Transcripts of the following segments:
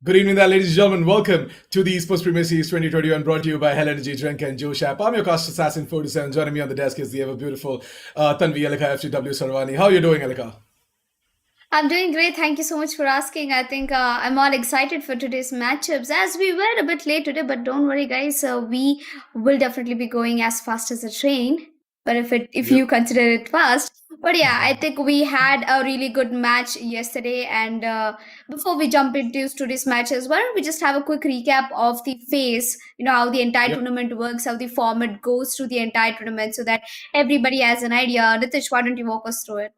Good evening there, ladies and gentlemen. Welcome to the Esportz Premier Series 2021, brought to you by Hell Energy Drink and Joe Shap. I'm your cast assassin 47. Joining me on the desk is the ever beautiful Tanvi Alika FCW Sarvani. How are you doing, Alika? I'm doing great. Thank you so much for asking. I think I'm all excited for today's matchups as we were a bit late today, but don't worry, guys. We will definitely be going as fast as a train. But if Yep. you consider it fast, but yeah, I think we had a really good match yesterday. And before we jump into today's matches, why don't we just have a quick recap of the phase? You know how the entire Yep. tournament works, how the format goes through the entire tournament, so that everybody has an idea. Nitish, why don't you walk us through it?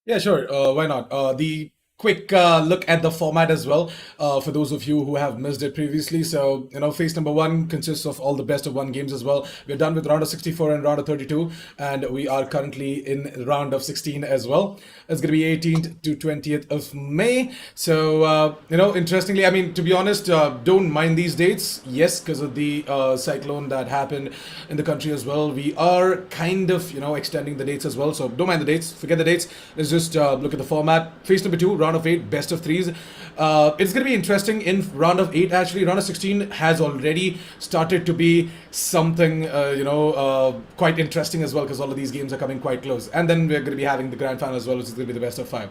Yeah, sure. Why not? The quick look at the format as well for those of you who have missed it previously. So, phase number one consists of all the best of one games as well. We're done with round of 64 and round of 32, and we are currently in round of 16 as well. It's going to be 18th to 20th of May. So, interestingly, I mean, to be honest, don't mind these dates. Yes, because of the cyclone that happened in the country as well. We are kind of, extending the dates as well. So, don't mind the dates. Forget the dates. Let's just look at the format. Phase number two, round of eight, best of threes. It's going to be interesting in round of eight. Actually, round of 16 has already started to be something, quite interesting as well because all of these games are coming quite close. And then we're going to be having the grand final as well, which is going to be the best of five.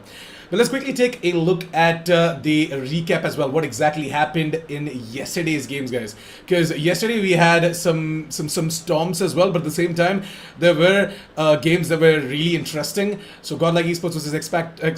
But let's quickly take a look at the recap as well. What exactly happened in yesterday's games, guys? Because yesterday we had some storms as well, but at the same time there were games that were really interesting. So Godlike Esports versus X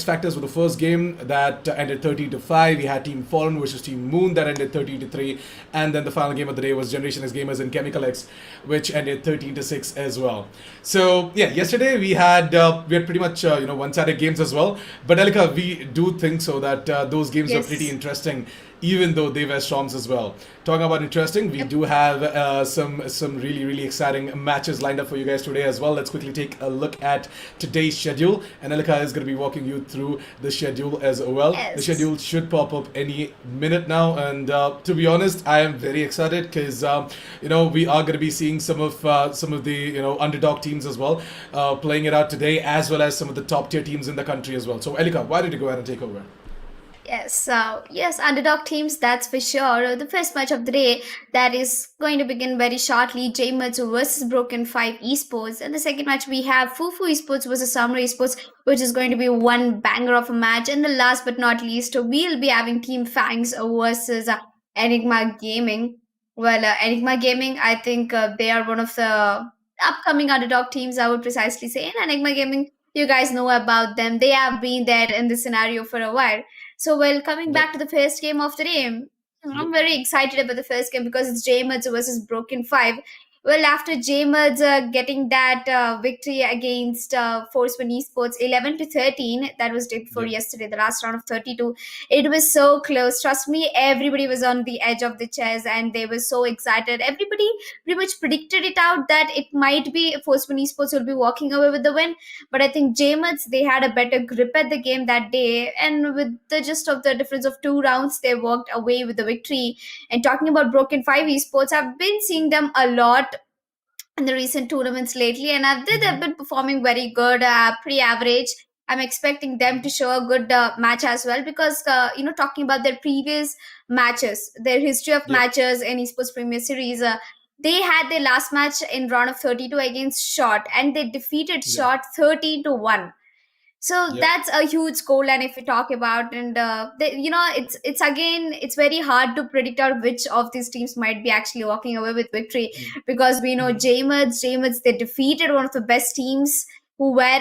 Factors were the first game that ended 30-5. We had Team Fallen versus Team Moon that ended 30-3, and then the final game of the day was Generation X Gamers and Chemical X, which ended 13-6 as well. So yeah, yesterday we had pretty much one-sided games as well. But Elika, we do think so that those games are pretty Yes. interesting, even though they were storms as well. Talking about interesting, we Yep. do have some really exciting matches lined up for you guys today as well. Let's quickly take a look at today's schedule, and Elika is going to be walking you through the schedule as well. The Yes. schedule should pop up any minute now, and to be honest, I am very excited because we are going to be seeing some of the underdog teams as well playing it out today, as well as some of the top tier teams in the country as well. So Elika, why don't you go ahead and take over? Yes, yes, underdog teams, that's for sure. The first match of the day that is going to begin very shortly, JMUTS versus Broken 5 Esports. And the second match we have FUFOO Esports versus Samurai Esports, which is going to be one banger of a match. And the last but not least, we'll be having Team FANGS versus Enigma Gaming. Well, Enigma Gaming, I think they are one of the upcoming underdog teams, I would precisely say. And Enigma Gaming, you guys know about them. They have been there in the scenario for a while. So, well, coming Yep. back to the first game of the day, Yep. I'm very excited about the first game because it's JMUDS versus Broken 5. Well, after JMUDS getting that victory against Forceman Esports 11-13, that was day before Yep. yesterday, the last round of 32, it was so close. Trust me, everybody was on the edge of the chairs and they were so excited. Everybody pretty much predicted it out that it might be Forceman Esports will be walking away with the win. But I think JMUTS, they had a better grip at the game that day. And with the gist of the difference of two rounds, they walked away with the victory. And talking about Broken 5 Esports, I've been seeing them a lot in the recent tournaments lately, and they've Mm-hmm. been performing very good, pretty average. I'm expecting them to show a good match as well because, talking about their previous matches, their history of Yep. matches in Esports Premier Series, they had their last match in round of 32 against Shot, and they defeated Yep. Shot 30-1. So Yep. that's a huge goal, and if we talk about, and it's again, it's very hard to predict out which of these teams might be actually walking away with victory, because we know Mm-hmm. JMUDS, they defeated one of the best teams who were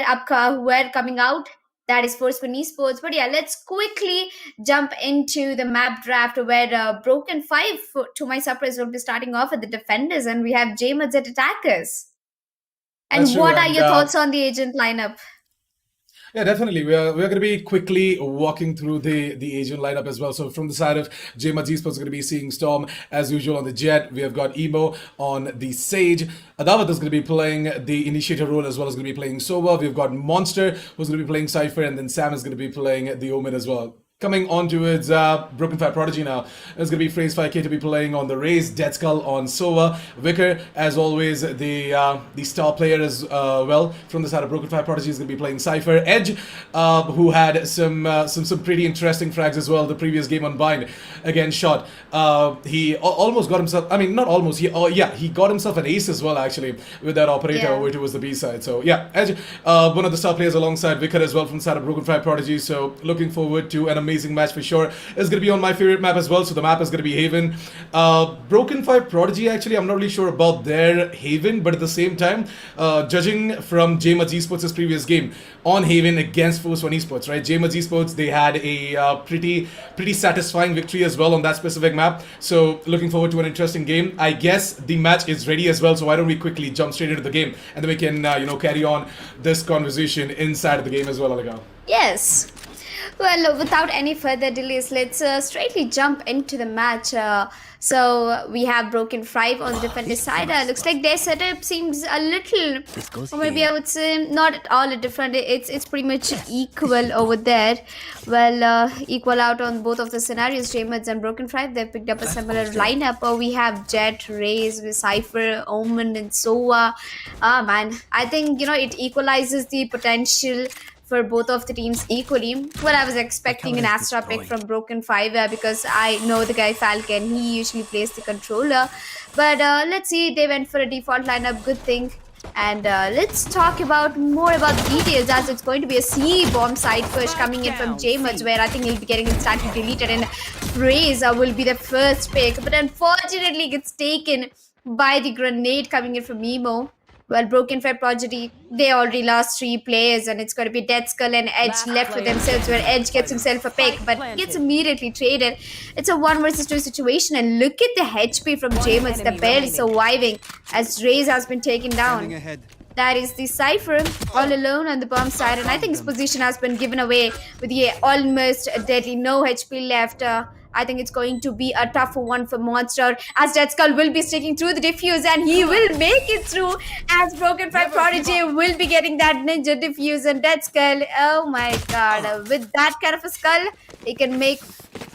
coming out, that is Forceman Esports. But yeah, let's quickly jump into the map draft where Broken 5, to my surprise, will be starting off with the defenders, and we have JMUDS at attackers. That's And true, what are and your thoughts on the agent lineup? yeah, definitely. We're going to be quickly walking through the Asian lineup as well. So from the side of JMUTS Esports, we're going to be seeing Storm as usual on the Jet. We have got Emo on the Sage. Adawat is going to be playing the initiator role as well as going to be playing Sova. We've got Monster who's going to be playing Cypher, and then Sam is going to be playing the Omen as well. Coming on towards Broken Fire Prodigy now. It's going to be Phrase 5K to be playing on the Raze, Dead Skull on Sova, Vicar, as always, the star player as well from the side of Broken Fire Prodigy is going to be playing Cypher. Edge, who had some pretty interesting frags as well the previous game on Bind against Shot. He almost got himself, I mean, not almost, he got himself an ace as well, actually, with that operator over towards the B side. So, yeah, Edge, one of the star players alongside Vicar as well from the side of Broken Fire Prodigy. So, looking forward to an amazing match for sure. It's going to be on my favorite map as well, so the map is going to be Haven. Broken Fire Prodigy, actually, I'm not really sure about their Haven, but at the same time, judging from JAN-DEC Esports' previous game on Haven against FUFOO Esports, right? JAN-DEC Esports, they had a pretty satisfying victory as well on that specific map. So looking forward to an interesting game. I guess the match is ready as well, so why don't we quickly jump straight into the game and then we can carry on this conversation inside of the game as well, Alika. Yes. Well, without any further delays, let's straightly jump into the match. So we have Broken 5 on the defender side. Looks like their setup seems a little, or maybe I would say not at all different. It's pretty much equal over there. Well, equal out on both of the scenarios. JAN-DEC and Broken 5, they've picked up a similar lineup. We have Jet, Raze, with Cypher, Omen, and Sova. Man, I think it equalizes the potential for both of the teams equally. Well, I was expecting an Astra pick from Broken 5 because I know the guy Falcon, he usually plays the controller. But let's see, they went for a default lineup, good thing. And let's talk more about the details, as it's going to be a C bomb side push coming in from JAN-DEC, where I think he'll be getting instantly deleted, and Phrase will be the first pick. But unfortunately, it gets taken by the grenade coming in from Mimo. Well, Broken Fire Prodigy, they already lost 3 players, and it's going to be Dead Skull and Edge left with themselves, where Edge gets himself a pick, but gets immediately traded. It's a 1 versus 2 situation, and look at the HP from JAN-DEC. They're barely surviving as Raze has been taken down. That is the Cypher all alone on the bomb side, and I think his position has been given away with the almost deadly no HP left. I think it's going to be a tough one for Monster, as Dead Skull will be sticking through the defuse, and he will make it through, as Broken Fire Prodigy will be getting that ninja defuse. And Dead Skull, oh my god, with that kind of a skull, he can make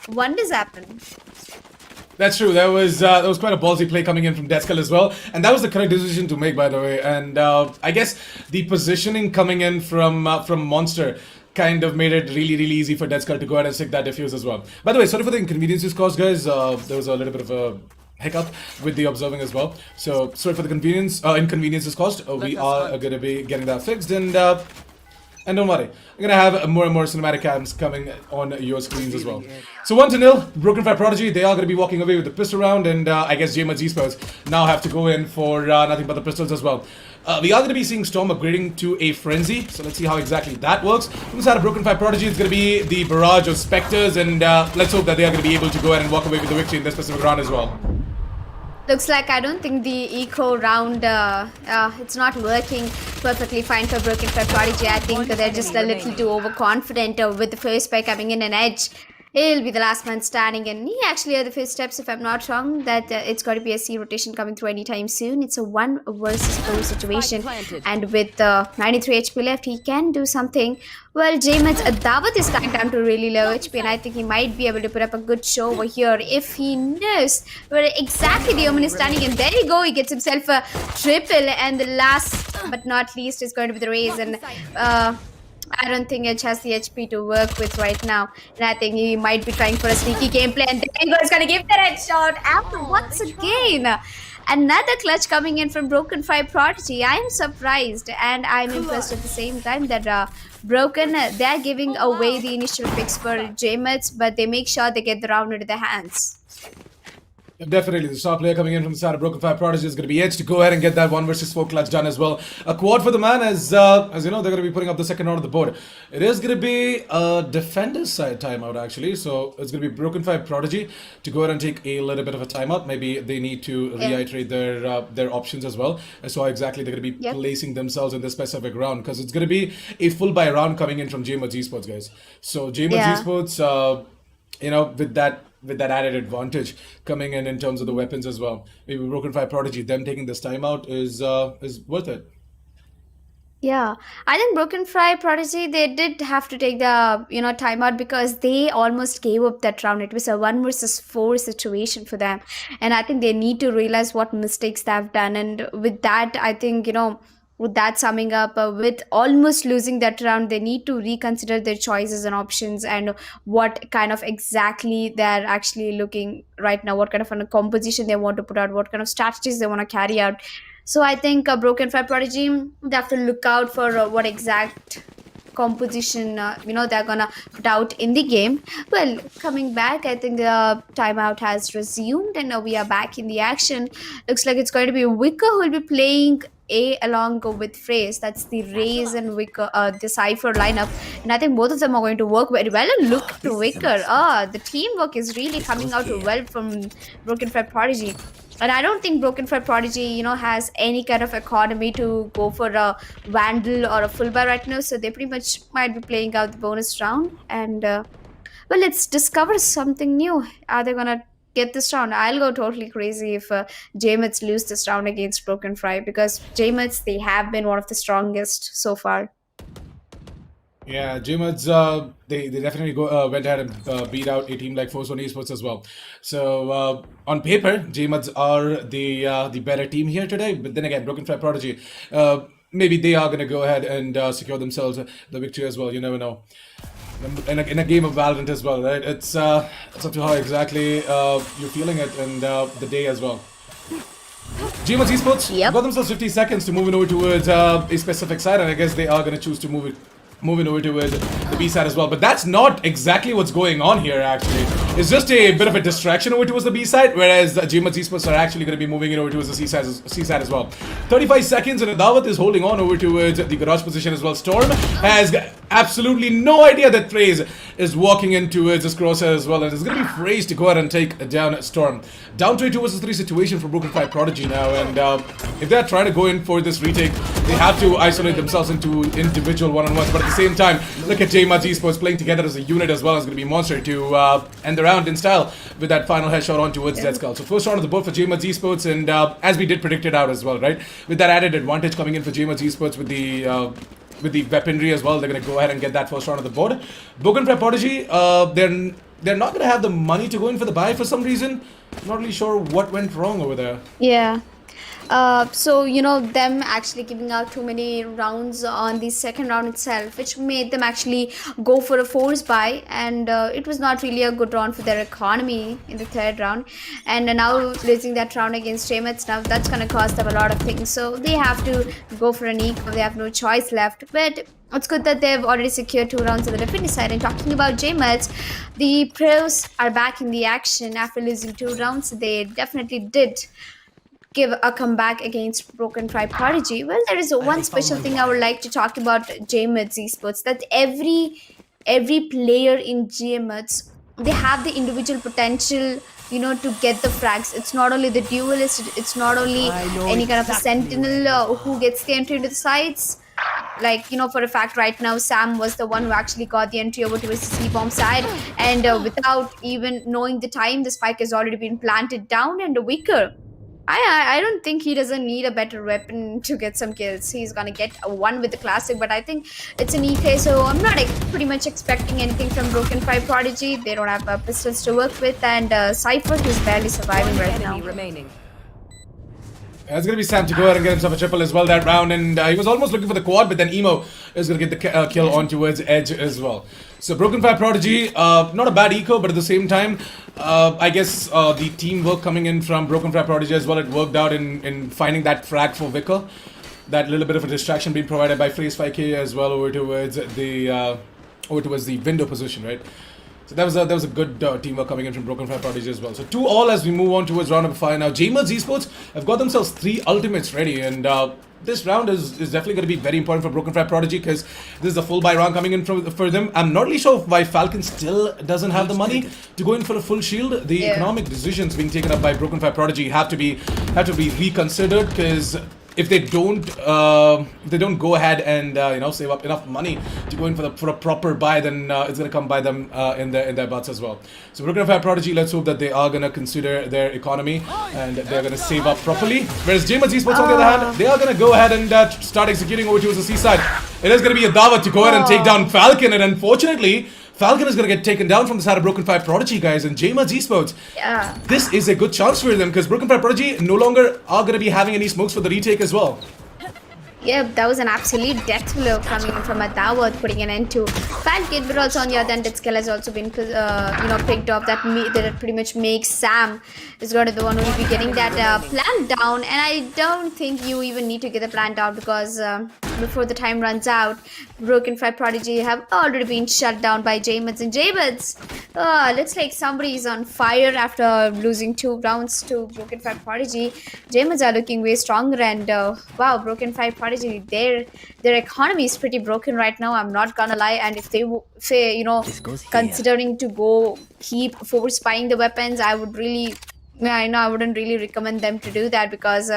wonders happen. That's true. That was quite a ballsy play coming in from Dead Skull as well, and that was the correct decision to make, by the way. And I guess the positioning coming in from Monster kind of made it really easy for Dead Skull to go ahead and stick that diffuse as well. By the way, sorry for the inconveniences caused, guys. There was a little bit of a hiccup with the observing as well. So sorry for the inconveniences caused. We are going to be getting that fixed, and don't worry, I'm going to have more and more cinematic cams coming on your screens as well. So 1-0, Broken Fire Prodigy, they are going to be walking away with the pistol round, and I guess JAN-DEC Esports now have to go in for nothing but the pistols as well. We are going to be seeing Storm upgrading to a Frenzy, so let's see how exactly that works. From the side of Broken Fire Prodigy, it's going to be the barrage of Spectres, and let's hope that they are going to be able to go ahead and walk away with the victory in this specific round as well. Looks like I don't think the eco round, it's not working perfectly fine for Broken Fire Prodigy. I think they're just a little too overconfident with the first pick coming in, an Edge. He'll be the last man standing, and he actually had the first steps, if I'm not wrong, that it's got to be a C rotation coming through anytime soon. It's a 1 versus 4 situation, and with 93 HP left, he can do something. Well, JAN-DEC's Dawat is tagged down to really low HP, and I think he might be able to put up a good show over here if he knows where exactly the Omen is standing. And there you go, he gets himself a triple, and the last but not least is going to be the Raze, and I don't think Edge has the HP to work with right now, and I think he might be trying for a sneaky gameplay, and there he goes, gonna give the red shot after once again. Another clutch coming in from Broken Fire Prodigy. I'm surprised and I'm impressed at the same time that Broken, they're giving away the initial picks for JAN-DEC, but they make sure they get the round into their hands. Definitely, the star player coming in from the side of Broken Fire Prodigy is going to be Edge to go ahead and get that 1 versus 4 clutch done as well. A quad for the man, as you know, they're going to be putting up the second round of the board. It is going to be a defender's side timeout, actually. So it's going to be Broken Fire Prodigy to go ahead and take a little bit of a timeout. Maybe they need to reiterate their options as well, as to how exactly they're going to be placing themselves in this specific round, because it's going to be a full buy round coming in from JAN-DEC Esports, guys. So JAN-DEC Esports, you know, with that added advantage coming in terms of the weapons as well. Maybe Broken Fire Prodigy, them taking this time out is worth it. Yeah, I think Broken Fry Prodigy they did have to take the timeout because they almost gave up that round. It was a 1 versus 4 situation for them, and I think they need to realize what mistakes they have done. And with that, I think with that summing up, with almost losing that round, they need to reconsider their choices and options and what kind of exactly they're actually looking right now. What kind of a composition they want to put out, what kind of strategies they want to carry out. So I think Broken Fire Prodigy, they have to look out for what exact composition they're gonna put out in the game. Well, coming back, I think the timeout has resumed and now we are back in the action. Looks like it's going to be Wicker who will be playing A along with Phrase. That's the Raze and Wicker, the Cypher lineup, and I think both of them are going to work very well. And look to Wicker, the teamwork is really coming out well from Broken Fire Prodigy. And I don't think Broken Fire Prodigy, has any kind of economy to go for a Vandal or a full buy right now. So they pretty much might be playing out the bonus round. And well, let's discover something new. Are they gonna get this round? I'll go totally crazy if JMets lose this round against Broken Fry because JMets they have been one of the strongest so far. Yeah, JMUDs, they definitely went ahead and beat out a team like Force Esports as well. So on paper, JMUDs are the better team here today. But then again, Broken Fire Prodigy, maybe they are gonna go ahead and secure themselves the victory as well. You never know. In a game of Valorant as well, right? It's up to how exactly you're feeling it and the day as well. JMUDs Esports Yep. got themselves 50 seconds to move in over towards a specific side, and I guess they are gonna choose to moving over towards the B side as well. But that's not exactly what's going on here, actually. It's just a bit of a distraction over towards the B side, whereas the JMUDs Esports are actually going to be moving it over towards the C side as well. 35 seconds, and Adawat is holding on over towards the garage position as well. Storm has absolutely no idea that Phrase is walking in towards this crosshair as well, and it's going to be Phrase to go ahead and take down Storm. Down to a 2 versus 3 situation for Broken Fire Prodigy now, and if they're trying to go in for this retake, they have to isolate themselves into individual one-on-ones, but at the same time, look at JMUDs Esports playing together as a unit as well. It's going to be Monster to end the round in style with that final headshot on towards Dead Skull. So first round of the board for JMUDs Esports, and as we did predict it out as well, right? With that added advantage coming in for JMUDs Esports with the weaponry as well, they're going to go ahead and get that first round of the board. Broken Fire Prodigy, they're not going to have the money to go in for the buy for some reason. Not really sure what went wrong over there. Yeah. So them actually giving out too many rounds on the second round itself, which made them actually go for a force buy, and it was not really a good round for their economy in the third round. And now losing that round against JMets, now that's gonna cost them a lot of things. So they have to go for an eco. They have no choice left. But it's good that they've already secured 2 rounds on the defending side. And talking about JMets, the pros are back in the action after losing 2 rounds. They definitely did give a comeback against Broken Fry Prodigy. Well, there is one special thing I would like to talk about JMUDs Esports, that every player in JMUDs, they have the individual potential, to get the frags. It's not only the duelist, it's not only any kind of a sentinel who gets the entry into the sides. Like, for a fact right now, Sam was the one who actually got the entry over to his C-bomb side, and without even knowing the time, the spike has already been planted down, and Wicker, I don't think he doesn't need a better weapon to get some kills. He's gonna get a 1 with the classic, but I think it's an EK, so I'm not pretty much expecting anything from Broken Fire Prodigy. They don't have pistols to work with, and Cypher, who's barely surviving right now. It's going to be Sam to go ahead and get himself a triple as well that round, and he was almost looking for the quad, but then Emo is going to get the kill on towards Edge as well. So Broken Fire Prodigy, not a bad eco, but at the same time, I guess the teamwork coming in from Broken Fire Prodigy as well, it worked out in finding that frag for Vicar. That little bit of a distraction being provided by Phrase 5K as well over towards the window position, right? So that was a good teamwork coming in from Broken Fire Prodigy as well. So 2-all as we move on towards round number 5 now. JMUDs Esports have got themselves 3 ultimates ready, and this round is definitely going to be very important for Broken Fire Prodigy because this is the full buy round coming in for them. I'm not really sure why Falcon still doesn't have the money to go in for a full shield. The economic decisions being taken up by Broken Fire Prodigy have to be reconsidered, because if they don't go ahead and save up enough money to go in for a proper buy, then it's gonna come by them in their butts as well. So Broken Fire Prodigy, let's hope that they are gonna consider their economy and they're gonna save up properly. Whereas JAN-DEC Esports on the other hand, they are gonna go ahead and start executing over towards the seaside. It is gonna be a Dava to go ahead and take down Falcon, and unfortunately Falcon is going to get taken down from the side of Broken Fire Prodigy, guys, and JAN-DEC Esports. Yeah. This is a good chance for them because Broken Fire Prodigy no longer are going to be having any smokes for the retake as well. Yep, that was an absolute death blow coming in from Adawat, putting an end to Falcon, but also on the other end, Skill has also been, picked up. That pretty much makes Sam is going to be the one who will be getting that plan down. And I don't think you even need to get the plan down because before the time runs out, Broken Fire Prodigy have already been shut down by JAMEDs and JAMEDs. Looks like somebody is on fire after losing 2 rounds to Broken Fire Prodigy. JAMEDs are looking way stronger, and wow, Broken Fire Prodigy, their economy is pretty broken right now. I'm not gonna lie, and if they considering to go keep force buying the weapons, I wouldn't really recommend them to do that because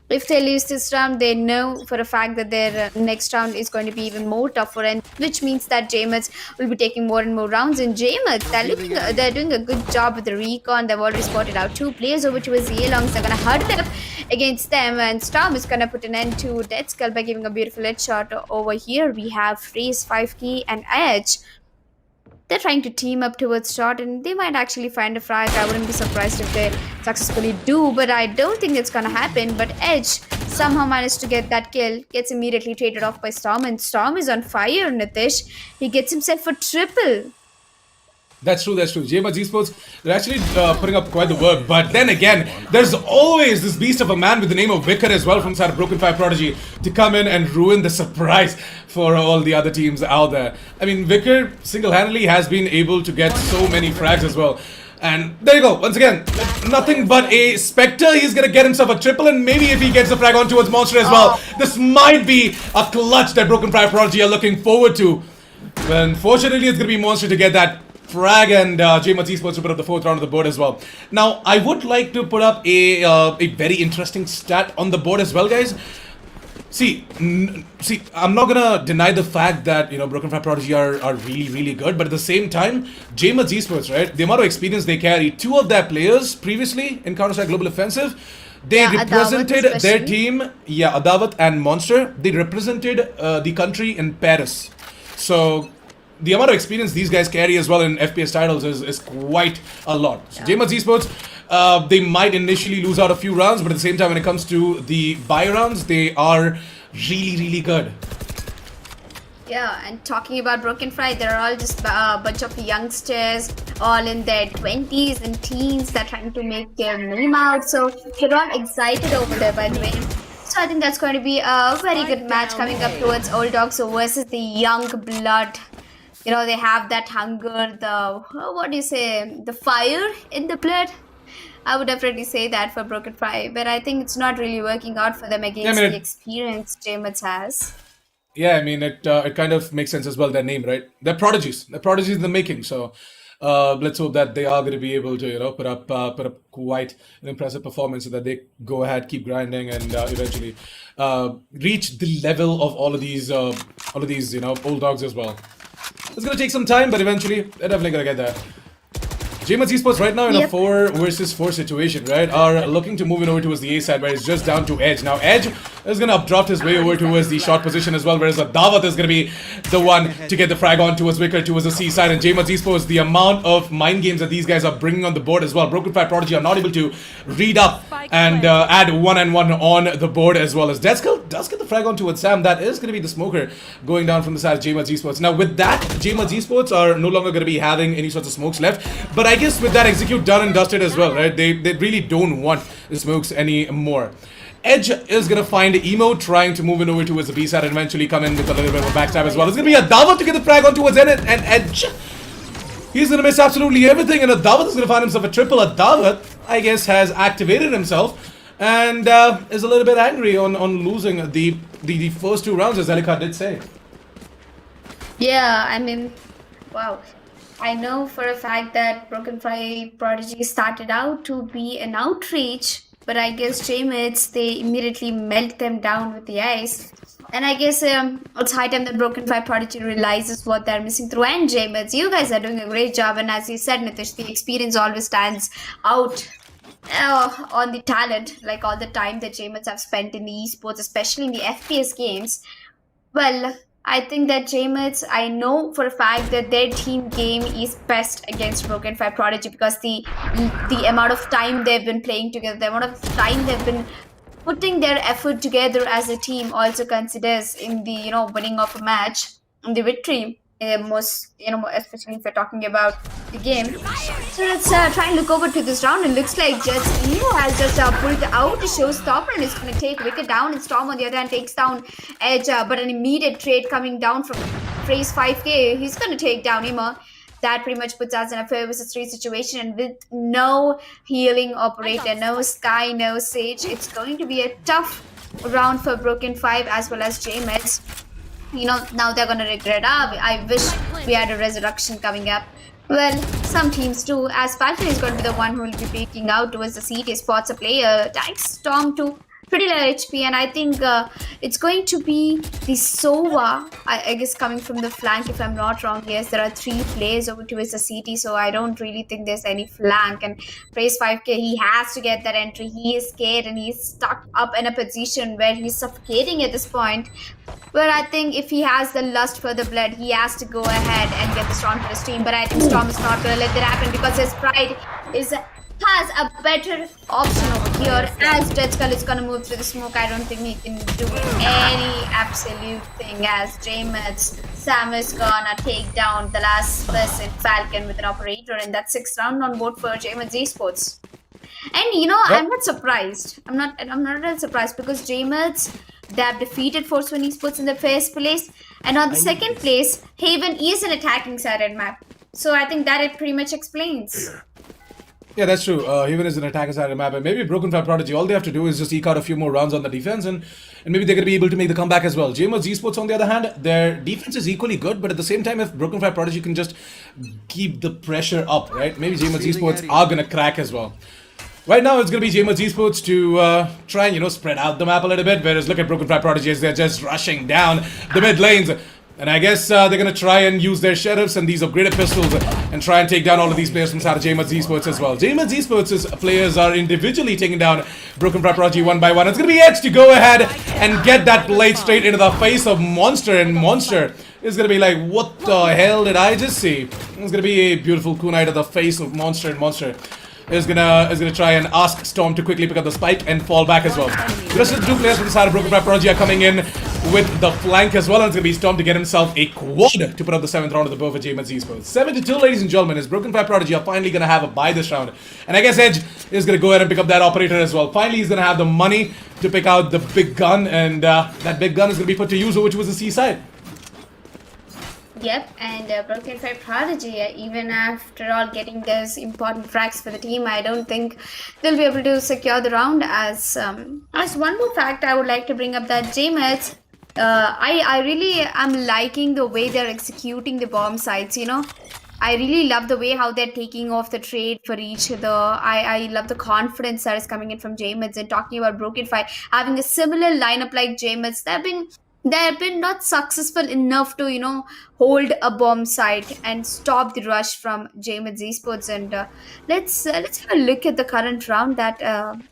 if they lose this round, they know for a fact that their next round is going to be even more tougher, and which means that JAMEDs will be taking more and more rounds. And JAMEDs, they're doing a good job with the recon. They've already spotted out 2 players over towards the Yearlong. They're gonna huddle up against them, and Storm is gonna put an end to Dead Skull by giving a beautiful headshot. Over here, we have Freeze, 5Key, and Edge. They're trying to team up towards shot, and they might actually find a frag. I wouldn't be surprised if they successfully do, but I don't think it's gonna happen. But Edge somehow managed to get that kill, gets immediately traded off by Storm, and Storm is on fire, Nitish. He gets himself a triple. That's true. JAMEDC Esports, they're actually putting up quite the work. But then again, there's always this beast of a man with the name of Vicar as well from the side of Broken Fire Prodigy to come in and ruin the surprise for all the other teams out there. I mean, Vicar single-handedly has been able to get so many frags as well. And there you go. Once again, nothing but a Spectre. He's going to get himself a triple, and maybe if he gets the frag on towards Monster as well, this might be a clutch that Broken Fire Prodigy are looking forward to. But unfortunately, it's going to be Monster to get that frag, and JAMEDC Esports to put up the 4th round of the board as well. Now, I would like to put up a very interesting stat on the board as well, guys. See, I'm not gonna deny the fact that Broken Fire Prodigy are really good, but at the same time, JAMEDC Esports, right? The amount of experience they carry. 2 of their players previously in Counter-Strike Global Offensive, they represented their team. Yeah, Adawat and Monster. They represented the country in Paris. So the amount of experience these guys carry as well in FPS titles is quite a lot. So JAMEDC Esports, they might initially lose out a few rounds, but at the same time, when it comes to the buy rounds, they are really good. Yeah, and talking about Broken Fire, they're all just a bunch of youngsters, all in their 20s and teens. They're trying to make their name out, so they're all excited over there, by the way. So I think that's going to be a very good match coming up towards Old Dogs versus the young blood. They have that hunger, the fire in the blood. I would definitely say that for Broken Fire, but I think it's not really working out for them against the experience JAMEDs has. Yeah, I mean, it kind of makes sense as well, their name, right? They're prodigies. They're prodigies in the making, so let's hope that they are going to be able to, put up quite an impressive performance so that they go ahead, keep grinding, and eventually reach the level of all of these, Old Dogs as well. It's going to take some time, but eventually they're definitely going to get there. JAMEDC Esports right now in a 4 versus 4 situation, right, are looking to move it over towards the A side, where it's just down to Edge. Now, Edge is going to updraft his way over towards the short position as well, whereas Adawat is going to be the one to get the frag on towards Vicar, towards the C side. And JAMEDC Esports, the amount of mind games that these guys are bringing on the board as well. Broken Fire Prodigy are not able to read up and add 1-on-1 on the board as well. As Dead Skull does get the frag on towards Sam, that is going to be the smoker going down from the side of JAMEDC Esports. Now, with that, JAMEDC Esports are no longer going to be having any sorts of smokes left, but I guess with that execute done and dusted as well, right? They really don't want the smokes anymore. Edge is gonna find Emo trying to move in over towards the B side and eventually come in with a little bit of a backstab as well. It's gonna be Adawat to get the frag on towards Zenith, and Edge, he's gonna miss absolutely everything, and Adawat is gonna find himself a triple. Adawat, I guess, has activated himself and is a little bit angry on losing the first 2 rounds, as Elika did say. Yeah, I mean, wow. I know for a fact that Broken Fire Prodigy started out to be an outreach, but I guess J-Mates, they immediately melt them down with the ice. And I guess it's high time that Broken Fire Prodigy realizes what they're missing through. And J-Mates, you guys are doing a great job. And as you said, Nitish, the experience always stands out on the talent, like all the time that J-Mates have spent in the esports, especially in the FPS games. Well, I think that J-Mates, I know for a fact that their team game is best against Broken Fire Prodigy because the amount of time they've been playing together, the amount of time they've been putting their effort together as a team also considers in the winning of a match, in the victory. Most especially if we're talking about the game. So let's try and look over to this round. It looks like just Neo has just pulled out a showstopper and is going to take Wicked down, and Storm on the other hand takes down Edge, but an immediate trade coming down from Phrase 5k. He's going to take down Ima. That pretty much puts us in a 4 versus 3 situation, and with no healing operator, no Sky, no Sage, it's going to be a tough round for Broken 5 as well as J-Mates. Now they're gonna regret. I wish we had a resurrection coming up. Well, some teams do, as Falcon is going to be the one who will be peeking out towards the CT, spots a player, tanks Storm to pretty low HP, and I think it's going to be the Sova, I guess, coming from the flank, if I'm not wrong. Yes, there are 3 players over towards the CT, so I don't really think there's any flank. And Praise 5k, he has to get that entry. He is scared and he's stuck up in a position where he's suffocating at this point. But I think if he has the lust for the blood, he has to go ahead and get the Storm for his team. But I think Storm is not going to let that happen because his pride has a better option over here. As Dead Skull is gonna move through the smoke, I don't think he can do any absolute thing, as J-Mates, Sam is gonna take down the last person, Falcon, with an operator in that 6th round on board for J-Mates Esports. And I'm not surprised. I'm not at all surprised because J-Mates, they have defeated Force One Esports in the first place, and on the second place, Haven is an attacking sided map. So I think that it pretty much explains. Yeah, that's true. Even as an attacker side of the map, and maybe Broken Fire Prodigy, all they have to do is just eke out a few more rounds on the defense, and maybe they're going to be able to make the comeback as well. J-Mates Esports, on the other hand, their defense is equally good, but at the same time, if Broken Fire Prodigy can just keep the pressure up, right? Maybe J-Mates Esports are going to crack as well. Right now, it's going to be J-Mates Esports to try and, spread out the map a little bit, whereas look at Broken Fire Prodigy as they're just rushing down the mid lanes. And I guess they're going to try and use their sheriffs and these upgraded pistols and try and take down all of these players from side of J-Mates Esports as well. J-Mates Esports' players are individually taking down Broken Fire Prodigy one by one. It's going to be Edge to go ahead and get that blade straight into the face of Monster, and Monster is going to be like, what the hell did I just see? It's going to be a beautiful kunai to the face of Monster, and Monster is gonna try and ask Storm to quickly pick up the spike and fall back as well. The rest of the 2 players from the side of Broken Fire Prodigy are coming in with the flank as well, and it's gonna be Storm to get himself a quad to put up the 7th round of the bow for J-Mates Esports. 7-2, ladies and gentlemen, as Broken Fire Prodigy are finally gonna have a bye this round, and I guess Edge is gonna go ahead and pick up that operator as well. Finally, he's gonna have the money to pick out the big gun, and that big gun is gonna be put to use, which was the C side. Yep, and Broken Fire Prodigy, even after all getting those important frags for the team, I don't think they'll be able to secure the round. As one more fact I would like to bring up, that J-Mates, I really am liking the way they're executing the bomb sites, I really love the way how they're taking off the trade for each other. I love the confidence that is coming in from J-Mates, and talking about Broken Fire, having a similar lineup like J-Mates, they have been not successful enough to hold a bomb site and stop the rush from J-Mates Esports. And let's have a look at the current round that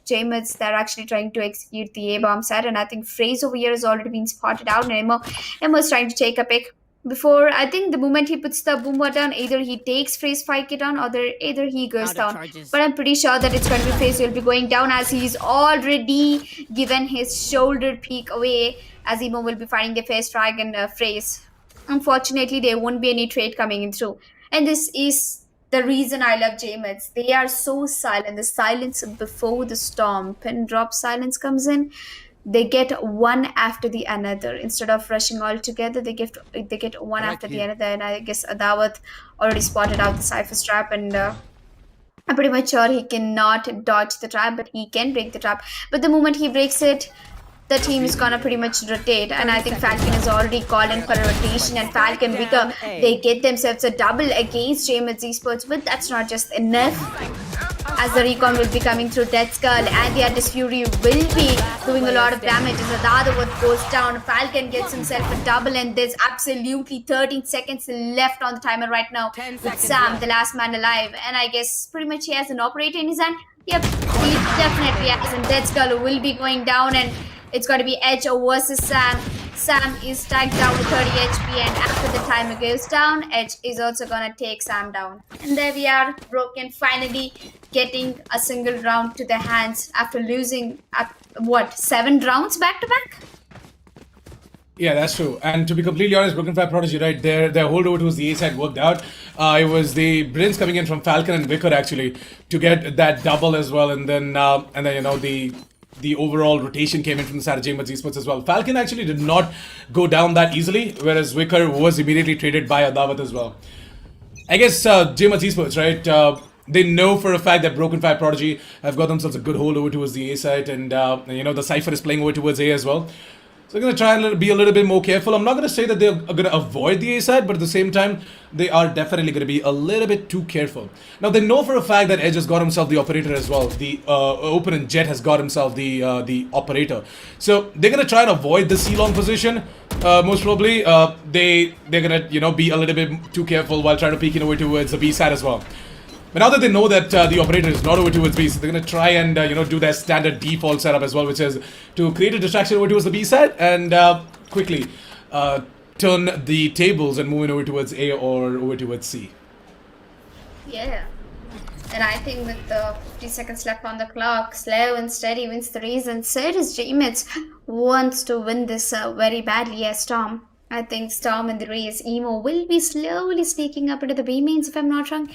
J-Mates, they're actually trying to execute the A bomb site, and I think Phrase over here has already been spotted out, and Emma's trying to take a pick. Before, I think the moment he puts the boomer down, either he takes Phrase 5k down, or either he goes down. But I'm pretty sure that it's going to be Phrase who will be going down, as he's already given his shoulder peek away, as Emo will be finding the first frag and Phrase. Unfortunately, there won't be any trade coming in through. And this is the reason I love J-Mates. They are so silent. The silence before the storm, pin drop silence comes in. They get one after the another. Instead of rushing all together, they get one after the another. And I guess Adawat already spotted out the Cypher's trap, and I'm pretty much sure he cannot dodge the trap, but he can break the trap. But the moment he breaks it, the team is gonna pretty much rotate, and I think Falcon has already called in for a rotation, and Falcon Vika, they get themselves a double against J-Mates Esports, but that's not just enough. as the recon will be coming through Dead Skull, and the Artist Fury will be doing a lot of damage as the other one goes down. Falcon gets himself a double, and there's absolutely 13 seconds left on the timer right now with Sam, the last man alive. And I guess pretty much he has an operator in his hand. Yep, he definitely has, and Dead Skull will be going down, and it's going to be Edge versus Sam. Sam is tagged down with 30 HP, and after the timer goes down, Edge is also gonna take Sam down. And there we are, Broken finally getting a single round to their hands after losing, 7 rounds back to back? Yeah, that's true. And to be completely honest, Broken Fire Prodigy, right, their holdover towards the A side worked out. It was the brilliance coming in from Falcon and Vicar actually to get that double as well, and then you know the overall rotation came in from the side of JAN-DEC Esports as well. Falcon actually did not go down that easily, whereas Vicar was immediately traded by Adawat as well. I guess JAN-DEC Esports, right? They know for a fact that Broken Fire Prodigy have got themselves a good hold over towards the A side, and you know the Cypher is playing over towards A as well. So they're going to try and be a little bit more careful. I'm not going to say that they're going to avoid the A side, but at the same time, they are definitely going to be a little bit too careful. Now, they know for a fact that Edge has got himself the operator as well. The opponent Jet has got himself the operator. So they're going to try and avoid the C-long position. Most probably, they're going to be a little bit too careful while trying to peek in over towards the B side as well. But now that they know that the operator is not over towards B, so they're going to try and do their standard default setup as well, which is to create a distraction over towards the B side and quickly turn the tables and move it over towards A or over towards C. Yeah. And I think with the 50 seconds left on the clock, slow and steady wins the race, and so does J-Mits wants to win this very badly as Storm. I think Storm in the race, Emo will be slowly sneaking up into the B mains if I'm not wrong,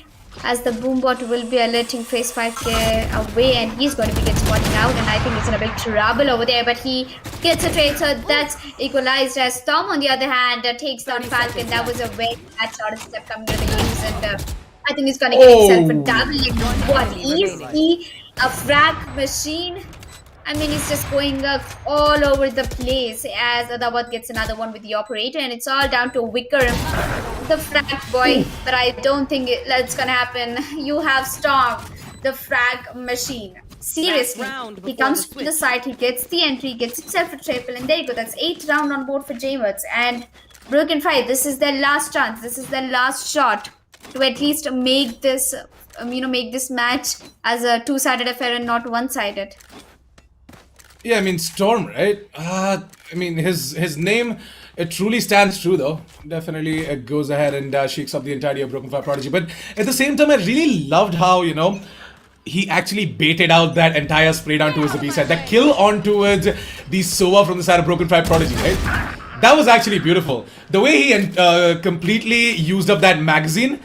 as the Boombot will be alerting Phase 5 away, and he's going to be spotting out, and I think it's in a big trouble over there, but he gets a trade, so that's equalized as Storm on the other hand takes down Falcon. That was a very bad sort of step coming to the games, and I think he's going to get himself a double. What is he? A frag machine? I mean, he's just going up all over the place as Adawat gets another one with the operator, and it's all down to Wicker, the frag boy. But I don't think that's gonna happen. You have Storm, the frag machine. Seriously, he comes to the side, he gets the entry, gets himself a triple, and there you go. That's 8th round on board for J-Mits. And Broken Fire, this is their last chance. This is their last shot to at least make this, make this match as a two-sided affair and not one-sided. Yeah, I mean, Storm, right? I mean, his name, it truly stands true, though. Definitely, it goes ahead and shakes up the entirety of Broken Fire Prodigy. But at the same time, I really loved how, he actually baited out that entire spray down towards the B side. That kill on towards the Sova from the side of Broken Fire Prodigy, right? That was actually beautiful. The way he completely used up that magazine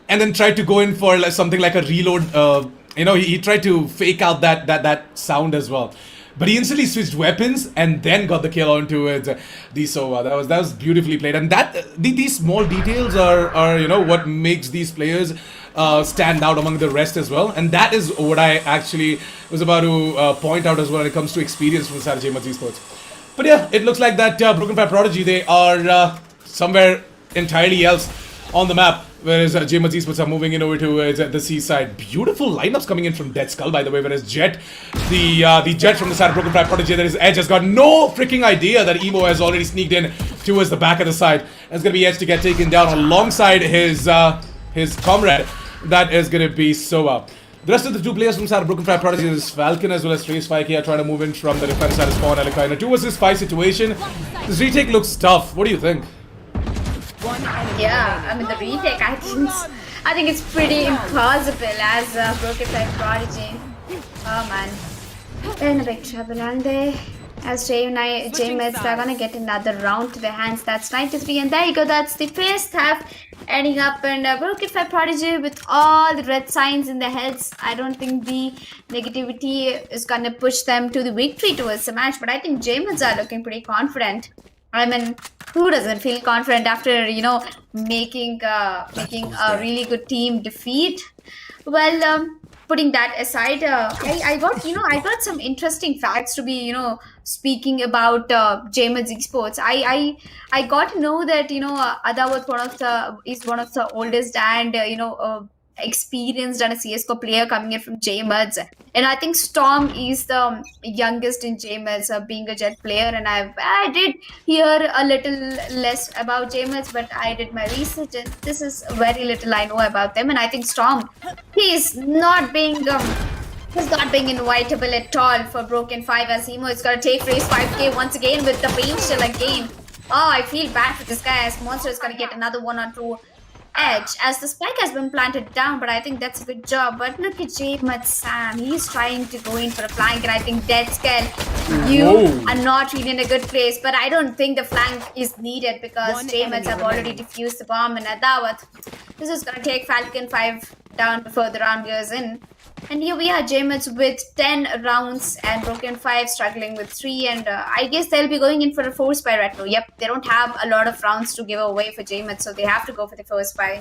and then tried to go in for something like a reload. He tried to fake out that sound as well. But he instantly switched weapons and then got the kill onto it. The Sova. That was beautifully played. And these small details are what makes these players stand out among the rest as well. And that is what I actually was about to point out as well when it comes to experience from the side of JAN-DEC Esports. But yeah, it looks like that Broken Fire Prodigy, they are somewhere entirely else on the map. Whereas JAN-DEC Esports are moving in over to the C side. Beautiful lineups coming in from Dead Skull, by the way. Whereas Jet, the Jet from the side of Broken Fire Prodigy, that is Edge, has got no freaking idea that Emo has already sneaked in towards the back of the side. It's going to be Edge to get taken down alongside his comrade. That is going to be Sova. The rest of the two players from the side of Broken Fire Prodigy is Falcon as well as Trace 5K are trying to move in from the defense side of Spawn Alikai. In a 2 vs 5 situation, this retake looks tough. What do you think? Yeah, I mean the retake, I think it's pretty impossible as Broken Fire Prodigy. Oh man, they're in a big trouble, aren't they? As J-Mits are gonna get another round to their hands. That's 93, and there you go. That's the first half ending up, and Broken Fire Prodigy with all the red signs in their heads. I don't think the negativity is gonna push them to the victory towards the match, but I think J-Mits are looking pretty confident. I mean, who doesn't feel confident after making a really good team defeat? Well, putting that aside, I got some interesting facts to be speaking about J-Mits Esports. I got to know that Ada was one of the oldest and experienced and a CSGO player coming in from JMUDs. And I think Storm is the youngest in JMUDs, being a Jet player. And I did hear a little less about JMUDs, but I did my research, and this is very little I know about them. And I think Storm, he's not being invitable at all for Broken 5, as Emo is gonna take race 5k once again with the pain shell again. Oh, I feel bad for this guy, as Monster is gonna get another 1-on-2 edge as the spike has been planted down, but I think that's a good job. But look at JMUD Sam, he's trying to go in for a flank, and I think Dead Skull, you are not really in a good place, but I don't think the flank is needed because JMUDs have already defused the bomb. And Adawat, this is gonna take Falcon 5 down before the round goes in. And here we are, JMUDs with 10 rounds and Broken 5 struggling with 3, and I guess they'll be going in for a 4 spy right now. Yep, they don't have a lot of rounds to give away for JMUDs, so they have to go for the first spy.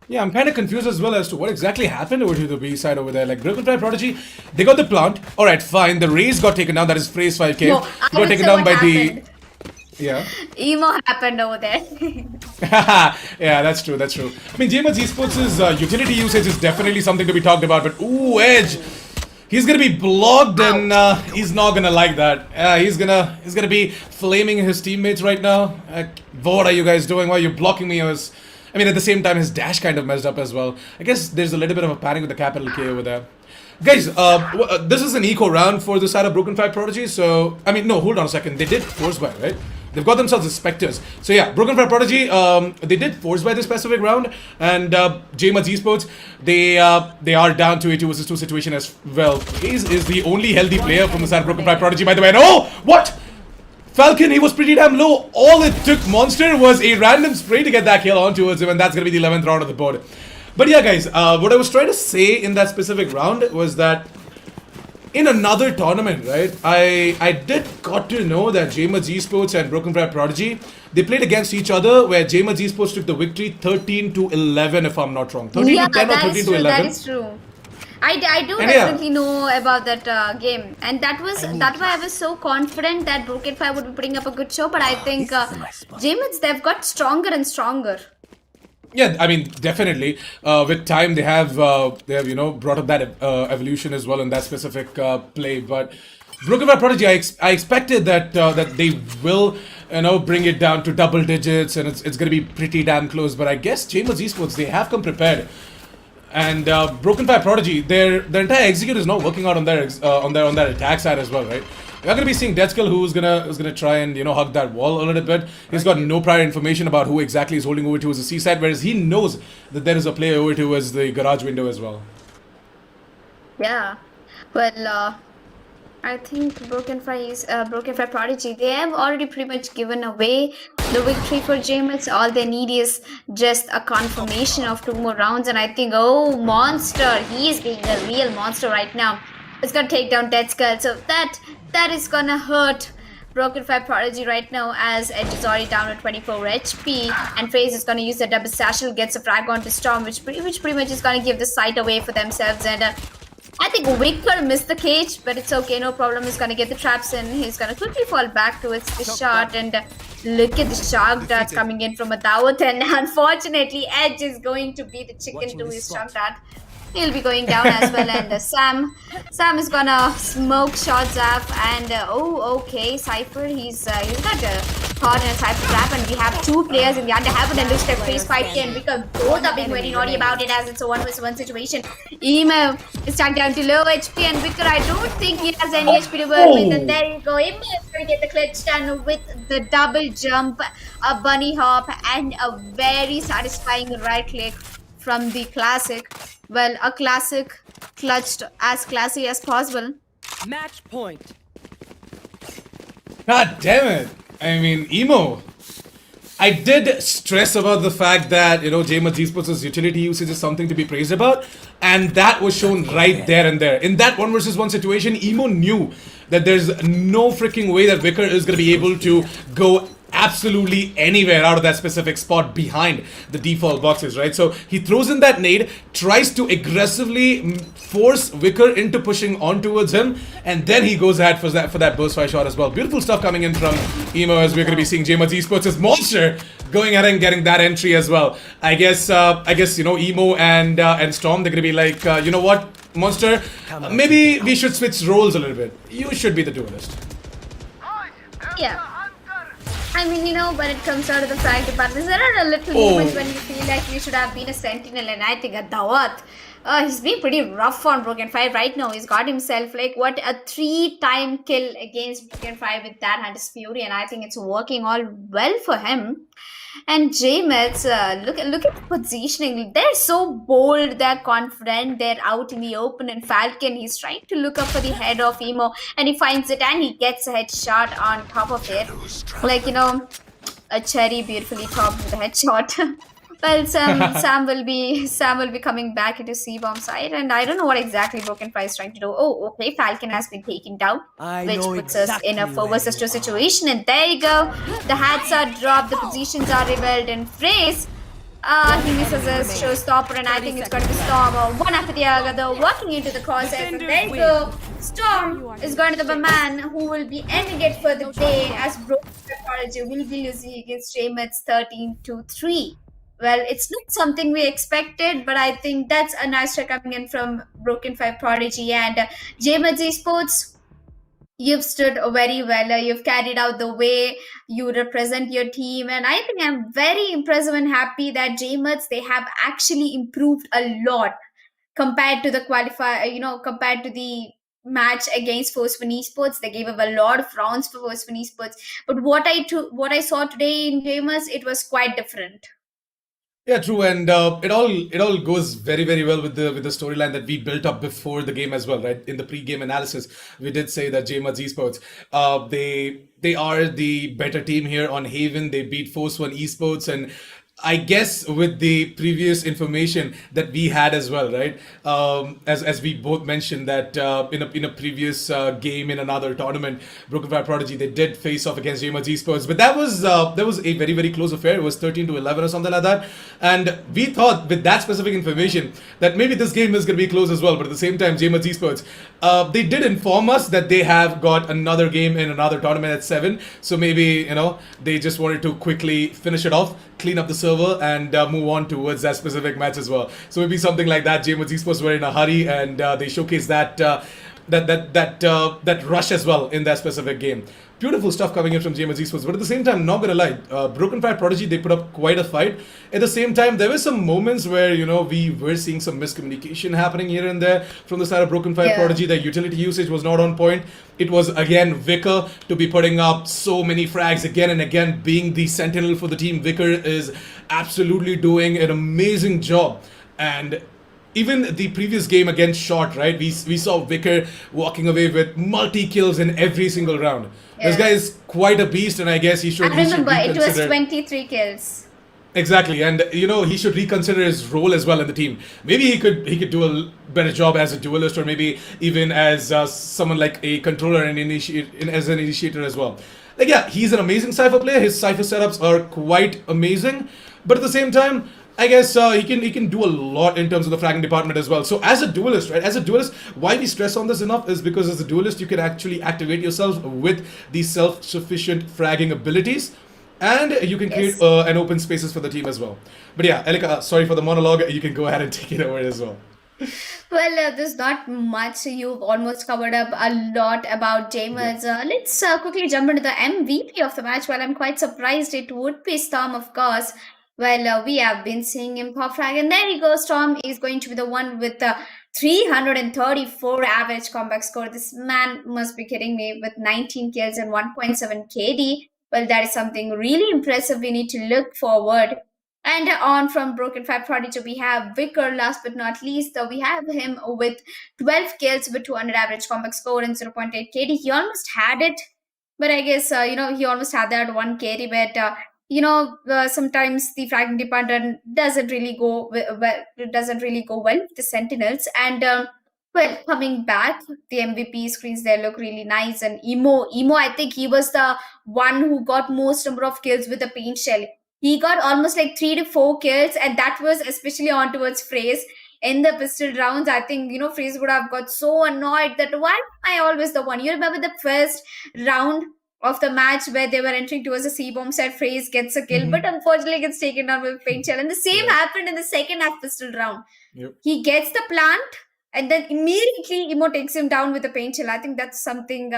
Yeah, I'm kind of confused as well as to what exactly happened over to the B side over there. Like, Broken 5 Prodigy, they got the plant. Alright, fine. The raise got taken down. That is phrase 5k. No, got taken down by the... Yeah. Emo happened over there. Yeah, that's true, that's true. I mean, JMUD's Esports' utility usage is definitely something to be talked about, but ooh, Edge, he's gonna be blocked, and he's not gonna like that. He's gonna be flaming his teammates right now. What are you guys doing? Why are you blocking me? I mean, at the same time, his dash kind of messed up as well. I guess there's a little bit of a panic with the capital K over there. Guys, this is an eco round for the side of Broken 5 Prodigy, so... I mean, no, hold on a second. They did force buy, right? They've got themselves as Spectres. So yeah, Broken 5 Prodigy, they did force buy this specific round, and JMUD's Esports, they are down to a 2 vs 2 situation as well. FaZe is the only healthy player from the side of Broken 5 Prodigy, by the way. And oh, what? Falcon, he was pretty damn low. All it took Monster was a random spray to get that kill on towards him, and that's going to be the 11th round of the board. But yeah, guys, what I was trying to say in that specific round was that in another tournament, right, I did got to know that JMUD's Esports and Broken 5 Prodigy, they played against each other, where JMUD's Esports took the victory 13-11, if I'm not wrong. 13-10 or 13-11. That is true. I do definitely know about that game, and that's why I was so confident that Broken 5 would be putting up a good show. But I think JMUDs, they've got stronger and stronger. Yeah, I mean, definitely. With time, they have you know, brought up that evolution as well in that specific play. But Broken 5 Prodigy, I expected that that they will, you know, bring it down to double digits, and it's going to be pretty damn close. But I guess JMUD's Esports, they have come prepared. And Broken 5 Prodigy, their entire execute is now working out on their attack side as well, right? We're gonna be seeing Deathskill, who's gonna try and, you know, hug that wall a little bit. He's got no prior information about who exactly is holding over towards the C side, whereas he knows that there is a player over towards the garage window as well. Yeah, well, I think Broken 5 Prodigy, they have already pretty much given away the victory for JMUDs. All they need is just a confirmation of 2 more rounds, and I think, oh, Monster, he is being a real monster right now. It's gonna take down Dead Skull, so that is gonna hurt Broken 5 Prodigy right now, as Edge is already down to 24 HP, and FaZe is gonna use the double satchel, gets a frag onto Storm, which pretty much is gonna give the site away for themselves. And I think Wicker missed the cage, but it's okay, no problem. He's gonna get the traps in. He's gonna quickly fall back towards the shot, and look at the shark darts coming in from Adawat, and unfortunately Edge is going to be the chicken to his shark dart. He'll be going down as well, and Sam is gonna smoke shots up, and oh, okay, Cypher, he's got caught in a Cypher trap, and we have 2 players in the underhaven, and looks like FaZe 5k and Wicker both are being very naughty about it, as it's a 1 vs 1 situation. Emo is stuck down to low HP, and Wicker, I don't think he has any HP to work with, and there you go. Emo is going to get the clutch done with the double jump, a bunny hop, and a very satisfying right click from the classic. Well, a classic clutched as classy as possible. Match point. God damn it. I mean, Emo. I did stress about the fact that, you know, JMUD's Esports' utility usage is something to be praised about. And that was shown right there and there. In that 1 vs 1 situation, Emo knew that there's no freaking way that Wicker is going to be able to go absolutely anywhere out of that specific spot behind the default boxes, right? So he throws in that nade, tries to aggressively force Wicker into pushing on towards him, and then he goes ahead for that burst fire shot as well. Beautiful stuff coming in from Emo, as we're going to be seeing JMUD's Esports' Monster going ahead and getting that entry as well. I guess Emo and Storm, they're gonna be like, you know what, Monster, maybe we should switch roles a little bit. You should be the duelist. Yeah. I mean, when it comes out of the frag departments, there are a little Oh. moments when you feel like you should have been a sentinel, and I think a Dawat. He's been pretty rough on Broken 5 right now. He's got himself like a 3-time kill against Broken 5 with that Hunter's Fury, and I think it's working all well for him. And JMets, look at the positioning. They're so bold, they're confident, they're out in the open. And Falcon, he's trying to look up for the head of Emo, and he finds it, and he gets a headshot on top of it. Like, a cherry beautifully topped with a headshot. Well, Sam will be coming back into C-bomb side, and I don't know what exactly Broken Fire is trying to do. Oh, okay, Falcon has been taken down, which puts us in a 4 versus 2 situation, and there you go. The hats are dropped, the positions are revealed, and Phrase, he misses his showstopper, and I think it's going to be Storm, one after the other, walking into the crosshair, and there you go. Storm is going to be the man who will be ending it for the day, as Broken Fire Prodigy will be losing against JMets 13-3. Well, it's not something we expected, but I think that's a nice try coming in from Broken 5 Prodigy. And JMets Esports, you've stood very well. You've carried out the way you represent your team. And I think I'm very impressive and happy that JMets, they have actually improved a lot compared to the qualifier, compared to the match against Force1 Esports. They gave up a lot of rounds for Force1 Esports. But what I saw today in JMets, it was quite different. Yeah, true, and it all goes very very well with the storyline that we built up before the game as well, right? In the pre-game analysis, we did say that JMUD's Esports, they are the better team here on Haven. They beat Force1 Esports, and I guess with the previous information that we had as well, right? As we both mentioned that in a previous game in another tournament, Broken Fire Prodigy, they did face off against JMUD's Esports, but that was a very very close affair. It was 13-11 or something like that, and we thought with that specific information that maybe this game is going to be close as well. But at the same time, JMUD's Esports, they did inform us that they have got another game in another tournament at 7, so maybe they just wanted to quickly finish it off, clean up the server, and move on towards that specific match as well. So maybe something like that. JMUD's Esports were in a hurry, and they showcased that rush as well in that specific game. Beautiful stuff coming in from JMUD's Esports, but at the same time, not gonna lie, Broken Fire Prodigy, they put up quite a fight. At the same time, there were some moments where we were seeing some miscommunication happening here and there from the side of Broken Fire Prodigy. Their utility usage was not on point. It was again Vicar to be putting up so many frags again and again, being the sentinel for the team. Vicar is absolutely doing an amazing job, and even the previous game against Short, right? We saw Vicar walking away with multi-kills in every single round. This guy is quite a beast, and I guess he should. I remember it was 23 kills. Exactly, and he should reconsider his role as well in the team. Maybe he could do a better job as a duelist, or maybe even as someone like a controller and as an initiator as well. Like, yeah, he's an amazing Cypher player. His Cypher setups are quite amazing, but at the same time, I guess he can do a lot in terms of the fragging department as well. So as a duelist, right? As a duelist, why we stress on this enough is because as a duelist, you can actually activate yourself with these self-sufficient fragging abilities, and you can create and open spaces for the team as well. But yeah, Elika, sorry for the monologue. You can go ahead and take it over as well. Well, there's not much. You've almost covered up a lot about JMUD's. Let's quickly jump into the MVP of the match. Well, I'm quite surprised it would be Storm, of course. Well, we have been seeing him pop frag, and there you go. Storm is going to be the one with the 334 average comeback score. This man must be kidding me, with 19 kills and 1.7 KD. Well, that is something really impressive. We need to look forward. And on from Broken Fire Prodigy, we have Vicar, last but not least. We have him with 12 kills with 200 average comeback score and 0.8 KD. He almost had it, but I guess, he almost had that 1 KD, but sometimes the fragging department doesn't really go well with the Sentinels. And well, coming back, the MVP screens there look really nice. And Emo, I think he was the one who got most number of kills with the paint shell. He got almost like 3 to 4 kills, and that was especially on towards Phrase in the pistol rounds. I think Phrase would have got so annoyed that why am I always the one? You remember the first round of the match where they were entering towards the C-bomb side. Phrase gets a kill, but unfortunately gets taken down with paint shell. And the same happened in the second half pistol round. He gets the plant, and then immediately Emo takes him down with a paint shell. I think that's something,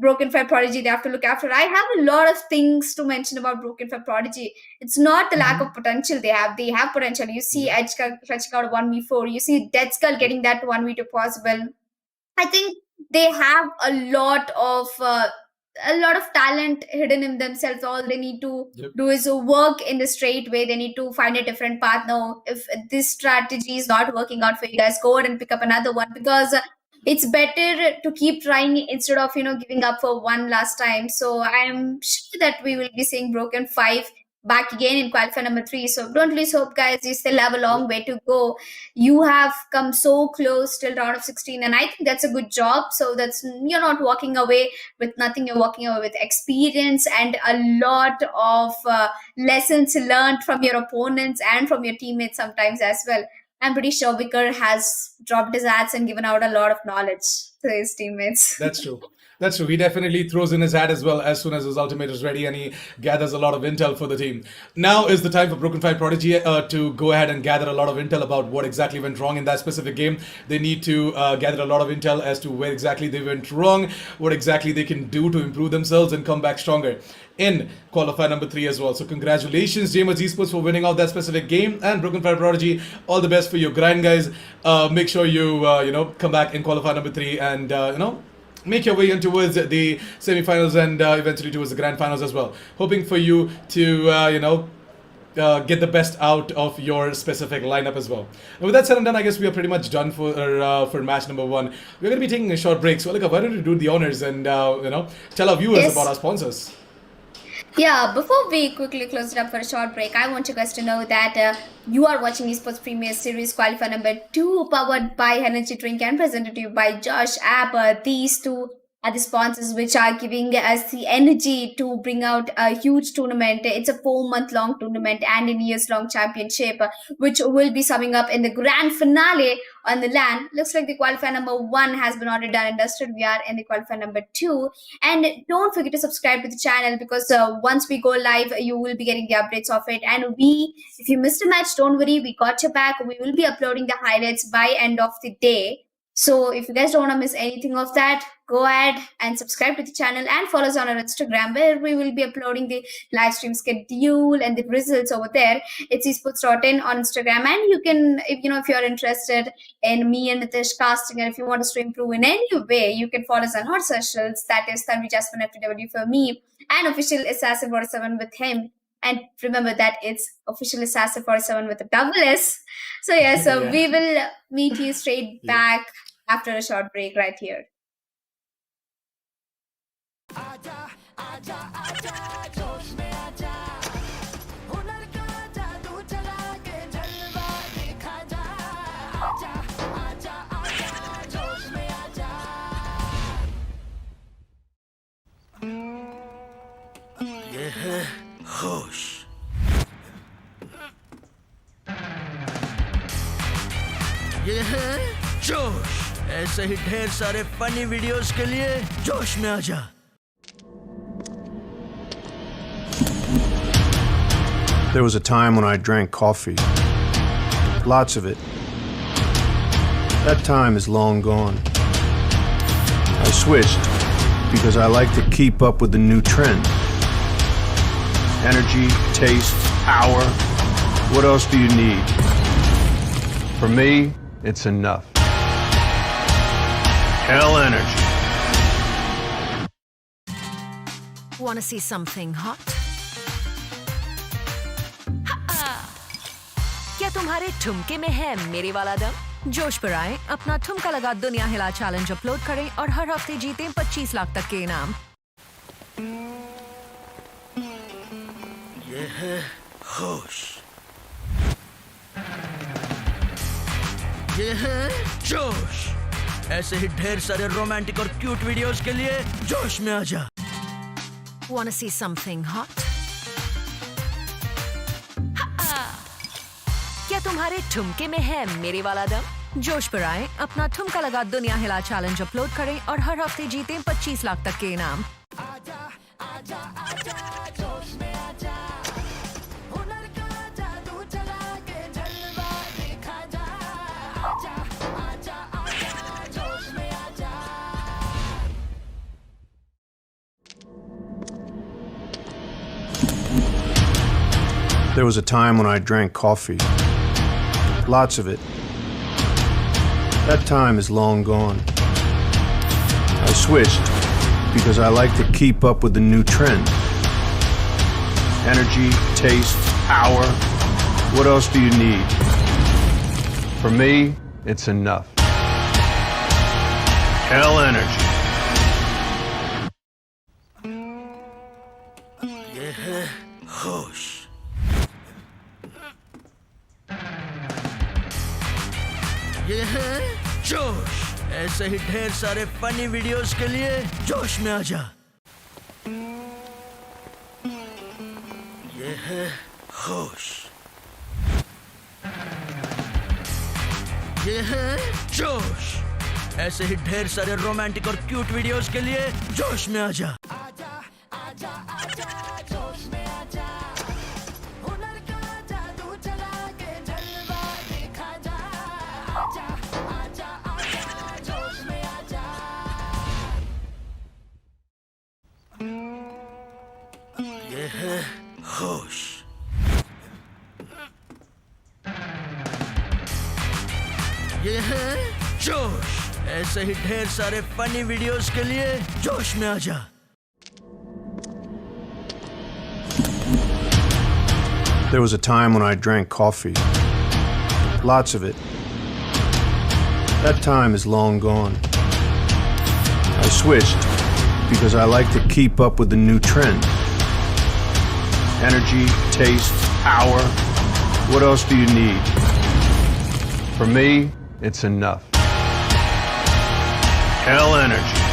Broken Fire Prodigy, they have to look after. I have a lot of things to mention about Broken Fire Prodigy. It's not the lack of potential they have. They have potential. You see Edge clutching out a 1v4. You see Dead Skull getting that 1v2 possible. I think they have a lot of talent hidden in themselves. All they need to do is work in the straight way. They need to find a different path. Now, if this strategy is not working out for you guys, go ahead and pick up another one, because it's better to keep trying instead of giving up for one last time. So I'm sure that we will be seeing Broken 5 back again in qualifier number 3. So don't lose hope, guys. You still have a long way to go. You have come so close till round of 16, and I think that's a good job. So that's, you're not walking away with nothing. You're walking away with experience and a lot of lessons learned from your opponents and from your teammates sometimes as well. I'm pretty sure Vicar has dropped his hats and given out a lot of knowledge to his teammates. That's true. That's true. He definitely throws in his hat as well as soon as his ultimate is ready, and he gathers a lot of intel for the team. Now is the time for Broken Fire Prodigy to go ahead and gather a lot of intel about what exactly went wrong in that specific game. They need to gather a lot of intel as to where exactly they went wrong, what exactly they can do to improve themselves and come back stronger in qualifier number 3 as well. So congratulations, JAN-DEC Esports, for winning out that specific game, and Broken Fire Prodigy, all the best for your grind, guys. Make sure you come back in qualifier number 3 and make your way in towards the semi-finals and eventually towards the grand finals as well. Hoping for you to get the best out of your specific lineup as well. And with that said and done, I guess we are pretty much done for match number 1. We're going to be taking a short break. So, Alika, why don't you do the honors and tell our viewers about our sponsors? Yeah, before we quickly close it up for a short break, I want you guys to know that you are watching Esportz Premier Series Qualifier number 2, powered by Energy Drink and presented to you by Josh App. These two are the sponsors which are giving us the energy to bring out a huge tournament. It's a 4-month-long tournament and a years-long championship, which will be summing up in the grand finale on the LAN. Looks like the qualifier number 1 has been already done and dusted. We are in the qualifier number 2. And don't forget to subscribe to the channel, because once we go live, you will be getting the updates of it. And if you missed a match, don't worry, we got your back. We will be uploading the highlights by end of the day. So if you guys don't want to miss anything of that, go ahead and subscribe to the channel and follow us on our Instagram, where we will be uploading the live stream schedule and the results over there. It's esports.in on Instagram, and you can, if you're interested in me and Nitish casting, and if you want us to improve in any way, you can follow us on our socials. That is Tanvi Jasmine FTW for me, and official Assassin 47 with him. And remember that it's official Assassin 47 with a double S. So we will meet you straight back after a short break right here. ये है होश, ये है जोश। ऐसे ही ढेर सारे funny videos के लिए जोश में आजा। There was a time when I drank coffee. Lots of it. That time is long gone. I switched because I like to keep up with the new trend. Energy, taste, power. What else do you need? For me, it's enough. Hell Energy. Wanna see something hot? क्या तुम्हारे ठुमके में है मेरे वाला दम? जोश पर आए, अपना ठुमका लगा दुनिया हिला चैलेंज अपलोड करें और हर हफ्ते जीतें 25 लाख तक के इनाम। ये है होश, ये है जोश। ऐसे ही ढेर सारे रोमांटिक और क्यूट वीडियोस के लिए जोश में आजा। Wanna see something hot? क्या तुम्हारे ठुमके में है मेरे वाला दम? जोश पर आए, अपना ठुमका लगा दुनिया हिला चैलेंज अपलोड करें और हर हफ्ते जीतें 25 लाख तक के इनाम। There was a time when I drank coffee. Lots of it. That time is long gone. I switched because I like to keep up with the new trend. Energy, taste, power. What else do you need? For me, it's enough. Hell energy. ये है होश। ये है जोश। ऐसे ही ढेर सारे funny videos के लिए जोश में आ जा। ये है होश। ये है जोश। ऐसे ही ढेर सारे रोमांटिक और क्यूट वीडियोस के लिए जोश में आ जा। ये है होश। ये है जोश। ऐसे ही ढेर सारे फनी वीडियोस के लिए जोश में आ जा। There was a time when I drank coffee. Lots of it. That time is long gone. I switched because I like to keep up with the new trend. Energy, taste, power. What else do you need? For me, it's enough. Hell energy.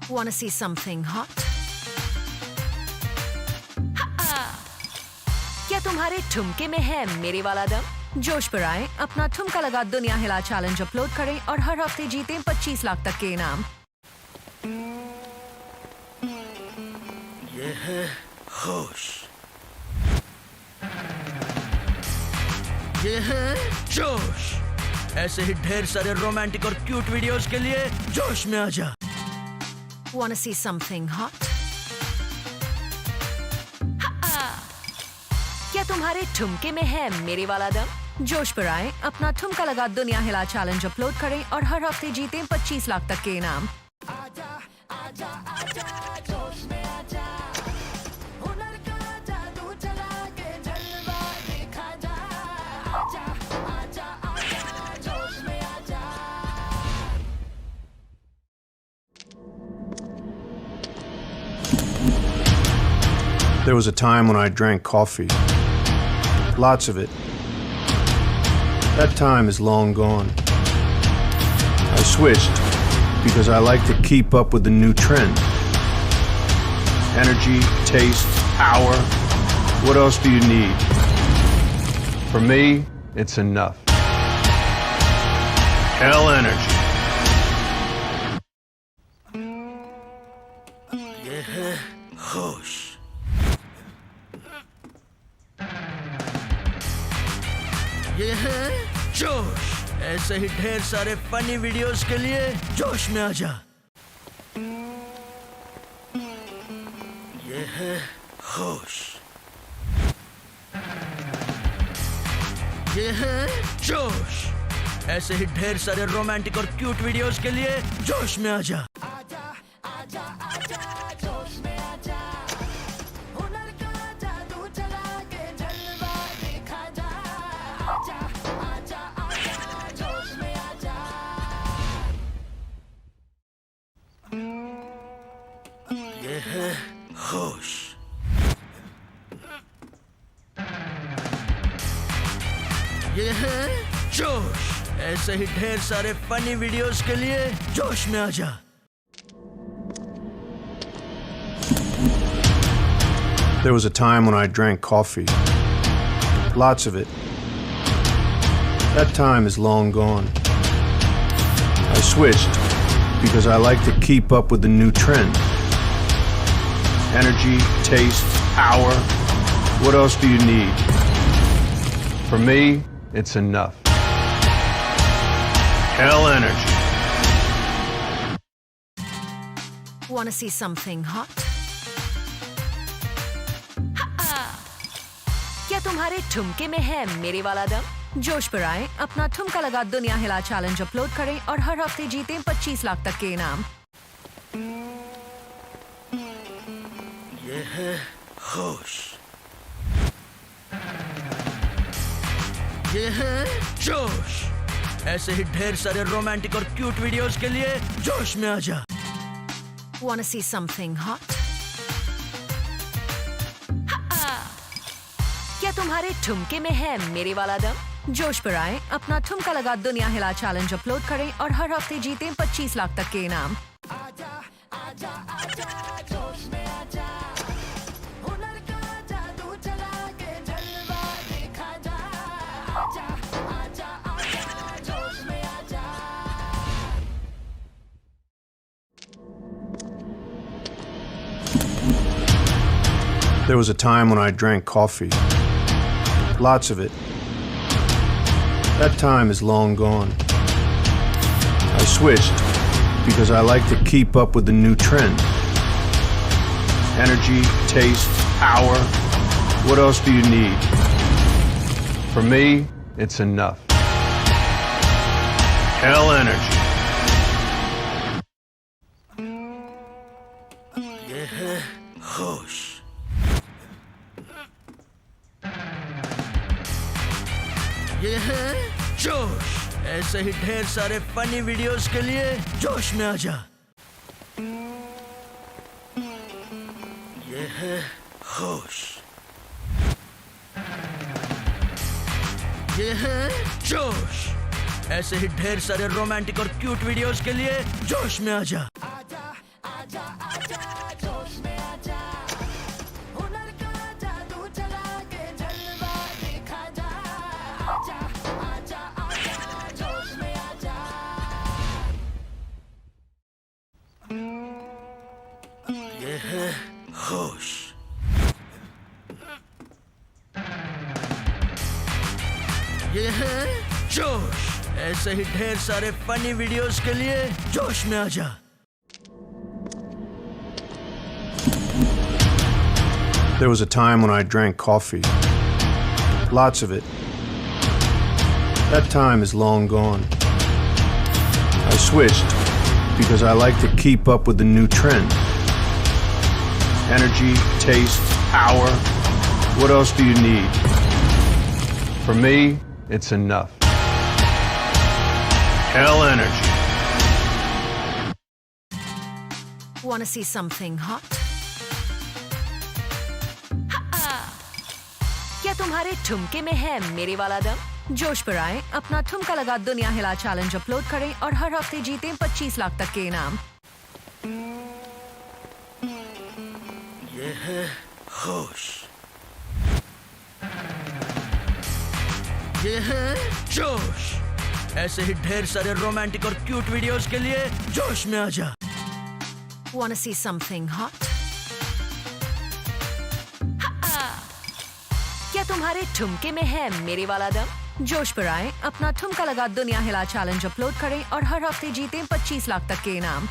Wanna see something hot? क्या तुम्हारे ठुमके में है मेरे वाला दम? जोश पर आए, अपना ठुमका लगा दुनिया हिला चैलेंज अपलोड करें और हर हफ्ते जीतें 25 लाख तक के इनाम। ये है होश। ये है जोश। ऐसे ही ढेर सारे रोमांटिक और क्यूट वीडियोस के लिए जोश में आ जा। Wanna see something hot? क्या तुम्हारे ठुमके में है मेरे वाला दम? जोश पर आए, अपना ठुमका लगा दुनिया हिला चैलेंज अपलोड करें और हर हफ्ते जीतें 25 लाख तक के इनाम। There was a time when I drank coffee. Lots of it. That time is long gone. I switched because I like to keep up with the new trend. Energy, taste, power. What else do you need? For me, it's enough. Hell energy. ये है होश। ये है जोश। ऐसे ही ढेर सारे funny videos के लिए जोश में आ जा। ये है होश। ये है जोश। ऐसे ही ढेर सारे रोमांटिक और क्यूट वीडियोस के लिए जोश में आ जा। ये है होश। ये है जोश। ऐसे ही ढेर सारे फनी वीडियोस के लिए जोश में आ जा। There was a time when I drank coffee. Lots of it. That time is long gone. I switched because I like to keep up with the new trend. Energy, taste, power. What else do you need? For me, it's enough. Hell energy. Wanna see something hot? क्या तुम्हारे ठुमके में है मेरे वाला दम? जोश पर आए, अपना ठुमका लगा दुनिया हिला चैलेंज अपलोड करें और हर हफ्ते जीतें 25 लाख तक के इनाम। ये है होश, ये है जोश। ऐसे ही ढेर सारे रोमांटिक और क्यूट वीडियोस के लिए जोश में आजा। Wanna see something hot? क्या तुम्हारे ठुमके में है मेरे वाला दम? जोश पर आए, अपना ठुमका लगा दुनिया हिला चैलेंज अपलोड करें और हर हफ्ते जीतें 25 लाख तक के इनाम। There was a time when I drank coffee. Lots of it. That time is long gone. I switched because I like to keep up with the new trend. Energy, taste, power. What else do you need? For me, it's enough. Hell energy. ये है होश, ये है जोश। ऐसे ही ढेर सारे funny videos के लिए जोश में आजा। ये है होश, ये है जोश। ऐसे ही ढेर सारे रोमांटिक और क्यूट वीडियोस के लिए जोश में आजा। ये है होश, ये है जोश। ऐसे ही ढेर सारे फनी वीडियोस के लिए जोश में आजा। There was a time when I drank coffee. Lots of it. That time is long gone. I switched because I like to keep up with the new trend. Energy, taste, power. What else do you need? For me, it's enough. Hell energy. Wanna see something hot? क्या तुम्हारे ठुमके में है मेरे वाला दम? जोश पर आए, अपना ठुमका लगा दुनिया हिला चैलेंज अपलोड करें और हर हफ्ते जीतें 25 लाख तक के इनाम। ये है होश, ये है जोश। ऐसे ही ढेर सारे रोमांटिक और क्यूट वीडियोस के लिए जोश में आजा। Wanna see something hot? क्या तुम्हारे ठुमके में है मेरे वाला दम? जोश पर आए, अपना ठुमका लगा दुनिया हिला चैलेंज अपलोड करें और हर हफ्ते जीतें 25 लाख तक के इनाम।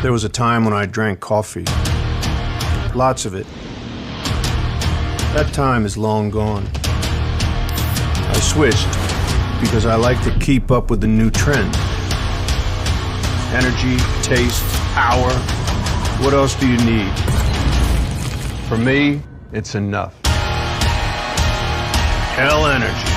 There was a time when I drank coffee. Lots of it. That time is long gone. I switched because I like to keep up with the new trend. Energy, taste, power. What else do you need? For me, it's enough. Hell energy.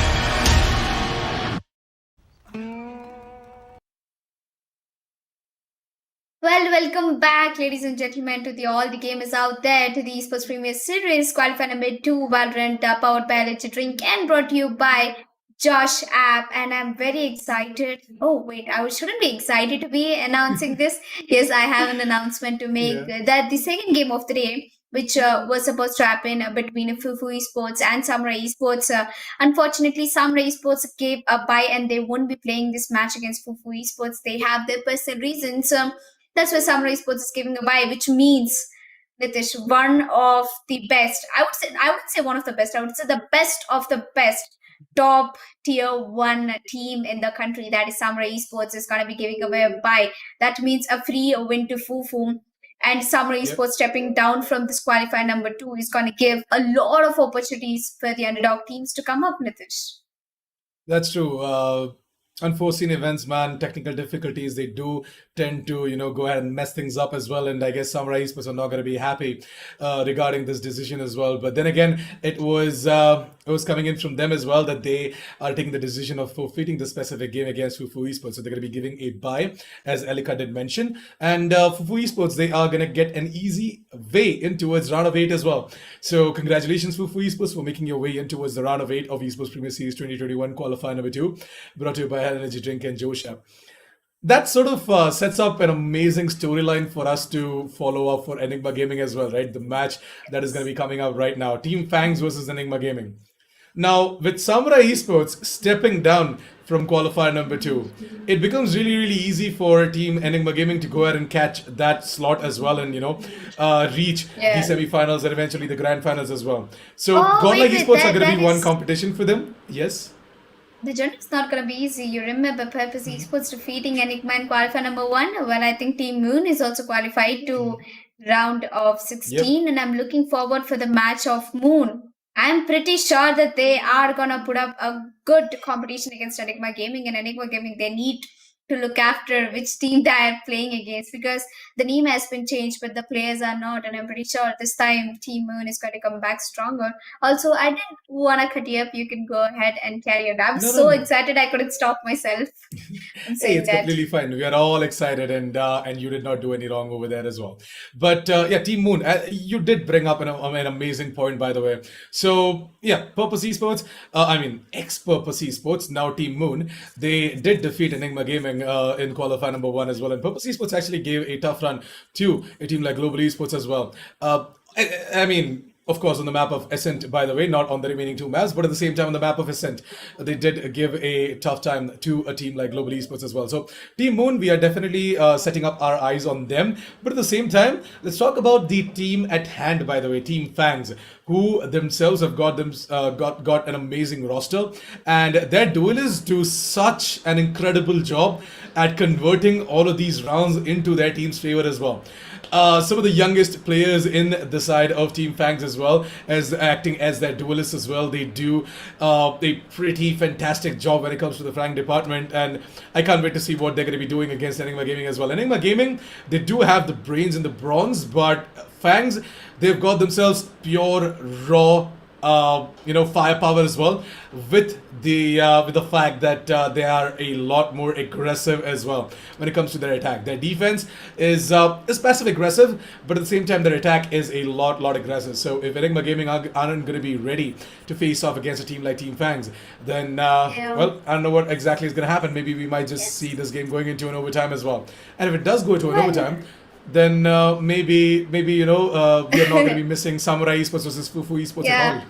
Well, welcome back, ladies and gentlemen, to all the gamers out there to the Esportz Premier Series, Qualifier number 2, Valorant, powered by Let's Drink and brought to you by Josh app. And I'm very excited. Oh, wait, I shouldn't be excited to be announcing this. Yes, I have an announcement to make that the second game of the day, which was supposed to happen between FUFOO Esports and Samurai Esports. Unfortunately, Samurai Esports gave a bye and they won't be playing this match against FUFOO Esports. They have their personal reasons. That's why Samurai Esports is giving a bye, which means Nitish, one of the best. I wouldn't say one of the best. I would say the best of the best top tier one team in the country. That is Samurai Esports is going to be giving away a buy. That means a free win to FUFOO. And Samurai Yep. Esports stepping down from this qualifier number 2 is going to give a lot of opportunities for the underdog teams to come up, Nitish. That's true. Unforeseen events, man, technical difficulties, they do tend to, go ahead and mess things up as well. And I guess Samurai Esports are not going to be happy regarding this decision as well. But then again, it was coming in from them as well that they are taking the decision of forfeiting the specific game against FUFOO Esports. So they're going to be giving a bye, as Elika did mention. And FUFOO Esports, they are going to get an easy way in towards round of 8 as well. So congratulations, FUFOO Esports, for making your way in towards the round of 8 of Esports Premier Series 2021 qualifier number 2, brought to you by Energy Drink and Josha. That sort of sets up an amazing storyline for us to follow up for Enigma Gaming as well, right? The match that is going to be coming up right now. Team FANGS versus Enigma Gaming. Now, with Samurai Esports stepping down from qualifier number 2, it becomes really, really easy for Team Enigma Gaming to go ahead and catch that slot as well and, reach Yeah. the semifinals and eventually the grand finals as well. So, Oh, Godlike wait, Esports are that- going to that be one is- competition for them. Yes. The journey's not going to be easy. You remember Purpose Esports defeating Enigma in qualifier number 1. Well, I think Team Moon is also qualified to round of 16, and I'm looking forward for the match of Moon. I'm pretty sure that they are going to put up a good competition against Enigma Gaming, and Enigma Gaming, they need to look after which team they are playing against because the name has been changed, but the players are not, and I'm pretty sure this time Team Moon is going to come back stronger. Also, I didn't want to cut you up. You can go ahead and carry on. I'm No, so no. excited I couldn't stop myself. I'm Hey, saying it's that. completely fine. We are all excited, and you did not do any wrong over there as well. But yeah, Team Moon, you did bring up an amazing point, by the way. So yeah, Purpose Esports, ex-Purpose Esports, now Team Moon, they did defeat Enigma Gaming in qualifier number 1 as well. And Purpose Esports actually gave a tough run to a team like Global Esports as well. Of course, on the map of Ascent, by the way, not on the remaining 2 maps, but at the same time on the map of Ascent, they did give a tough time to a team like Global Esports as well. So, Team Moon, we are definitely setting up our eyes on them. But at the same time, let's talk about the team at hand, by the way, Team FANGS, who themselves have got an amazing roster, and their duelists do such an incredible job at converting all of these rounds into their team's favor as well. Some of the youngest players in the side of Team FANGS as well as acting as their duelists as well. They do a pretty fantastic job when it comes to the Fang department, and I can't wait to see what they're going to be doing against Enigma Gaming as well. Enigma Gaming, they do have the brains and the bronze, but FANGS, they've got themselves pure raw firepower as well, with the fact that they are a lot more aggressive as well when it comes to their attack. Their defense is passive aggressive, but at the same time their attack is a lot aggressive. So if Enigma Gaming aren't going to be ready to face off against a team like Team FANGS, then well, I don't know what exactly is going to happen. Maybe we might just see this game going into an overtime as well. And if it does go into an overtime, then maybe we are not going to be missing Samurai Esports versus FUFOO Esports at all.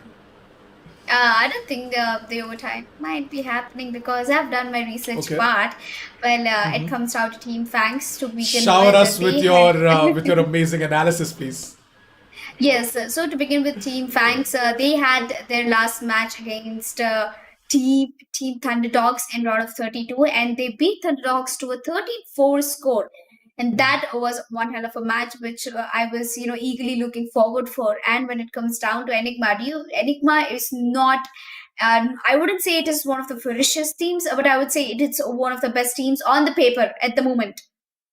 I don't think the overtime might be happening because I've done my research part. Well, it comes down to Team FANGS to begin Shower with. us with your amazing analysis, please. Yes, so to begin with, Team FANGS, they had their last match against Team Thunderdogs in round of 32, and they beat Thunderdogs to a 13-4 score. And that was one hell of a match, which I was, eagerly looking forward for. And when it comes down to Enigma, Enigma is not, I wouldn't say it is one of the ferocious teams, but I would say it is one of the best teams on the paper at the moment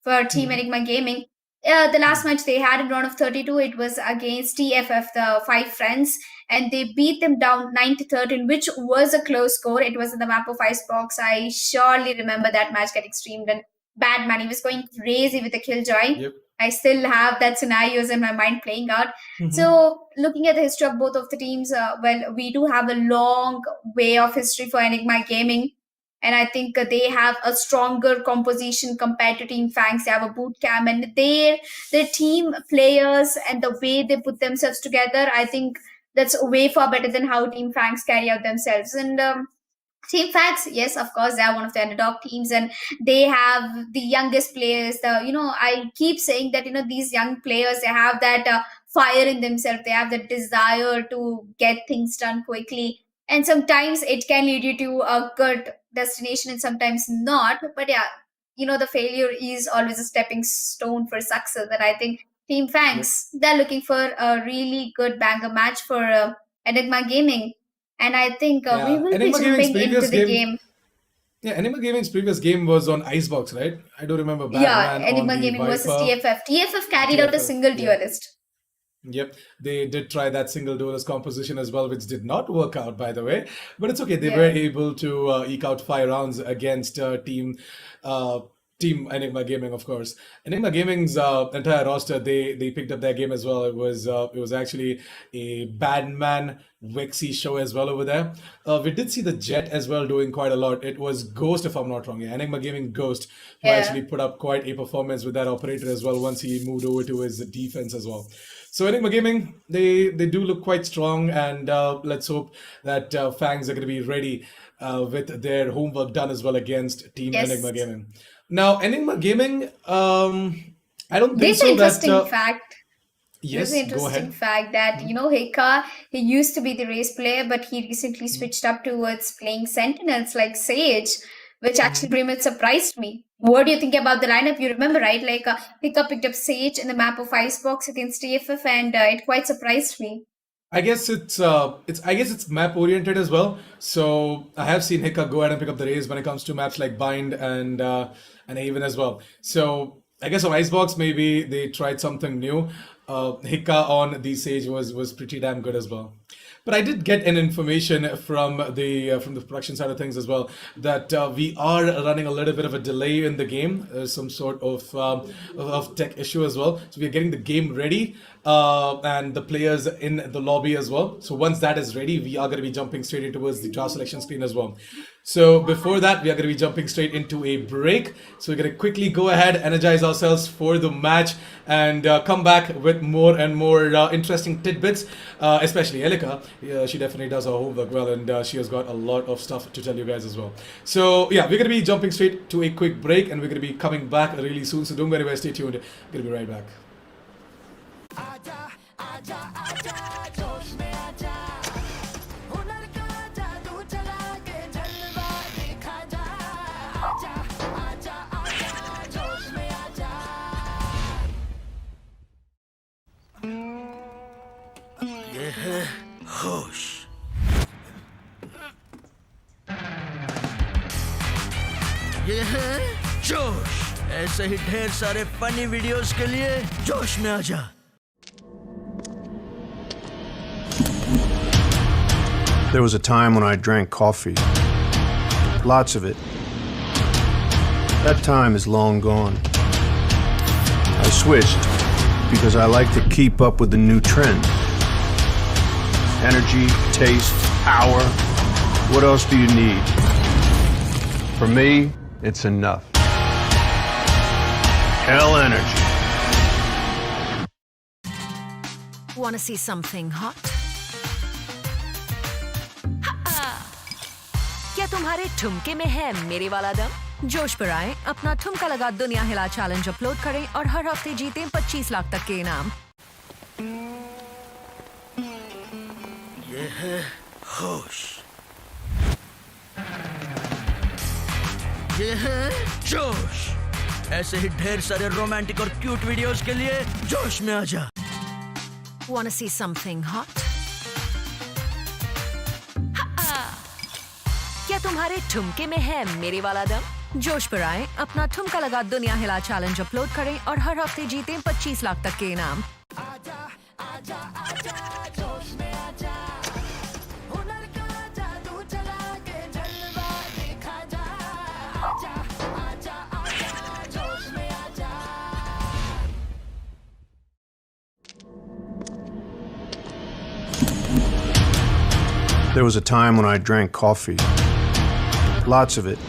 for Team Enigma Gaming. The last match they had in round of 32, it was against TFF, the 5 friends, and they beat them down 9-13, which was a close score. It was in the map of Icebox. I surely remember that match getting streamed, and Batman, he was going crazy with the Killjoy. Yep. I still have that scenarios in my mind playing out. So looking at the history of both of the teams, well, we do have a long way of history for Enigma Gaming. And I think they have a stronger composition compared to Team FANGS. They have a boot camp, and their team players and the way they put themselves together, I think that's way far better than how Team FANGS carry out themselves. And Team FANGS, yes, of course, they are one of the underdog teams, and they have the youngest players. I keep saying that these young players, they have that fire in themselves. They have the desire to get things done quickly. And sometimes it can lead you to a good destination and sometimes not. But yeah, the failure is always a stepping stone for success. And I think Team Fangs, they're looking for a really good banger match for Enigma Gaming. And I think we Yeah, will be Enigma Gaming's jumping into previous the game. game. Yeah, Enigma Gaming's previous game was on Icebox, right? I do remember Yeah, Batman on Enigma the Gaming versus Viper. TFF. TFF carried out a TFF, single yeah. duelist. Yep, they did try that single duelist composition as well, which did not work out, by the way. But it's okay. They Yeah. were able to eke out 5 rounds against Team Enigma Gaming, of course. Enigma Gaming's entire roster, they picked up their game as well. It was actually a Badman Wexy show as well over there. We did see the Jet as well doing quite a lot. It was Ghost, if I'm not wrong. Yeah, Enigma Gaming Ghost, who Yeah. actually put up quite a performance with that operator as well once he moved over to his defense as well. So Enigma Gaming, they do look quite strong, and let's hope that Fangs are going to be ready with their homework done as well against Team Yes. Enigma Gaming. Now, Enigma Gaming, I don't think There's so an interesting that. fact. Yes, There's an go interesting ahead. fact that, Hika, he used to be the race player, but he recently switched up towards playing Sentinels like Sage, which actually pretty much surprised me. What do you think about the lineup? You remember, right? Like, Hika picked up Sage in the map of Icebox against TFF, and it quite surprised me. I guess it's map oriented as well. So I have seen Hika go ahead and pick up the race when it comes to maps like Bind and Haven as well. So I guess on Icebox maybe they tried something new. Hika on the Sage was pretty damn good as well. But I did get an information from the production side of things as well that we are running a little bit of a delay in the game. There's some sort of tech issue as well. So we're getting the game ready and the players in the lobby as well. So once that is ready, we are going to be jumping straight into towards the draft selection screen as well. So before that, we are going to be jumping straight into a break. So we're going to quickly go ahead, energize ourselves for the match, and come back with more and more interesting tidbits, especially Elika. She definitely does her homework well, and she has got a lot of stuff to tell you guys as well. So yeah, we're going to be jumping straight to a quick break, and we're going to be coming back really soon. So don't go anywhere, stay tuned. We're going to be right back. ये है होश। ये है जोश। ऐसे ही ढेर सारे funny videos के लिए जोश में आजा। There was a time when I drank coffee. Lots of it. That time is long gone. I switched because I like to keep up with the new trend. Energy, taste, power. What else do you need? For me, it's enough. Hell energy. Wanna see something hot? क्या तुम्हारे ठुमके में है मेरे वाला दम? जोश पर आए, अपना ठुमका लगा दुनिया हिला चैलेंज अपलोड करें और हर हफ्ते जीतें 25 लाख तक के इनाम। ये है होश। ये है जोश। ऐसे ही ढेर सारे रोमांटिक और क्यूट वीडियोस के लिए जोश में आजा। Wanna see something hot? क्या तुम्हारे ठुमके में है मेरे वाला दम? जोश पर आए, अपना ठुमका लगा दुनिया हिला चैलेंज अपलोड करें और हर हफ्ते जीतें 25 लाख तक के इनाम। There was a time when I drank coffee. Lots of it.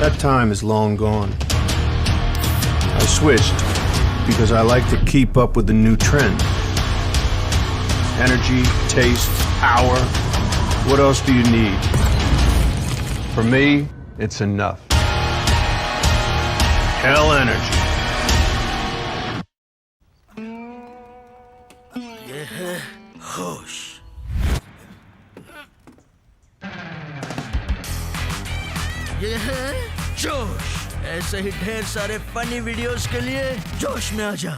That time is long gone. I switched because I like to keep up with the new trend. Energy, taste, power. What else do you need? For me, it's enough. Hell energy. ये है होश। ये है जोश। ऐसे ही ढेर सारे funny videos के लिए जोश में आ जा।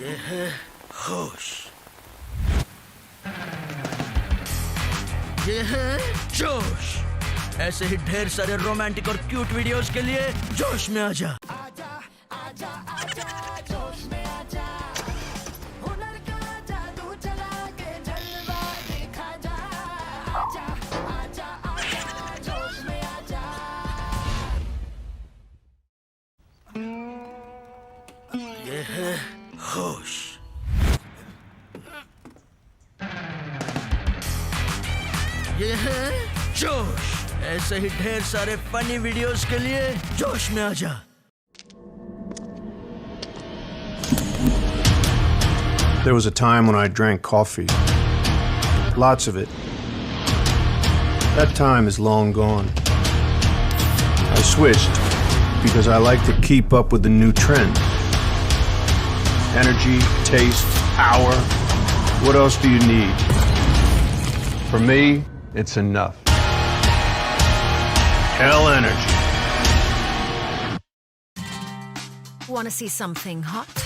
ये है होश। ये है जोश। ऐसे ही ढेर सारे रोमांटिक और क्यूट वीडियोस के लिए जोश में आ जा। ये है होश। ये है जोश। ऐसे ही ढेर सारे फनी वीडियोस के लिए जोश में आ जा। There was a time when I drank coffee. Lots of it. That time is long gone. I switched because I like to keep up with the new trend. Energy, taste, power. What else do you need? For me, it's enough. Hell energy. Wanna see something hot?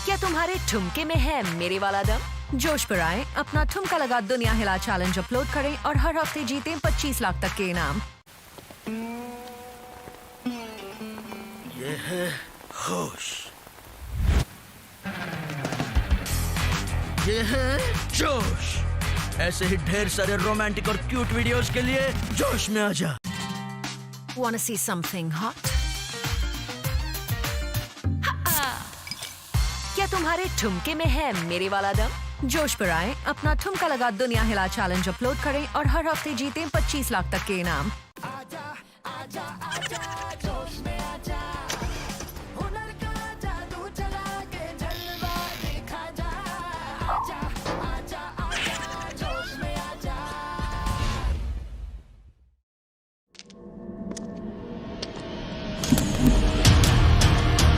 क्या तुम्हारे ठुमके में है मेरे वाला दम? जोश पर आए, अपना ठुमका लगा दुनिया हिला चैलेंज अपलोड करें और हर हफ्ते जीतें 25 लाख तक के इनाम। ये है होश। ये है जोश। ऐसे ही ढेर सारे रोमांटिक और क्यूट वीडियोस के लिए जोश में आ जा। Wanna see something hot? क्या तुम्हारे ठुमके में है मेरे वाला दम? जोश पर आए, अपना ठुमका लगा दुनिया हिला चैलेंज अपलोड करें और हर हफ्ते जीतें 25 लाख तक के इनाम।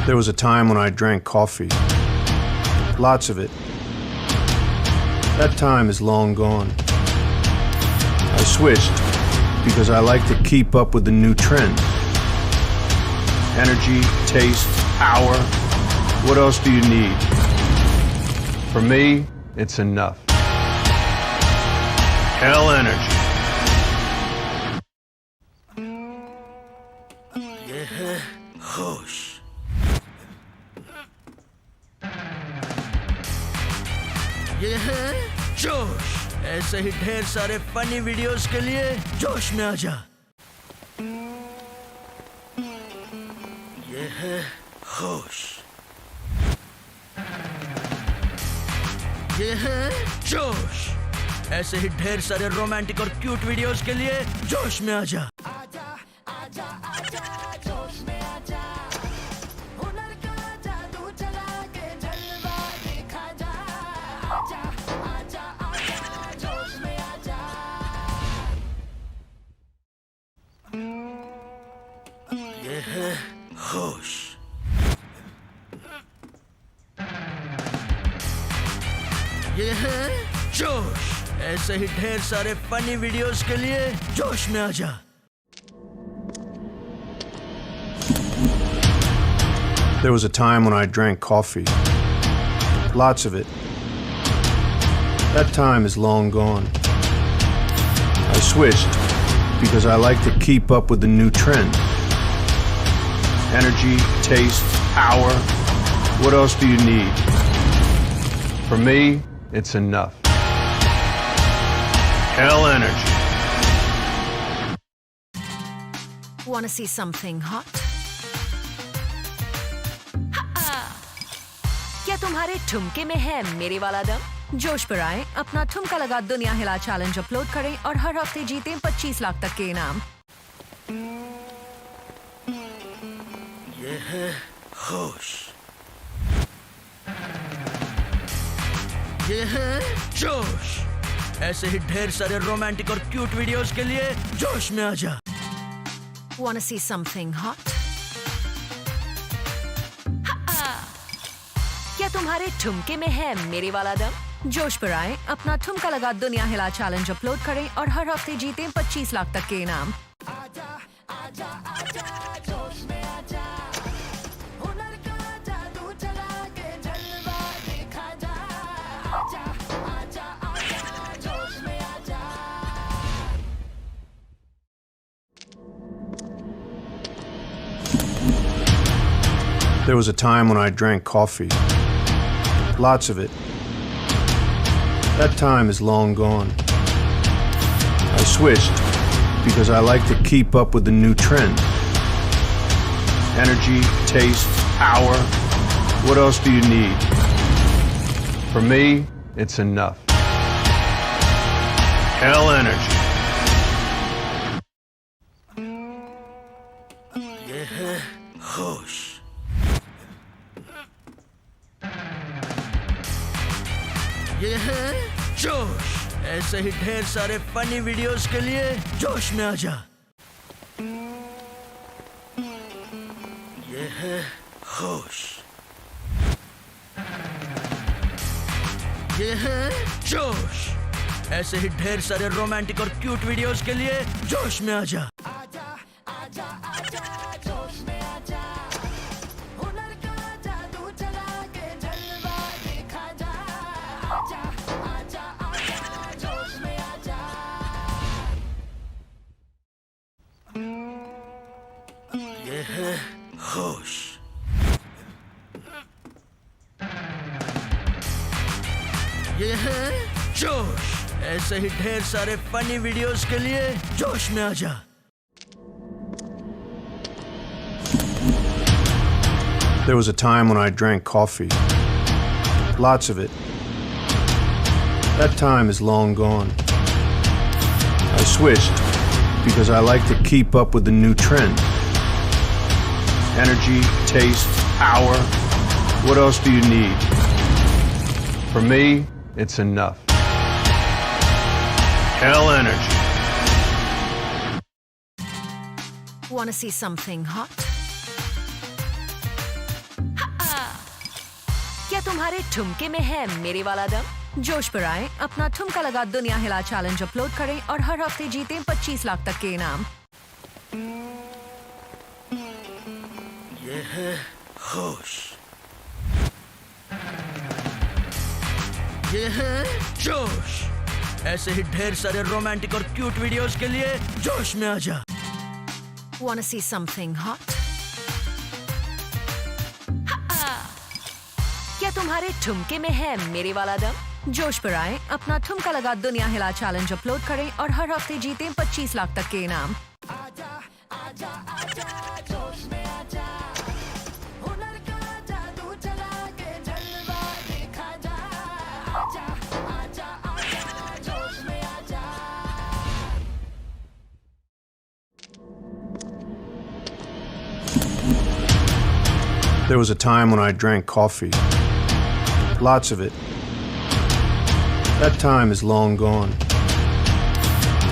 There was a time when I drank coffee. Lots of it. That time is long gone. I switched because I like to keep up with the new trend. Energy, taste, power. What else do you need? For me, it's enough. Hell energy. ये है होश। ये है जोश। ऐसे ही ढेर सारे funny videos के लिए जोश में आ जा। ये है होश। ये है जोश। ऐसे ही ढेर सारे रोमांटिक और क्यूट वीडियोस के लिए जोश में आ जा। ये है होश। ये है जोश। ऐसे ही ढेर सारे फनी वीडियोस के लिए जोश में आ जा। There was a time when I drank coffee. Lots of it. That time is long gone. I switched because I like to keep up with the new trend. Energy, taste, power. What else do you need? For me, it's enough. Hell energy. Wanna see something hot? क्या तुम्हारे ठुमके में है मेरे वाला दम? जोश पर आए, अपना ठुमका लगा दुनिया हिला चैलेंज अपलोड करें और हर हफ्ते जीतें 25 लाख तक के इनाम। ये है होश। ये है जोश। ऐसे ही ढेर सारे रोमांटिक और क्यूट वीडियोस के लिए जोश में आ जा। Wanna see something hot? तुम्हारे ठुमके में है मेरे वाला दम? जोश पर आए, अपना ठुमका लगा दुनिया हिला चैलेंज अपलोड करें और हर हफ्ते जीतें 25 लाख तक के इनाम। There was a time when I drank coffee. Lots of it. That time is long gone. I switched because I like to keep up with the new trend. Energy, taste, power. What else do you need? For me, it's enough. Hell energy. ये है होश। ये है जोश। ऐसे ही ढेर सारे funny videos के लिए जोश में आजा। ये है होश। ये है जोश। ऐसे ही ढेर सारे रोमांटिक और क्यूट वीडियोस के लिए जोश में आजा। ये है होश। ये है जोश। ऐसे ही ढेर सारे फनी वीडियोस के लिए जोश में आजा। There was a time when I drank coffee. Lots of it. That time is long gone. I switched because I like to keep up with the new trend. Energy, taste, power. What else do you need? For me, it's enough. Hell energy. Wanna see something hot? क्या तुम्हारे ठुमके में है मेरे वाला दम? जोश पर आए, अपना ठुमका लगा दुनिया हिला चैलेंज अपलोड करें और हर हफ्ते जीतें 25 लाख तक के इनाम। ये है होश। ये है जोश। ऐसे ही ढेर सारे रोमांटिक और क्यूट वीडियोस के लिए जोश में आजा। Wanna see something hot? क्या तुम्हारे ठुमके में है मेरे वाला दम? जोश पर आए, अपना ठुमका लगा दुनिया हिला चैलेंज अपलोड करें और हर हफ्ते जीतें 25 लाख तक के इनाम। There was a time when I drank coffee. Lots of it. That time is long gone.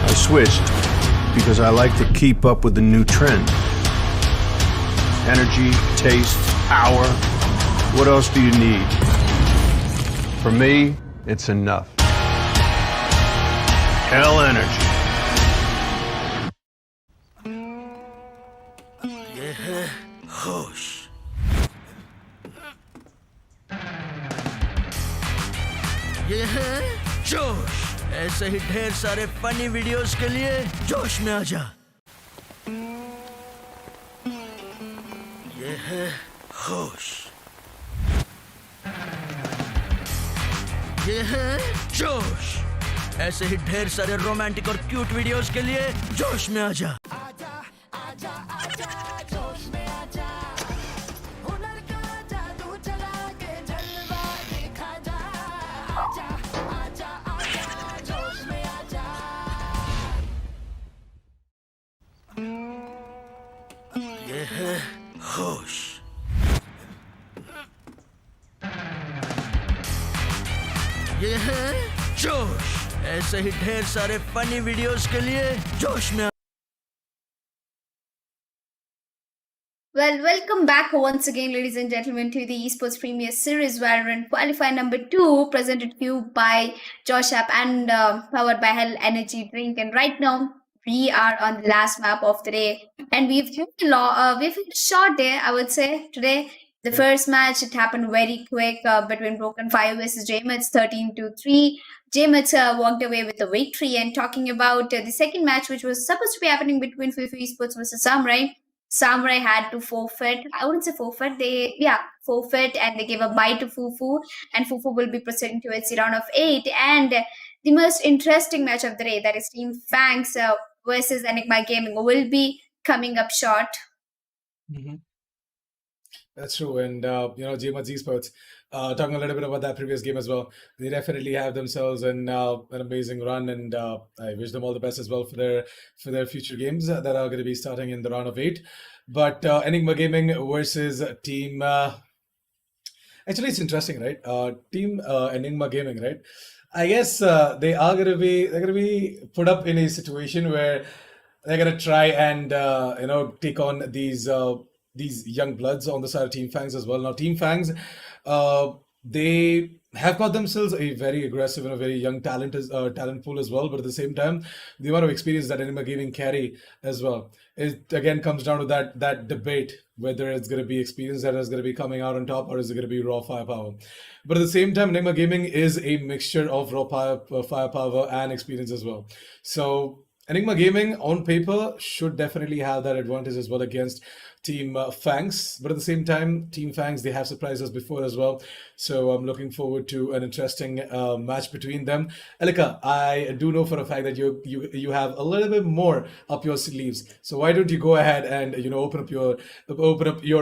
I switched because I like to keep up with the new trend. Energy, taste, power. What else do you need? For me, it's enough. Hell energy. ये है होश। ये है जोश। ऐसे ही ढेर सारे funny videos के लिए जोश में आजा। ये है होश। ये है जोश। ऐसे ही ढेर सारे रोमांटिक और क्यूट वीडियोस के लिए जोश में आजा। ये है होश। ये है जोश। ऐसे ही ढेर सारे फनी वीडियोस के लिए जोश में। Well, welcome back once again, ladies and gentlemen, to the Esportz Premier Series Valorant Qualifier number 2, presented to you by Josh App and powered by Hell Energy Drink. And right now, we are on the last map of the day, and we've had a short day, I would say, today. The first match, it happened very quick between Broken Fire versus JMUTs 13-3. JMUTs walked away with the victory. And talking about the second match, which was supposed to be happening between FUFOO Esports versus Samurai. Samurai had to forfeit. I wouldn't say forfeit. Forfeit, and they gave a bye to FUFOO, and FUFOO will be proceeding towards the round of 8. And the most interesting match of the day, that is Team FANGS versus Enigma Gaming, will be coming up short. Mm-hmm. That's true. And, JMUT's Esports, talking a little bit about that previous game as well, they definitely have themselves an amazing run, and I wish them all the best as well for their future games that are going to be starting in the round of 8. But Enigma Gaming versus Team... Actually, it's interesting, right? Team Enigma Gaming, right? I guess they're gonna be put up in a situation where they're gonna try and take on these young bloods on the side of Team FANGS as well. Now, Team FANGS, they have got themselves a very aggressive and a very young talent pool as well. But at the same time, the amount of experience that Enigma Gaming carry as well, it again comes down to that debate whether it's going to be experience that is going to be coming out on top, or is it going to be raw firepower. But at the same time, Enigma Gaming is a mixture of raw firepower and experience as well. So Enigma Gaming on paper should definitely have that advantage as well against Team FANGS. But at the same time, Team FANGS, they have surprised us before as well. So I'm looking forward to an interesting match between them. Elika, I do know for a fact that you have a little bit more up your sleeves. So why don't you go ahead and open up your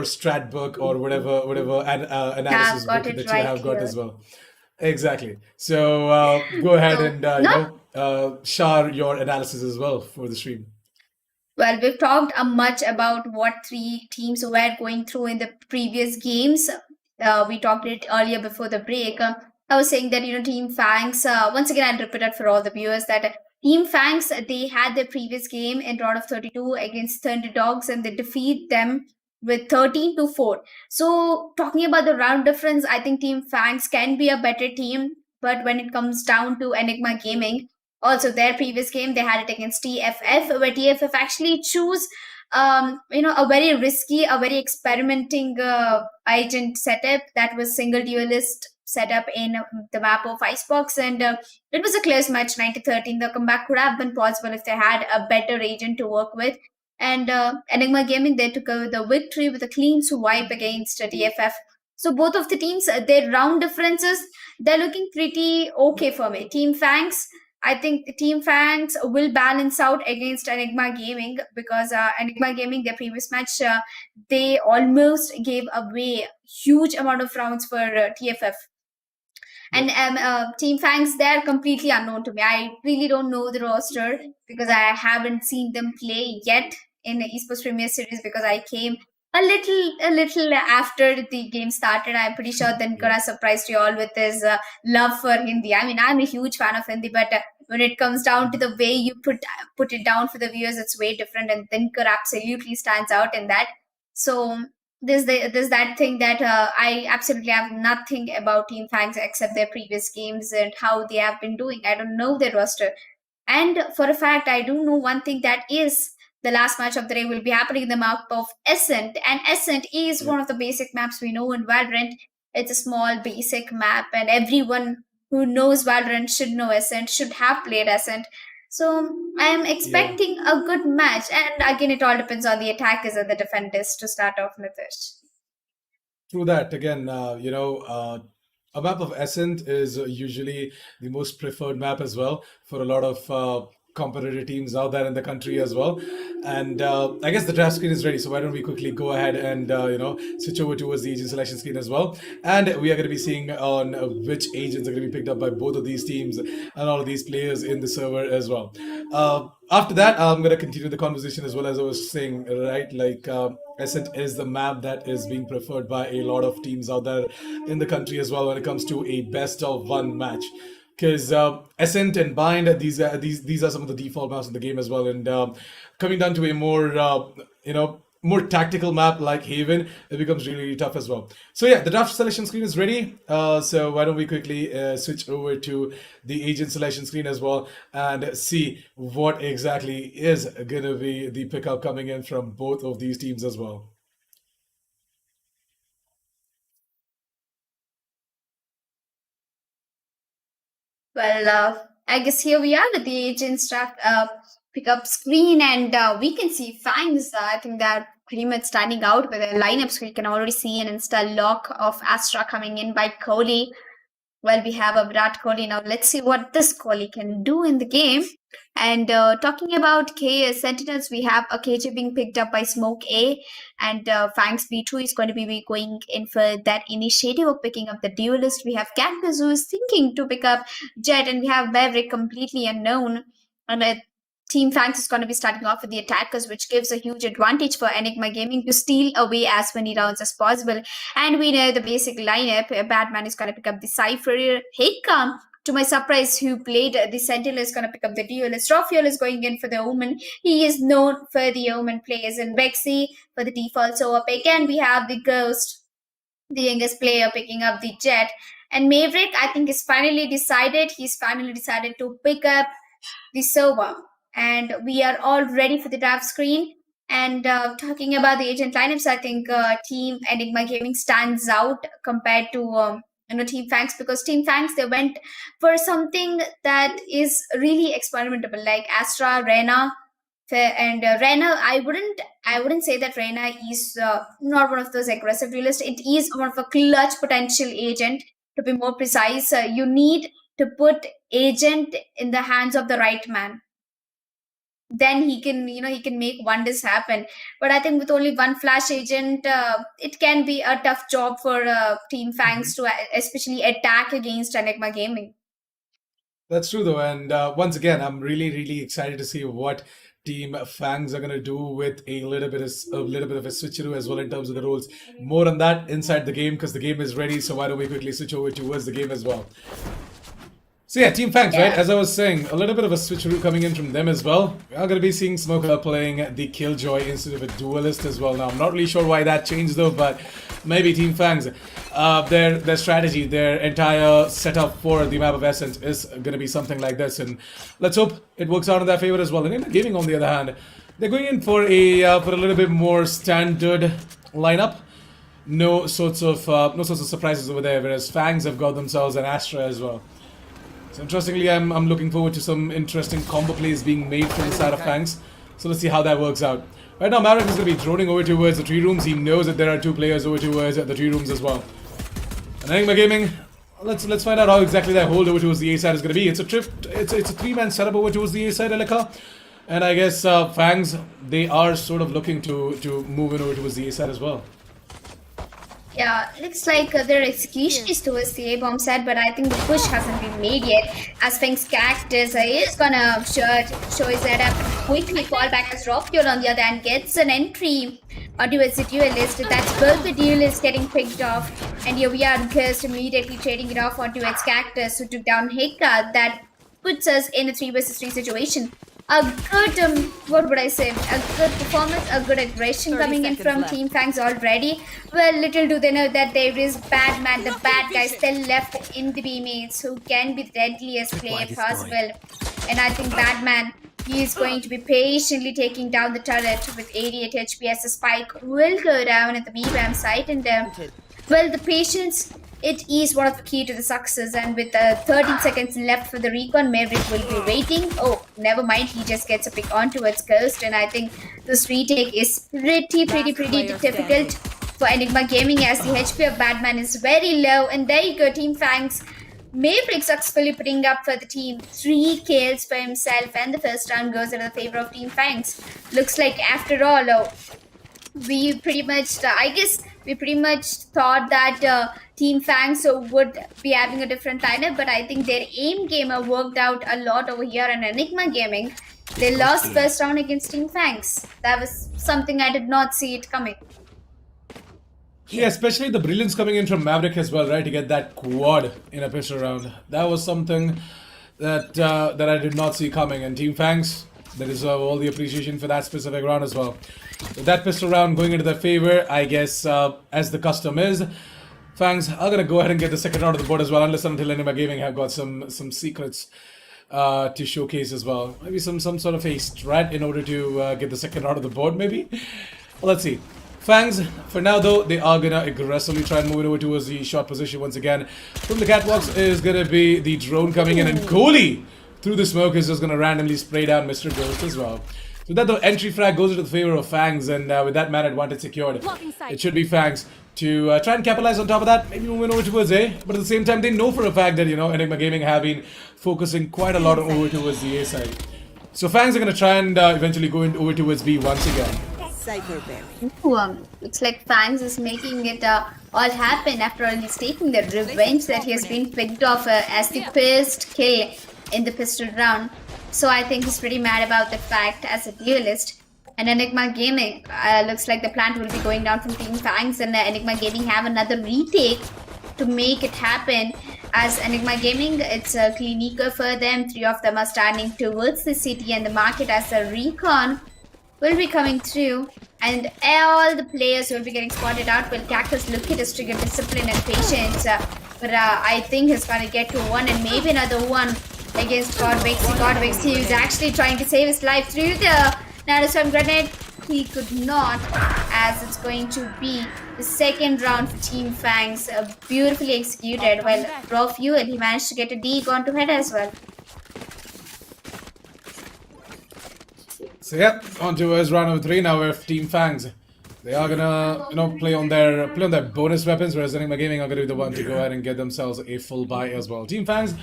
strat book or whatever analysis book that you have got as well. Exactly. So go ahead and share your analysis as well for the stream. Well, we've talked much about what 3 teams were going through in the previous games. We talked it earlier before the break. I was saying that Team FANGS. Once again, I'll repeat it for all the viewers that Team FANGS, they had their previous game in round of 32 against Thunderdogs, and they defeat them with 13-4. So talking about the round difference, I think Team FANGS can be a better team. But when it comes down to Enigma Gaming, also their previous game, they had it against TFF, where TFF actually choose a very risky, a very experimenting agent setup that was single duelist setup in the map of Icebox, and it was a close match, 9-13. The comeback could have been possible if they had a better agent to work with. And Enigma Gaming, they took the victory with a clean swipe against TFF. So both of the teams, their round differences, they're looking pretty okay for me. Team FANGS, I think Team FANGS will balance out against Enigma Gaming, because Enigma Gaming, their previous match, they almost gave away huge amount of rounds for TFF. And Team FANGS, they're completely unknown to me. I really don't know the roster because I haven't seen them play yet in the Esportz Premier Series, because I came a little after the game started. I'm pretty sure Dinkara surprised you all with his love for Hindi. I mean, I'm a huge fan of Hindi, but when it comes down to the way you put it down for the viewers, it's way different, and Dinkar absolutely stands out in that. So there's that thing that I absolutely have nothing about Team FANGS except their previous games and how they have been doing. I don't know their roster. And for a fact, I do know one thing, that is the last match of the day will be happening in the map of Ascent. And Ascent is one of the basic maps we know in Valorant. It's a small basic map, and everyone who knows Valorant should know Ascent, should have played Ascent. So I am expecting a good match. And again, it all depends on the attackers and the defenders to start off with this. Through that, again, a map of Ascent is usually the most preferred map as well for a lot of competitive teams out there in the country as well. And I guess the draft screen is ready, so why don't we quickly go ahead and switch over towards the agent selection screen as well. And we are going to be seeing on which agents are going to be picked up by both of these teams and all of these players in the server as well. After that, I'm going to continue the conversation as well. As I was saying, right, like Ascent is the map that is being preferred by a lot of teams out there in the country as well when it comes to a best of one match. Because Ascent and Bind, these are some of the default maps in the game as well. And coming down to a more more tactical map like Haven, it becomes really, really tough as well. So yeah, the draft selection screen is ready. So why don't we quickly switch over to the agent selection screen as well and see what exactly is going to be the pickup coming in from both of these teams as well. Well, I guess here we are with the agent's draft pickup screen, and we can see FANGS. I think they're pretty much standing out with their lineups. We can already see an insta lock of Astra coming in by Kohli. Well, we have a Virat Kohli now. Let's see what this Kohli can do in the game. And talking about Sentinels, we have a KJ being picked up by Smoke A, and FANGS B2 is going to be going in for that initiative of picking up the duelist. We have Cactus who is thinking to pick up Jet, and we have Maverick completely unknown. And Team FANGS is going to be starting off with the attackers, which gives a huge advantage for Enigma Gaming to steal away as many rounds as possible. And we know the basic lineup. Batman is going to pick up the Cypher. Hikam, to my surprise, who played the Sentinel, is going to pick up the duelist. Raphael is going in for the Omen. He is known for the Omen plays. And Vexy for the default. So up again, we have the Ghost, the youngest player, picking up the Jet. And Maverick, I think, is finally decided. He's finally decided to pick up the Sova. And we are all ready for the draft screen. And talking about the agent lineups, I think Team Enigma Gaming stands out compared to Team FANGS, because Team FANGS, they went for something that is really experimentable, like Astra, Reyna, and Reyna. I wouldn't say that Reyna is not one of those aggressive duelists. It is one of a clutch potential agent. To be more precise, you need to put agent in the hands of the right man. Then he can make wonders happen. But I think with only one flash agent, it can be a tough job for Team FANGS to especially attack against Enigma Gaming. That's true though, and once again, I'm really, really excited to see what Team FANGS are going to do with a little bit of a switcheroo as well in terms of the roles. More on that inside the game, because the game is ready. So why don't we quickly switch over towards the game as well? So yeah, Team FANGS, right? As I was saying, a little bit of a switcheroo coming in from them as well. We are going to be seeing Smoker playing the Killjoy instead of a duelist as well. Now, I'm not really sure why that changed though, but maybe Team FANGS, their strategy, their entire setup for the map of Essence is going to be something like this, and let's hope it works out in their favor as well. And in gaming, on the other hand, they're going in for a little bit more standard lineup. No sorts of surprises over there. Whereas FANGS have got themselves an Astra as well. So interestingly, I'm looking forward to some interesting combo plays being made from the side of FANGS. So let's see how that works out. Right now, Maverick is going to be droning over towards the tree rooms. He knows that there are two players over towards the tree rooms as well. And Enigma Gaming, let's find out how exactly that hold over towards the A side is going to be. It's a three-man setup over towards the A side, Elika. And I guess FANGS, they are sort of looking to move in over towards the A side as well. Yeah, looks like their execution is towards the A-bomb side, but I think the push hasn't been made yet. As FANGS Cactus is gonna show his head up, quickly fall back as Raphael on the other hand gets an entry onto a duelist. That's both the duelists getting picked off, and here we are, Ghost immediately trading it off onto its Cactus, who took down Heka. That puts us in a 3 versus 3 situation. A good, a good performance, a good aggression coming in from Team FANGS already. Well, little do they know that there is Batman, the bad guy, still left in the B-mates, who can be the deadliest player possible. And I think Batman, he is going to be patiently taking down the turret with 88 HP as the spike will go down at the B-ram site. And well, the patience, it is one of the key to the success, and with 13 seconds left for the recon, Maverick will be waiting. Oh, never mind, he just gets a pick on towards Ghost, and I think this retake is pretty difficult for Enigma Gaming, as the HP of Batman is very low. And there you go, Team FANGS. Maverick successfully putting up for the team 3 kills for himself, and the first round goes in the favor of Team FANGS. Looks like after all, we pretty much thought that Team FANGS would be having a different lineup, but I think their aim game worked out a lot over here in Enigma Gaming. They lost first round against Team FANGS. That was something I did not see it coming. Yeah, especially the brilliance coming in from Maverick as well, right? To get that quad in a pistol round. That was something that I did not see coming. And Team FANGS, They deserve all the appreciation for that specific round as well. With that pistol round going into their favor, I guess, as the custom is, Fangs are gonna go ahead and get the second round of the board as well, unless until ENIGMA Gaming have got some secrets to showcase as well. Maybe some sort of a strat in order to get the second round of the board, maybe. Well, let's see. Fangs, for now though, they are gonna aggressively try and move it over towards the shot position once again. From the catwalks is gonna be the drone coming in, and Kohli through the smoke is just gonna randomly spray down Mr. Ghost as well. So that the entry frag goes into the favor of Fangs, and with that man advantage secured, it should be Fangs to try and capitalize on top of that, maybe moving over towards A, but at the same time they know for a fact that, you know, ENIGMA Gaming have been focusing quite a lot over towards the A side. So Fangs are gonna try and eventually go over towards B once again. Looks like Fangs is making it all happen after all he's taking the revenge that he has been picked off as the first kill in the pistol round. So I think he's pretty mad about the fact as a duelist. And ENIGMA Gaming, looks like the plant will be going down from Team Fangs, and ENIGMA Gaming have another retake to make it happen. As ENIGMA Gaming, it's a clinical for them. 3 of them are standing towards the city and the market as a recon will be coming through, and all the players will be getting spotted out. Will Cactus look at his trigger discipline and patience, but I think he's gonna get to one and maybe another one against Godvixie. Godvixie is actually trying to save his life through the Nanostorm grenade. He could not, as it's going to be the second round for Team Fangs, beautifully executed. While Raw Fuel, he managed to get a D gone to head as well. So yeah, on to us round number 3 now with Team Fangs. They are gonna, you know, play on their bonus weapons, whereas ENIGMA Gaming are gonna be the one to go ahead and get themselves a full buy as well. Team Fangs,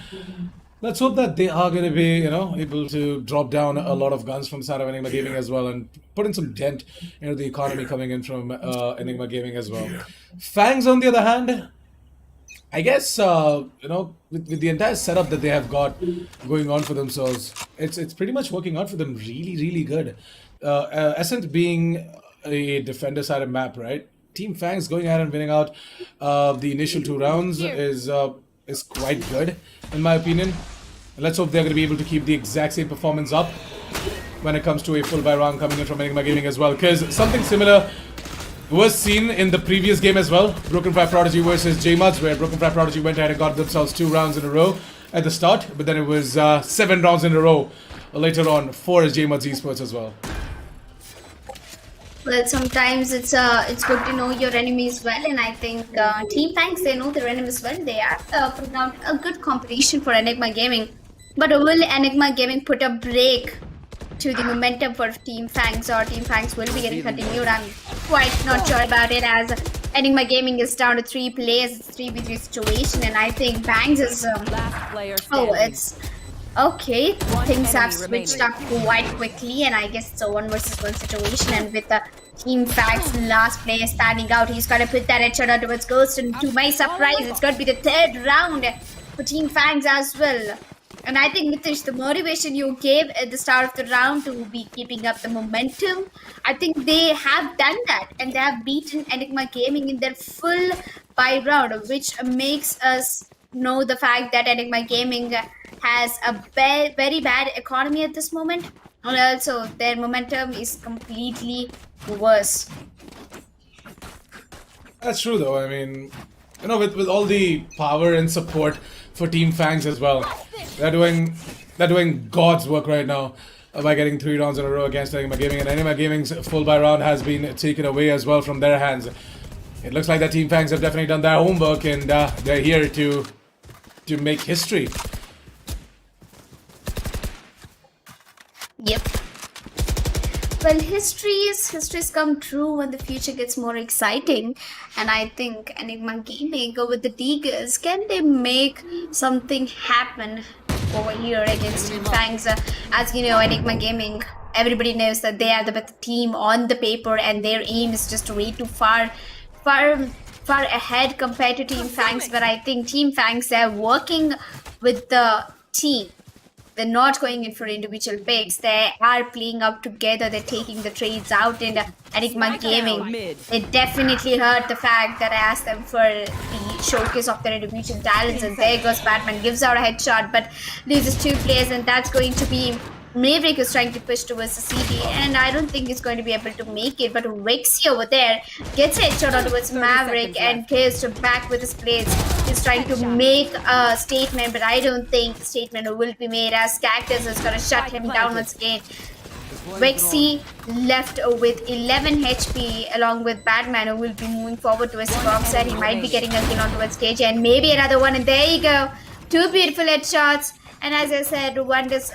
let's hope that they are gonna be, you know, able to drop down a lot of guns from the side of ENIGMA Gaming as well, and put in some dent into the economy coming in from ENIGMA Gaming as well. Fangs, on the other hand, I guess, you know, with the entire setup that they have got going on for themselves, it's pretty much working out for them really good. Ascent being a defender-sided map, right? Team Fangs going ahead and winning out the initial 2 rounds is quite good, in my opinion. And let's hope they're going to be able to keep the exact same performance up when it comes to a full buy round coming in from ENIGMA Gaming as well, because something similar was seen in the previous game as well, Broken Fire Prodigy versus JMuds, where Broken Fire Prodigy went ahead and got themselves 2 rounds in a row at the start, but then it was 7 rounds in a row later on for JMuds Esports as well. Well, sometimes it's good to know your enemies well, and I think Team Fangs, they know their enemies well. They are putting out a good competition for ENIGMA Gaming, but will ENIGMA Gaming put a break to the momentum for Team Fangs, or Team Fangs will be getting continued? I'm quite not sure about it, as ENIGMA Gaming is down to 3 players. It's 3v3 situation, and I think Fangs is it's okay. Things have switched up quite quickly, and I guess it's a 1 versus 1 situation. And with the Team Fangs last player standing out, he's gonna put that headshot out towards Ghost, and to my surprise, it's gonna be the 3rd round for Team Fangs as well. And I think, Nitish, the motivation you gave at the start of the round to be keeping up the momentum, I think they have done that, and they have beaten ENIGMA Gaming in their full buy round, which makes us know the fact that ENIGMA Gaming has a very bad economy at this moment, and also their momentum is completely worse. That's true though. I mean, you know, with all the power and support for Team Fangs as well, they're doing God's work right now by getting 3 rounds in a row against ENIGMA Gaming, and ENIGMA Gaming's full buy round has been taken away as well from their hands. It looks like that Team Fangs have definitely done their homework, and they're here to make history. Yep. Well, histories come true when the future gets more exciting, and I think ENIGMA Gaming go with the Tigers. Can they make something happen over here against Team Fangs? As you know, ENIGMA Gaming, everybody knows that they are the better team on the paper, and their aim is just way too far ahead compared to Team Fangs. But I think Team Fangs, they're working with the team. They're not going in for individual picks. They are playing up together. They're taking the trades out in ENIGMA Gaming. It definitely hurt the fact that I asked them for the showcase of their individual talents, and there goes Batman, gives out a headshot but loses 2 players, and that's going to be Maverick is trying to push towards the CD, and I don't think he's going to be able to make it. But Vexy over there gets a headshot out towards Maverick and clears to back with his blades. He's trying to make a statement, but I don't think the statement will be made as Cactus is going to shut him down once again. Vexy left with 11 HP along with Batman, who will be moving forward towards the box side. He might be getting a kill on towards KJ, and maybe another one, and there you go. Two beautiful headshots. And as I said, wonders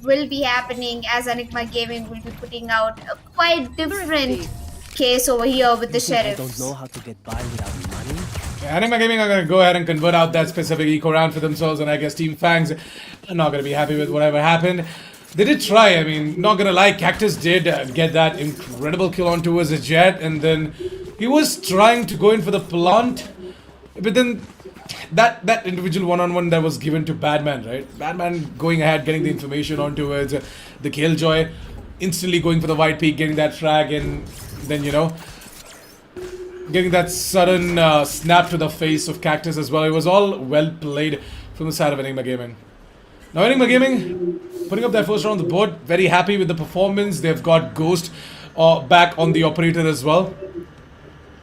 will be happening as Enigma Gaming will be putting out a quite different case over here with the I don't sheriffs. know how to get by without money. Enigma Gaming are going to go ahead and convert out that specific eco round for themselves, and I guess Team Fangs are not going to be happy with whatever happened. They did try, I mean, not going to lie, Cactus did get that incredible kill on towards the Jet, and then he was trying to go in for the plant, but then that individual one-on-one that was given to Batman, right? Batman going ahead, getting the information on towards the Killjoy, instantly going for the white peak, getting that frag, and then, you know, getting that sudden snap to the face of Cactus as well. It was all well played from the side of Enigma Gaming. Now Enigma Gaming putting up their first round on the board, very happy with the performance. They've got Ghost back on the operator as well.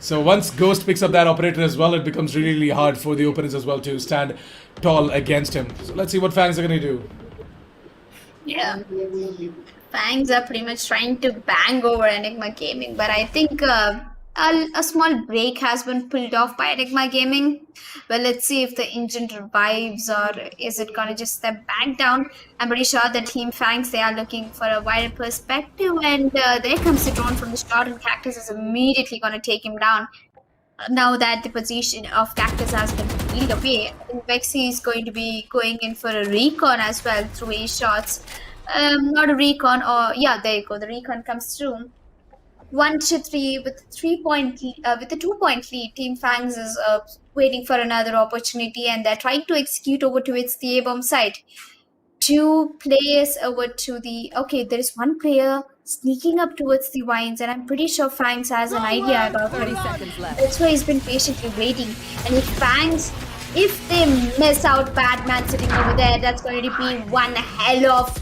So once Ghost picks up that operator as well, it becomes really, really hard for the opponents as well to stand tall against him. So let's see what Fangs are going to do. Yeah. Fangs are pretty much trying to bang over Enigma Gaming, but I think a small break has been pulled off by Enigma Gaming. Well, let's see if the engine revives, or is it gonna just step back down. I'm pretty sure that Team Fangs, they are looking for a wider perspective, and there comes the drone from the start, and Cactus is immediately gonna take him down. Now that the position of Cactus has been peeled away, I think Vexy is going to be going in for a recon as well through A shots. Not a recon, or yeah, there you go. The recon comes through. 1-3 with 3-point with a 2-point lead. Team Fangs is waiting for another opportunity, and they're trying to execute over towards the A-bomb site. Two players over to the there is one player sneaking up towards the vines, and I'm pretty sure Fangs has an idea about it. That's why he's been patiently waiting. And if they miss out Batman sitting over there, that's going to be one hell of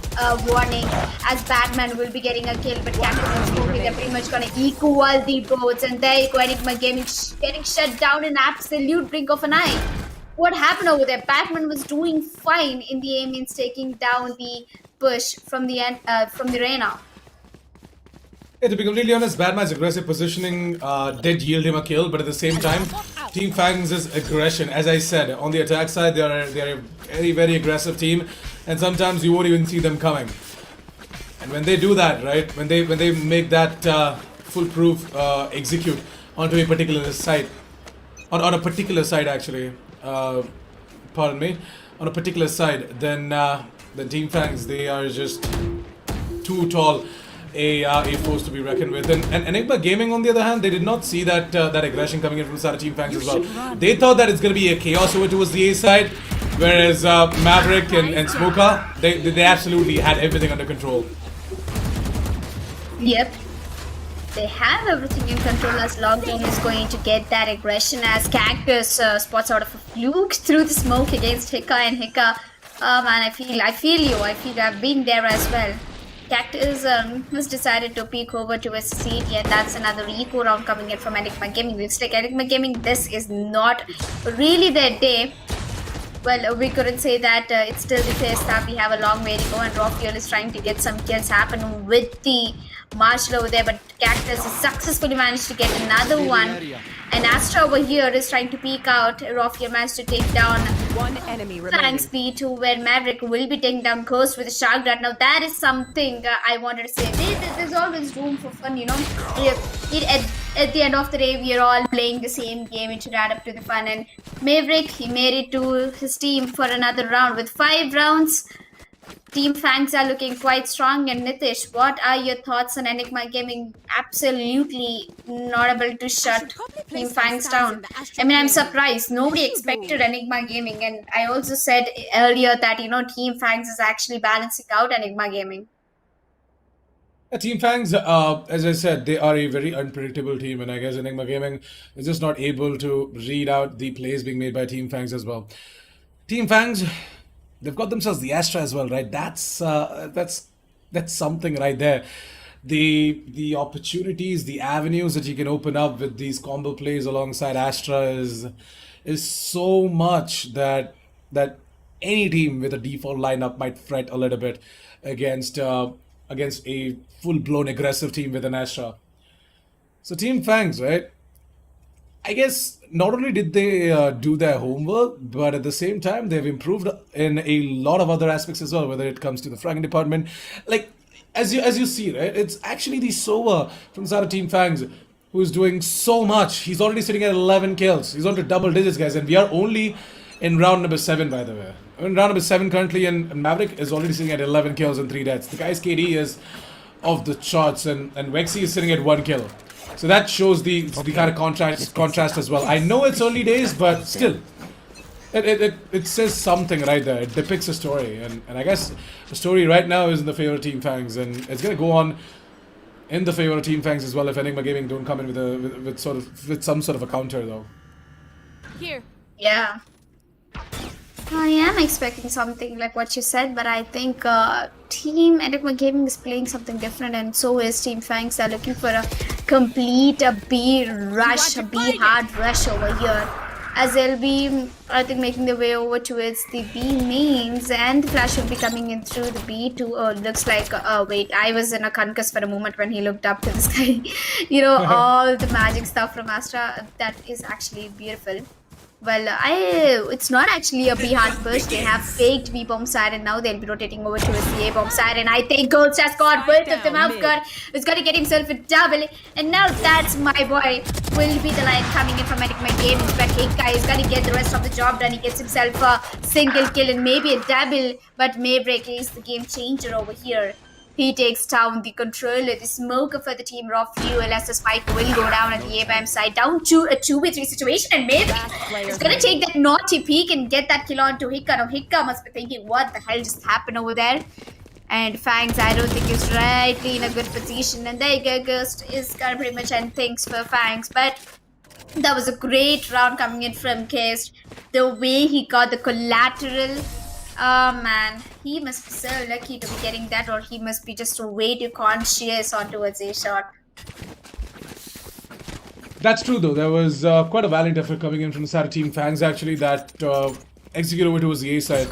warning, as Batman will be getting a kill, but Cactus and Smokey, they're pretty much going to equal the boats, and there you go, Enigma Gaming getting shut down in absolute blink of an eye. What happened over there? Batman was doing fine in the aim, means taking down the push from the Reyna. Yeah, to be completely honest, Batman's aggressive positioning did yield him a kill, but at the same time, Team Fangs' aggression, as I said, on the attack side, they're a very, very aggressive team, and sometimes you won't even see them coming. And when they do that, right, when they make that foolproof execute onto a particular site, on a particular side actually, pardon me, on a particular side, then Team Fangs, they are just too tall a force to be reckoned with. And Enigma Gaming, on the other hand, they did not see that aggression coming in from the side of Team Fangs as well. They thought that it's going to be a chaos over towards the A side, whereas Maverick and Smoker, they absolutely had everything under control. Yep. They have everything in control, as Lockdown is going to get that aggression, as Cactus spots out of a fluke through the smoke against Hika, and Hika, man, I feel you. I've been there as well. Cactus has decided to peek over towards the CD, and that's another eco round coming in from Enigma Gaming. Looks like Enigma Gaming, this is not really their day. Well, we couldn't say that. It's still the case that we have a long way to go, and Raphael is trying to get some kills happen with the Marshal over there, but Cactus has successfully managed to get another one. And Astra over here is trying to peek out. Raphael managed to take down One enemy remaining. Fangs B2, where Maverick will be taking down Ghost with a Shark Dart. Now that is something I wanted to say. There's always room for fun, you know. At the end of the day, we are all playing the same game. It should add up to the fun. And Maverick, he made it to his team for another round. With 5 rounds, Team Fangs are looking quite strong. And Nitish, what are your thoughts on Enigma Gaming absolutely not able to shut Team Fangs down? I mean, I'm surprised. Nobody expected Enigma Gaming. And I also said earlier that, you know, Team Fangs is actually balancing out Enigma Gaming. Team Fangs, as I said, they are a very unpredictable team, and I guess Enigma Gaming is just not able to read out the plays being made by Team Fangs as well. Team Fangs, they've got themselves the Astra as well, right? That's That's something right there. The opportunities, the avenues that you can open up with these combo plays alongside Astra is so much that any team with a default lineup might fret a little bit against against a full-blown aggressive team with an Astra. So Team Fangs, right? I guess not only did they do their homework, but at the same time they've improved in a lot of other aspects as well. Whether it comes to the fragging department, like as you see, right? It's actually the Sova from the side of Team Fangs who's doing so much. He's already sitting at 11 kills. He's on to double digits, guys, and we are only in round number 7, by the way. In round number 7 currently, and Maverick is already sitting at 11 kills and 3 deaths. The guy's KD is off the charts, and Vexy is sitting at 1 kill. So that shows the kind of contrast as well. I know it's early days, but still, it says something right there. It depicts a story, and I guess the story right now is in the favor of Team Fangs, and it's gonna go on in the favor of Team Fangs as well if Enigma Gaming don't come in with some sort of a counter though. Here. Yeah. I am expecting something like what you said, but I think Team Enigma Gaming is playing something different, and so is Team Fangs. They're looking for a complete B rush, a B hard rush over here. As they'll be, I think, making their way over towards the B mains, and the Flash will be coming in through the B too. Looks like, wait, I was in a concuss for a moment when he looked up to the sky. You know, all the magic stuff from Astra, that is actually beautiful. Well, it's not actually a B hard push. They have faked B bomb side, and now they'll be rotating over to a CA bomb side. And I think Ghost has got both of them out. He's got to get himself a double. And now that's my boy. Will be the line coming in from Enigma Gaming. But Hika is going to get the rest of the job done. He gets himself a single kill and maybe a double. But Maybreak is the game changer over here. He takes down the controller, the smoker for the team Raw Fuel, as the spike will go down at the A-BAM side, down to a 2v3 situation, and maybe he's gonna take that naughty peek and get that kill onto Hika. Now Hika must be thinking, what the hell just happened over there? And Fangs, I don't think is rightly in a good position, and there you go, Ghost is gonna pretty much end things for Fangs, but that was a great round coming in from Kist. The way he got the collateral, oh man, he must be so lucky to be getting that, or he must be just way too conscious on towards a shot. That's true though. There was quite a valiant effort coming in from the side of Team Fangs actually that executed over towards the A side.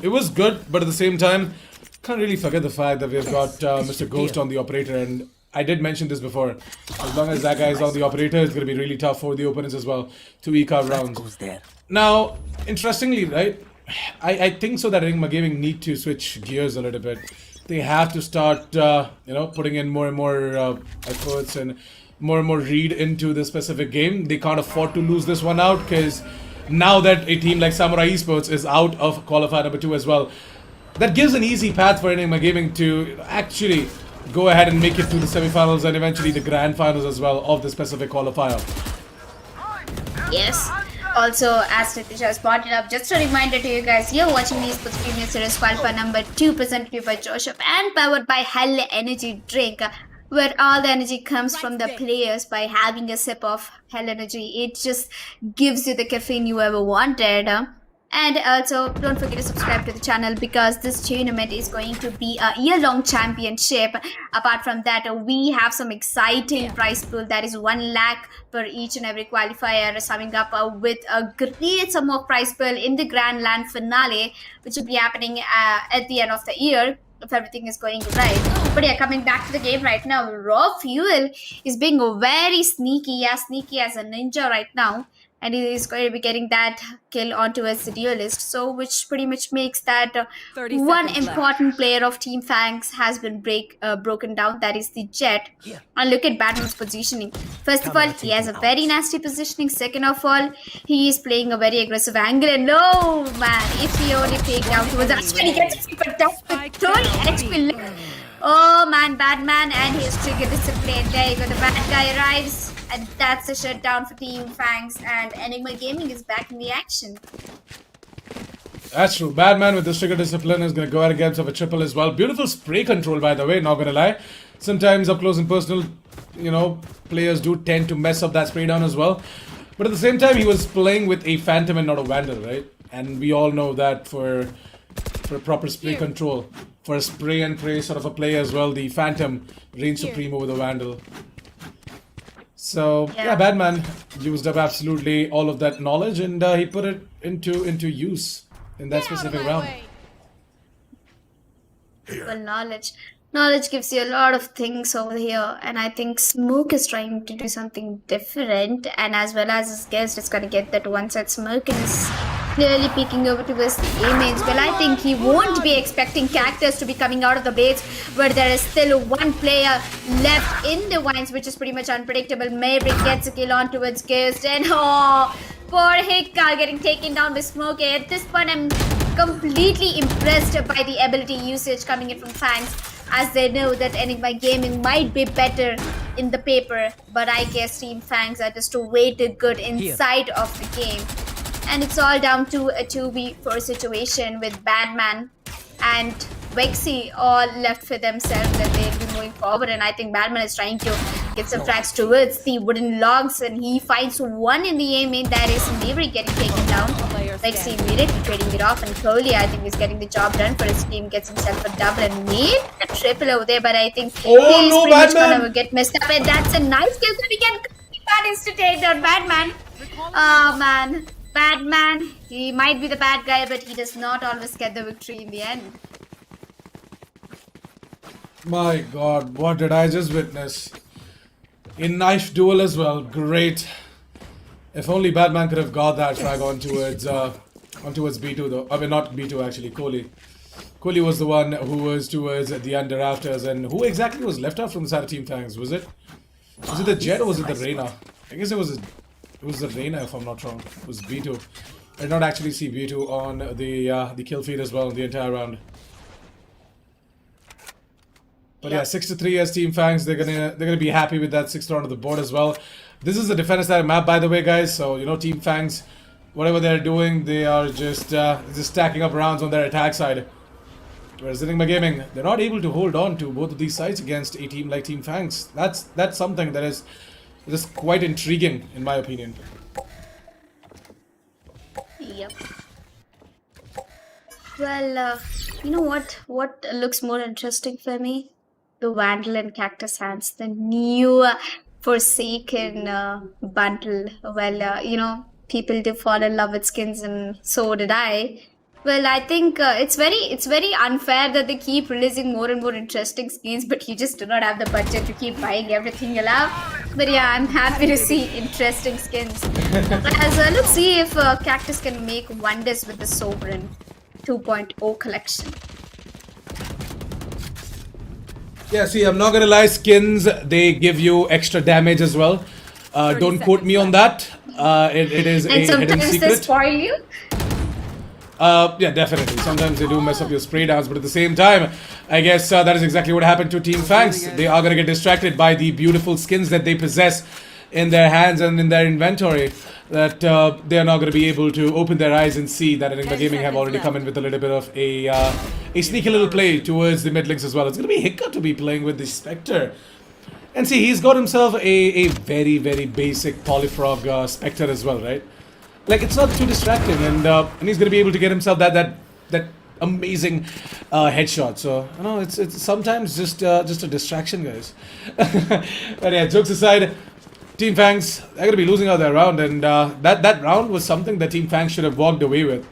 It was good, but at the same time, can't really forget the fact that we've got Mr. Ghost on the operator, and I did mention this before. As long as that guy is on the operator, it's going to be really tough for the opponents as well to eke out rounds. Now, interestingly, right? I think so that Enigma Gaming need to switch gears a little bit. They have to start, putting in more and more efforts and more read into the specific game. They can't afford to lose this one out, because now that a team like Samurai Esports is out of qualifier number 2 as well, that gives an easy path for Enigma Gaming to actually go ahead and make it to the semifinals and eventually the grand finals as well of the specific qualifier. Yes. Also, as Nitish has pointed up, just a reminder to you guys, you're watching the Esportz Premier Series Qualifier number 2 presented to you by Joseph and powered by Hell Energy Drink, where all the energy comes from the players by having a sip of Hell Energy. It just gives you the caffeine you ever wanted. And also, don't forget to subscribe to the channel, because this tournament is going to be a year-long championship. Apart from that, we have some exciting prize pool that is 1 lakh per each and every qualifier, summing up with a great sum of prize pool in the Grand LAN Finale, which will be happening at the end of the year, if everything is going right. But yeah, coming back to the game right now, Raw Fuel is being very sneaky as a ninja right now. And he is going to be getting that kill onto a duelist, so which pretty much makes that one important player of Team Fangs has been broken down. That is the Jet. And look at Batman's positioning. First of all, he has a very nasty positioning. Second of all, he is playing a very aggressive angle. And no, man, if he only takes down towards us, when he gets super tough with 30 HP. Oh man, Batman and his trigger discipline. There you go, the bad guy arrives. And that's a shutdown for Team Fangs, and Enigma Gaming is back in the action. That's true. Badman with the trigger discipline is going to go out against of a triple as well. Beautiful spray control, by the way, not going to lie. Sometimes up close and personal, players do tend to mess up that spray down as well. But at the same time, he was playing with a Phantom and not a Vandal, right? And we all know that for proper spray control, for a spray and pray sort of a play as well. The Phantom reigns supreme over the Vandal. So yeah, Batman used up absolutely all of that knowledge, and he put it into use in that specific round. Well, knowledge gives you a lot of things over here, and I think Smoke is trying to do something different, and as well as his guest is gonna get that one side Smoke and is clearly peeking over towards the A-mains. Well, I think he won't be expecting Cactus to be coming out of the base, where there is still one player left in the vines, which is pretty much unpredictable. Maverick gets a kill on towards Ghost, and poor Hikka getting taken down by Smoke. At this point, I'm completely impressed by the ability usage coming in from FANGS, as they know that Enigma Gaming might be better in the paper, but I guess Team FANGS are just way too good inside of the game. And it's all down to a 2v4 situation with Batman and Vexy all left for themselves, that they'll be moving forward. And I think Batman is trying to get some frags towards the wooden logs, and he finds one in the A main. That is Maverick getting taken down. Vexy immediately trading it off, and Coley, I think, is getting the job done for his team. Gets himself a double and made a triple over there, but I think he's pretty much gonna get messed up. And that's a nice kill coming in. Managed to take down Batman. Oh man, Batman, he might be the bad guy, but he does not always get the victory in the end. My god, what did I just witness? In knife duel as well, great. If only Batman could have got that frag on towards B2 though. I mean, not B2 actually, Kohli. Kohli was the one who was towards the under rafters, and who exactly was left out from the side of Team FANGS? Was it the Jet or was it the Reyna? I guess it was the Reyna, if I'm not wrong. It was B2. I did not actually see B2 on the kill feed as well the entire round. But yeah, 6-3 as Team FANGS. They're gonna be happy with that 6th round of the board as well. This is the defender side map, by the way, guys. So you know, Team FANGS, whatever they're doing, they are just stacking up rounds on their attack side. Whereas Enigma Gaming, they're not able to hold on to both of these sides against a team like Team FANGS. That's something that is just quite intriguing, in my opinion. Yep. Well, you know what? What looks more interesting for me? The Vandal and Cactus Hands, the new Forsaken bundle. Well, you know, people do fall in love with skins, and so did I. Well, I think it's very unfair that they keep releasing more and more interesting skins, but you just do not have the budget to keep buying everything you love. But yeah, I'm happy to see interesting skins. As let's see if Cactus can make wonders with the Sovereign 2.0 collection. Yeah, see, I'm not gonna lie, skins, they give you extra damage as well. Don't quote me on that. It is a hidden secret. And sometimes they spoil you. Yeah, definitely. Sometimes they do mess up your spray downs, but at the same time, I guess that is exactly what happened to Team FANGS. They are gonna get distracted by the beautiful skins that they possess in their hands and in their inventory, that they are not going to be able to open their eyes and see that Enigma Gaming have already come in with a little bit of a sneaky little play towards the mid links as well. It's going to be Hikka to be playing with the Spectre. And see, he's got himself a very, very basic Polyfrog Spectre as well, right? Like, it's not too distracting, and he's going to be able to get himself that amazing headshot. So, you know, it's sometimes just a distraction, guys. But yeah, jokes aside, Team FANGS, they're going to be losing out their round, and that round was something that Team FANGS should have walked away with.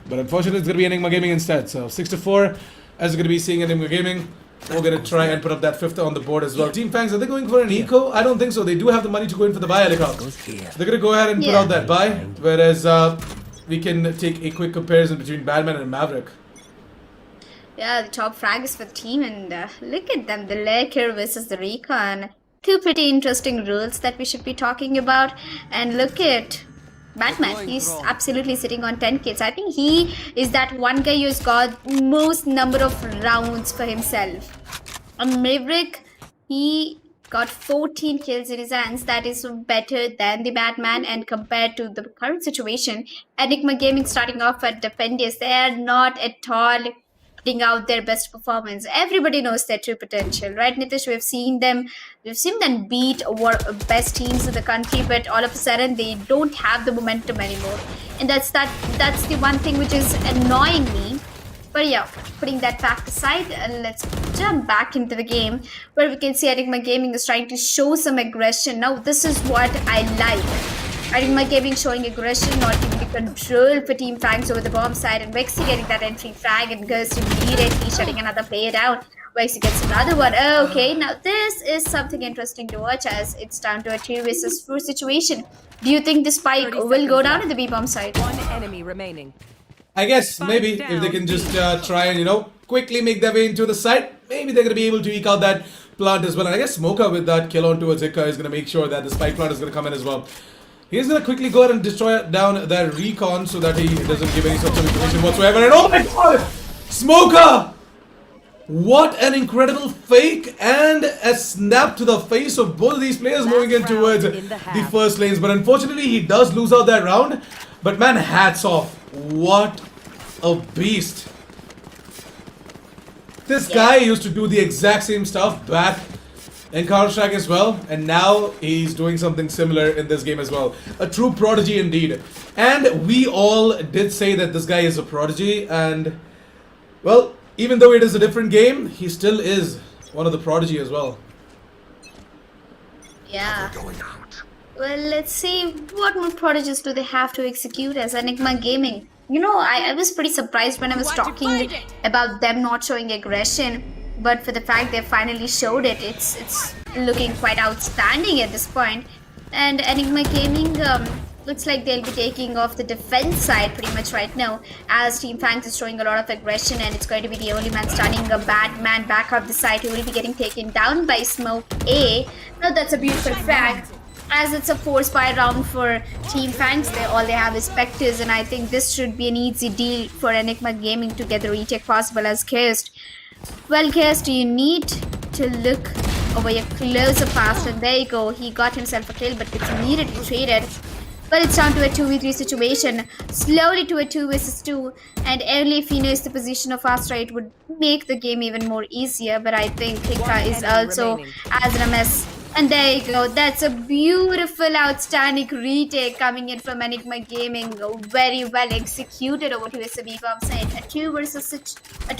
But unfortunately, it's going to be Enigma Gaming instead. So 6-4, as you're going to be seeing Enigma Gaming, we're going to try and put up that 5th on the board as well. Team FANGS, are they going for an eco? I don't think so. They do have the money to go in for the buy helicopter. So they're going to go ahead and put out that buy, whereas we can take a quick comparison between Batman and Maverick. Yeah, the top frag is for the team, and look at them, the Laker versus the Recon. Two pretty interesting rules that we should be talking about. And look at Batman, he's absolutely sitting on 10 kills. I think he is that one guy who's got most number of rounds for himself. And Maverick, he got 14 kills in his hands. That is better than the Batman. And compared to the current situation, Enigma Gaming starting off at Defendius, they are not at all putting out their best performance. Everybody knows their true potential, right, Nitish? We've seen them beat best teams in the country, but all of a sudden they don't have the momentum anymore. And that's the one thing which is annoying me. But yeah, putting that fact aside, let's jump back into the game where we can see Enigma Gaming is trying to show some aggression. Now, this is what I like. Enigma Gaming showing aggression, not giving the control for Team FANGS over the bomb side, and Vexy getting that entry frag and Ghost immediately shutting another player down. Vexy gets another one. Okay, now this is something interesting to watch as it's down to a 2 versus 4 situation. Do you think the spike will go down in the B bomb side? One enemy remaining. I guess maybe if they can just try and quickly make their way into the site, maybe they're gonna be able to eke out that plant as well. And I guess Smoker with that kill on towards Zika is gonna make sure that the spike plant is gonna come in as well. He's gonna quickly go ahead and destroy down that recon so that he doesn't give any sort of information whatsoever. And oh my god! Smoker! What an incredible fake and a snap to the face of both of these players moving in towards the first lanes. But unfortunately, he does lose out that round. But man, hats off. What a beast. This guy used to do the exact same stuff back in Counter-Strike as well, and now he's doing something similar in this game as well. A true prodigy indeed. And we all did say that this guy is a prodigy, and well, even though it is a different game, he still is one of the prodigy as well. Yeah. Well, let's see what more prodigies do they have to execute as Enigma Gaming. You know, I was pretty surprised when I was talking about them not showing aggression, but for the fact they finally showed it, it's looking quite outstanding at this point. And Enigma Gaming looks like they'll be taking off the defense side pretty much right now, as Team FANGS is showing a lot of aggression, and it's going to be the only man stunning a bad man back up the side who will be getting taken down by Smoke A. Now that's a beautiful frag, as it's a 4-spy round for Team FANGS. All they have is Spectres, and I think this should be an easy deal for Enigma Gaming to get the retake possible as Cursed. Well, Cursed, you need to look over your closer past, and there you go, he got himself a kill but gets immediately traded. But it's down to a 2v3 situation, slowly to a 2 versus 2, and only if he knows the position of Astra, it would make the game even more easier. But I think Hika is also as a mess. And there you go, that's a beautiful, outstanding retake coming in from Enigma Gaming. Very well executed over to SB bomb side. A 2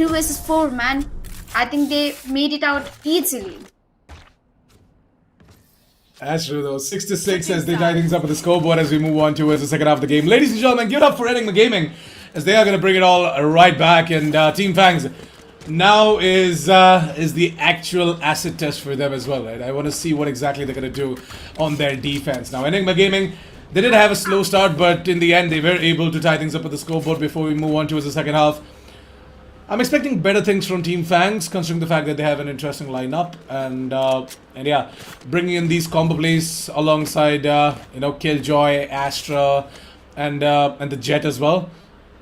versus 4, man. I think they made it out easily. That's true though. 6-6 as they tie things up with the scoreboard as we move on towards the second half of the game. Ladies and gentlemen, give it up for Enigma Gaming as they are going to bring it all right back. And Team FANGS now is the actual acid test for them as well, right? I want to see what exactly they're going to do on their defense. Now, Enigma Gaming, they did have a slow start, but in the end, they were able to tie things up with the scoreboard before we move on towards the second half. I'm expecting better things from Team FANGS, considering the fact that they have an interesting lineup, and yeah, bringing in these combo plays alongside Killjoy, Astra, and the Jet as well.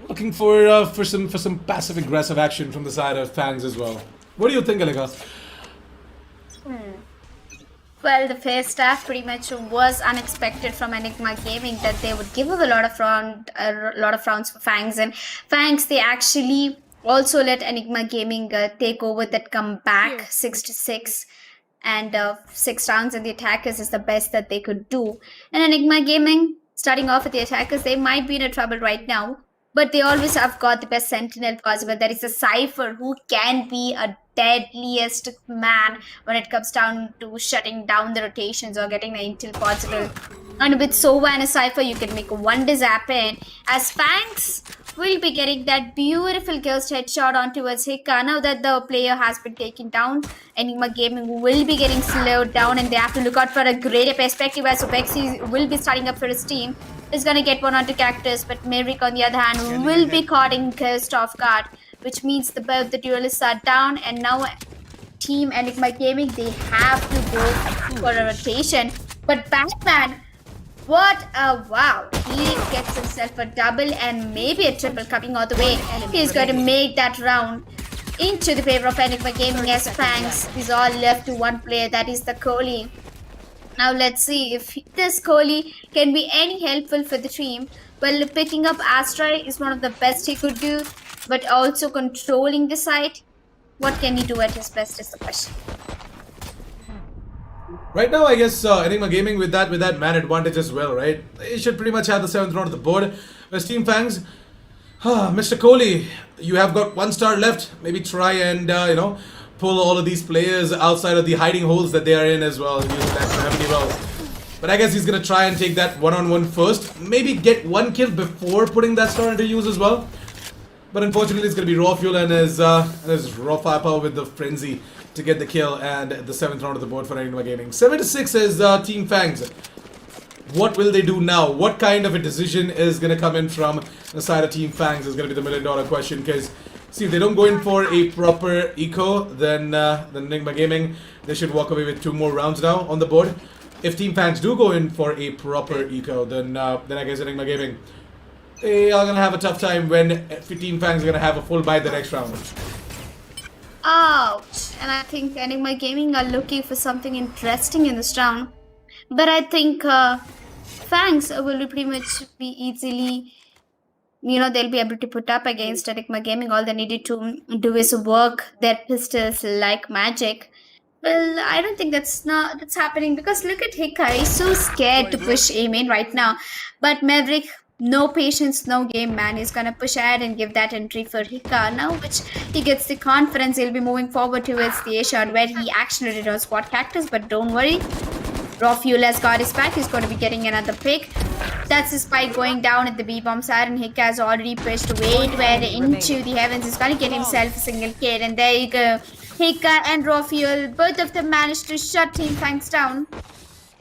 Looking for some passive aggressive action from the side of FANGS as well. What do you think, Alika? Well, the first half pretty much was unexpected from Enigma Gaming that they would give up a lot of rounds for FANGS, and FANGS, they actually also let Enigma Gaming take over that comeback 6-6, and 6 rounds in the attackers is the best that they could do. And Enigma Gaming, starting off with the attackers, they might be in a trouble right now, but they always have got the best sentinel possible. There is a Cypher who can be a deadliest man when it comes down to shutting down the rotations or getting the intel possible. And with Sova and a Cypher, you can make wonders happen, as FANGS will be getting that beautiful ghost headshot on towards Hika. Now that the player has been taken down, Enigma Gaming will be getting slowed down, and they have to look out for a greater perspective, as Vexy will be starting up for his team. Is going to get one onto Cactus, but Maverick on the other hand will be caught in Ghost off guard, which means both the duelists are down, and now Team Enigma Gaming, they have to go for a rotation. But Batman, what a wow, he gets himself a double and maybe a triple coming all the way. He's going to make that round into the favor of Enigma Gaming, as FANGS is all left to one player, that is the Kohli. Now let's see if this Kohli can be any helpful for the team. Well, picking up Astra is one of the best he could do, but also controlling the site, what can he do at his best is the question. Right now, I guess Enigma Gaming with that man advantage as well, right? They should pretty much have the 7th round of the board. Whereas Team FANGS, Mr. Kohli, you have got 1 star left. Maybe try and pull all of these players outside of the hiding holes that they are in as well. Using that gravity well. But I guess he's gonna try and take that one-on-one first. Maybe get 1 kill before putting that star into use as well. But unfortunately, it's gonna be raw fuel and his raw firepower with the frenzy to get the kill and the 7th round of the board for ENIGMA Gaming. 7-6 is Team FANGS. What will they do now? What kind of a decision is going to come in from the side of Team FANGS is going to be the $1 million question. Because, see, if they don't go in for a proper eco, then ENIGMA Gaming, they should walk away with 2 more rounds now on the board. If Team FANGS do go in for a proper eco, then I guess ENIGMA Gaming, they are going to have a tough time when Team FANGS are going to have a full buy the next round. Ouch. And I think ENIGMA Gaming are looking for something interesting in this round. But I think FANGS will pretty much be easily, they'll be able to put up against ENIGMA Gaming. All they needed to do is work their pistols like magic. Well, I don't think that's happening because look at Hika. He's so scared to push A main right now. But Maverick, no patience, no game, man. He's gonna push ahead and give that entry for Hika. Now, which he gets the confidence, he'll be moving forward towards the A shot where he actually did on spot cactus. But don't worry. Raw Fuel has got his back. He's going to be getting another pick. That's his spike going down at the B-bomb side. And Hika has already pushed way into the heavens. He's going to get himself a single kill. And there you go. Hika and Raw Fuel, both of them managed to shut Team FANGS down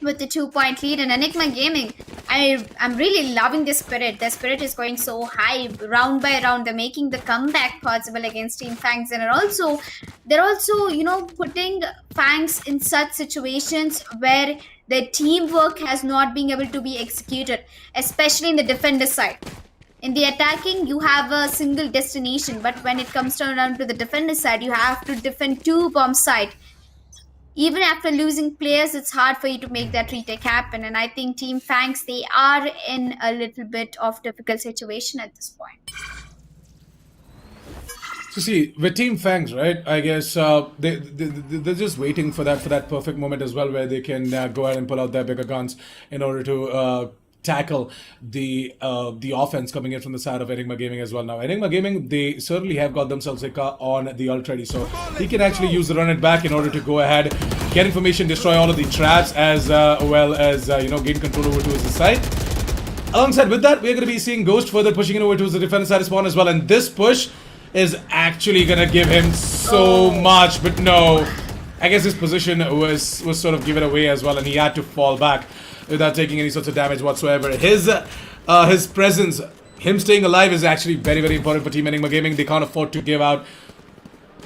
with the 2-point lead. And ENIGMA Gaming, I'm really loving the spirit. The spirit is going so high round by round. They're making the comeback possible against Team FANGS. And they're also putting FANGS in such situations where the teamwork has not been able to be executed, especially in the defender side. In the attacking, you have a single destination, but when it comes down to the defender side, you have to defend 2 bomb side. Even after losing players, it's hard for you to make that retake happen. And I think Team FANGS, they are in a little bit of difficult situation at this point. So see, with Team FANGS, right, I guess they're just waiting for that perfect moment as well where they can go ahead and pull out their bigger guns in order to tackle the offense coming in from the side of ENIGMA Gaming as well. Now, ENIGMA Gaming, they certainly have got themselves Hika on the ult ready, so he can actually use the run it back in order to go ahead, get information, destroy all of the traps, as well as gain control over to his side. Alongside with that, we're going to be seeing Ghost further pushing in over to the defense side spawn as well, and this push is actually going to give him so much, but no. I guess his position was sort of given away as well, and he had to fall back without taking any sorts of damage whatsoever. His presence, him staying alive, is actually very, very important for Team ENIGMA Gaming. They can't afford to give out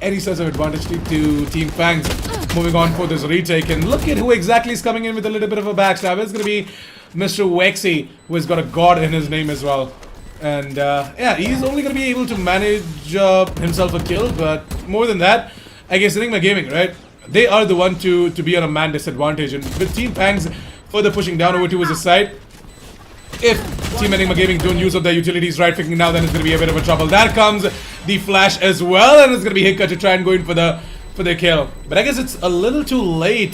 any sorts of advantage to Team FANGS. Moving on for this retake, and look at who exactly is coming in with a little bit of a backstab. It's going to be Mr. Wexy, who has got a god in his name as well. And yeah, he's only going to be able to manage himself a kill, but more than that, I guess ENIGMA Gaming, right? They are the one to be on a man disadvantage, and with Team FANGS further pushing down over towards the side, if Team ENIGMA Gaming don't use up their utilities right freaking now, then it's going to be a bit of a trouble. There comes the flash as well, and it's going to be Hika to try and go in for the kill. But I guess it's a little too late.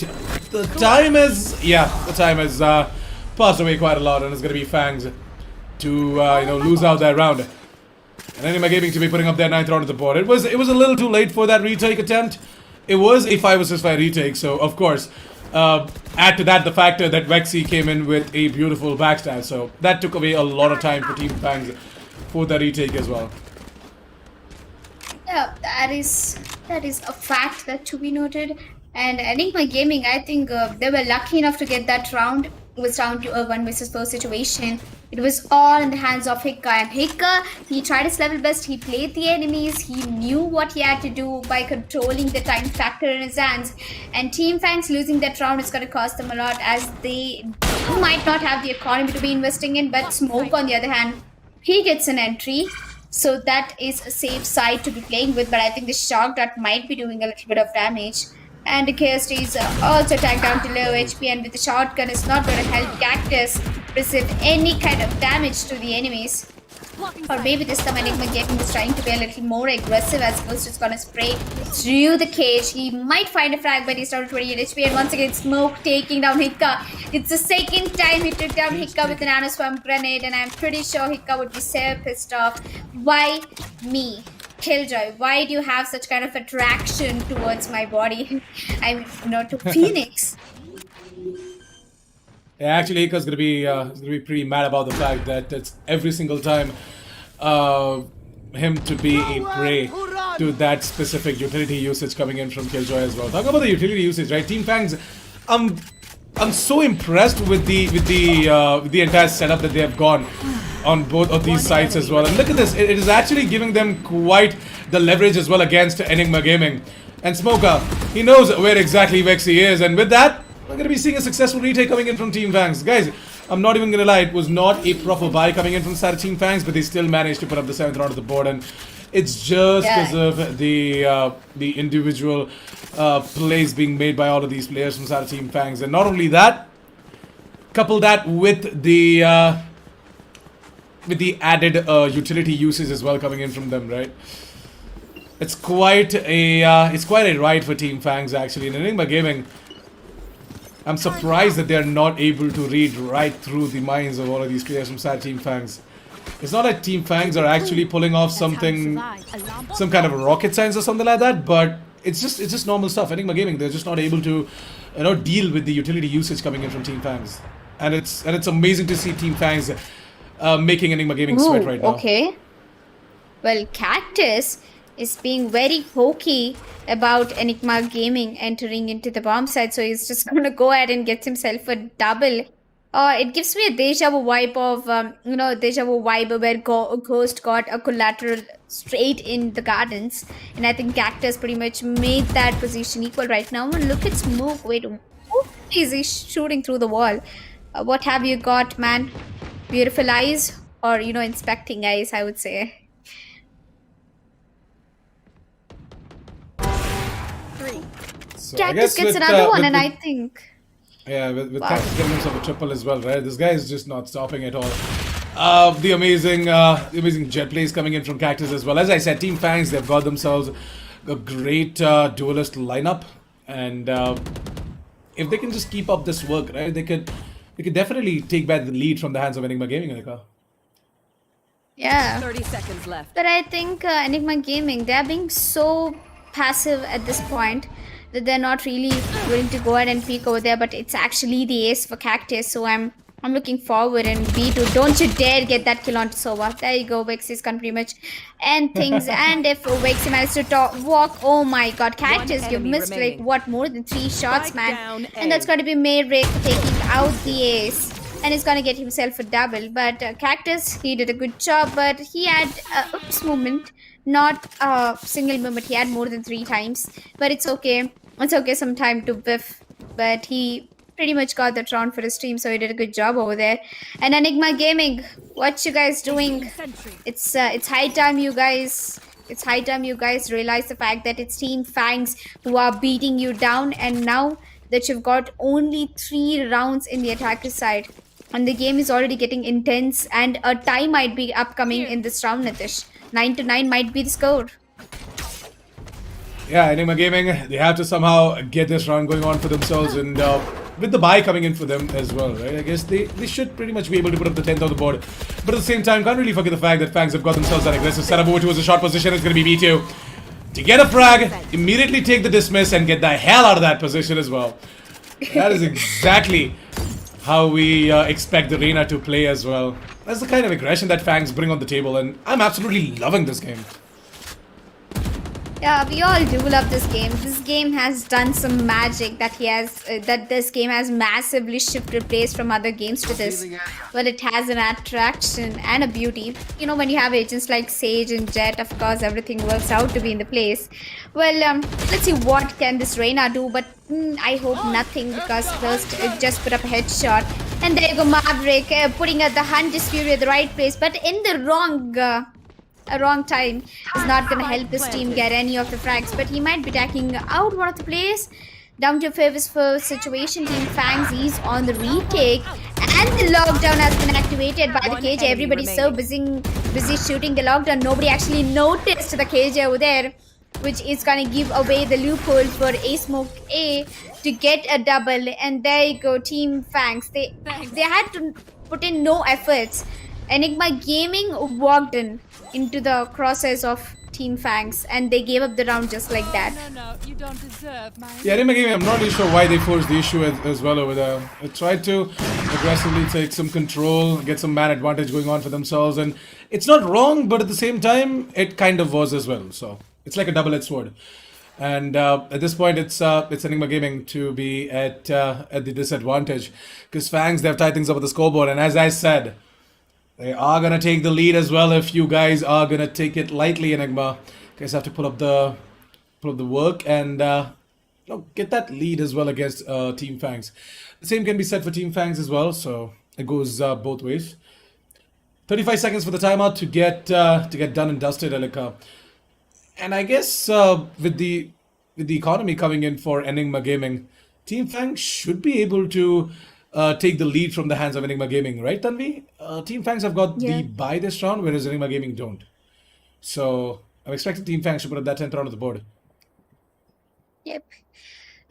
The time has passed away quite a lot, and it's going to be FANGS to lose out that round. And ENIGMA Gaming to be putting up their 9th round of the board. It was a little too late for that retake attempt. It was a 5 vs 5 retake, so of course, add to that the factor that Wexy came in with a beautiful backstab, so that took away a lot of time for Team FANGS for the retake as well. Yeah, that is a fact that to be noted. And ENIGMA Gaming, I think they were lucky enough to get that round. It was down to a 1 vs 4 situation. It was all in the hands of Hika, and Hika, he tried his level best. He played the enemies. He knew what he had to do by controlling the time factor in his hands. And Team FANGS losing that round is going to cost them a lot, as they might not have the economy to be investing in. But Smoke, on the other hand, he gets an entry. So that is a safe side to be playing with. But I think the Shock Dart might be doing a little bit of damage. And the KST is also tagged down to low HP, and with the shotgun, it's not going to help Cactus receive any kind of damage to the enemies. Or maybe this time Enigma Gaming is trying to be a little more aggressive as opposed to just gonna spray through the cage. He might find a frag, but he's down to 28 HP. And once again, Smoke taking down Hikka. It's the second time he took down Hikka with an nanoswarm grenade, and I'm pretty sure Hikka would be so pissed off. Why me? Killjoy, why do you have such kind of attraction towards my body? I'm not to Phoenix. Yeah, actually, Hika's gonna be pretty mad about the fact that it's every single time him to be a prey to that specific utility usage coming in from Killjoy as well. Talk about the utility usage, right? Team Fangs, I'm so impressed with the entire setup that they have gone on both of these sites as well. And look at this, it is actually giving them quite the leverage as well against Enigma Gaming. And Smoker, he knows where exactly Vexy is, and with that, we're going to be seeing a successful retake coming in from Team Fangs. Guys, I'm not even going to lie, it was not a proper buy coming in from the side of Team Fangs, but they still managed to put up the 7th round of the board, and it's just because of the individual plays being made by all of these players from the side of Team Fangs. And not only that, couple that with the added utility uses as well coming in from them, right? It's quite a ride for Team Fangs actually. In Enigma Gaming, I'm surprised that they're not able to read right through the minds of all of these players from side Team Fangs. It's not like Team Fangs are actually pulling off something, some kind of rocket science or something like that, but it's just normal stuff. Enigma Gaming, they're just not able to, you know, deal with the utility usage coming in from Team Fangs, and it's amazing to see Team Fangs making Enigma Gaming sweat right now. Okay. Well, Cactus is being very hokey about Enigma Gaming entering into the bomb site, so he's just gonna go ahead and get himself a double. It gives me a deja vu vibe of, deja vu vibe where Ghost got a collateral straight in the gardens, and I think Cactus pretty much made that position equal right now. And look at Smoke. Wait, who is he shooting through the wall? What have you got, man? Beautiful eyes, or inspecting eyes, I would say. So Cactus gets another one, and I think... Yeah, with Cactus getting himself a triple as well, right? This guy is just not stopping at all. The amazing jet plays coming in from Cactus as well. As I said, Team Fangs, they've got themselves a great duelist lineup, and if they can just keep up this work, right, they could definitely take back the lead from the hands of Enigma Gaming, Anika. Yeah. 30 seconds left. But I think Enigma Gaming, they're being so passive at this point that they're not really willing to go ahead and peek over there, but it's actually the ace for Cactus, so I'm looking forward. And B2, don't you dare get that kill onto Sova. There you go, Vexy's can pretty much end things. And if Vexy managed to walk, oh my god, Cactus, you've missed like what, more than 3 shots, man. And that's going to be Mayrick taking out the ace, and he's gonna get himself a double. But Cactus, he did a good job, but he had a oops moment, not a single moment. He had more than 3 times, but it's okay. It's okay, some time to whiff, but he pretty much got that round for his team, so he did a good job over there. And Enigma Gaming, what you guys doing? It's high time you guys. It's high time you guys realize the fact that it's Team Fangs who are beating you down, and now that you've got only 3 rounds in the attacker side, and the game is already getting intense, and a tie might be upcoming in this round, Nitish. 9-9 might be the score. Yeah, Enigma Gaming, they have to somehow get this round going on for themselves, and with the buy coming in for them as well, right? I guess they should pretty much be able to put up the 10th on the board. But at the same time, can't really forget the fact that Fangs have got themselves that aggressive setup over towards a short position. It's going to be B2. To get a frag, immediately take the dismiss and get the hell out of that position as well. That is exactly how we expect the Reina to play as well. That's the kind of aggression that Fangs bring on the table, and I'm absolutely loving this game. Yeah, we all do love this game. This game has done some magic that this game has massively shifted place from other games to this. Well, it has an attraction and a beauty. You know, when you have agents like Sage and Jet, of course, everything works out to be in the place. Well, let's see what can this Reina do, but I hope nothing, because first it just put up a headshot. And there you go, Maverick, putting at the Hunter's Fury at the right place, but in the wrong time is not going to help his team get any of the frags, but he might be taking out one of the players. Down to a favors for situation. Team Fangs is on the retake, And the lockdown has been activated by the One KJ. enemy Everybody's so busy shooting the lockdown. Nobody actually noticed the KJ over there, which is gonna give away the loophole for A Smoke A to get a double. And there you go, Team Fangs. They had to put in no efforts. Enigma Gaming walked into the crosshairs of Team Fangs, and they gave up the round just like that. No, you don't deserve my. Yeah, Enigma Gaming, I'm not really sure why they forced the issue as well over there. They tried to aggressively take some control, get some man advantage going on for themselves, and it's not wrong, but at the same time, it kind of was as well. So it's like a double-edged sword. And at this point, it's Enigma Gaming to be at the disadvantage, because Fangs, they've tied things up with the scoreboard, and as I said, they are gonna take the lead as well. If you guys are gonna take it lightly, Enigma, you guys have to put up the work and get that lead as well against Team Fangs. The same can be said for Team Fangs as well. So it goes both ways. 35 seconds for the timeout to get done and dusted, Elika. And I guess with the economy coming in for Enigma Gaming, Team Fangs should be able to take the lead from the hands of Enigma Gaming, right, Tanvi? Team Fangs have got the bye this round, whereas Enigma Gaming don't. So I'm expecting Team Fangs to put up that 10th round on the board. Yep.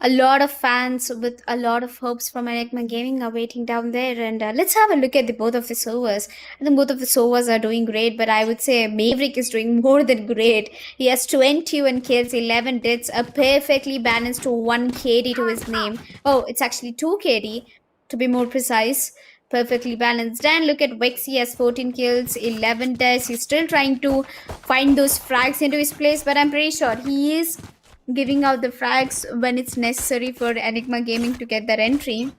A lot of fans with a lot of hopes from Enigma Gaming are waiting down there. And let's have a look at both of the servers. I think both of the servers are doing great, but I would say Maverick is doing more than great. He has 21 kills, 11 deaths, a perfectly balanced 1 KD to his name. Oh, it's actually 2 KD to be more precise. Perfectly balanced. And look at Vex, he has 14 kills, 11 deaths. He's still trying to find those frags into his place, but I'm pretty sure he is giving out the frags when it's necessary for Enigma Gaming to get their entry.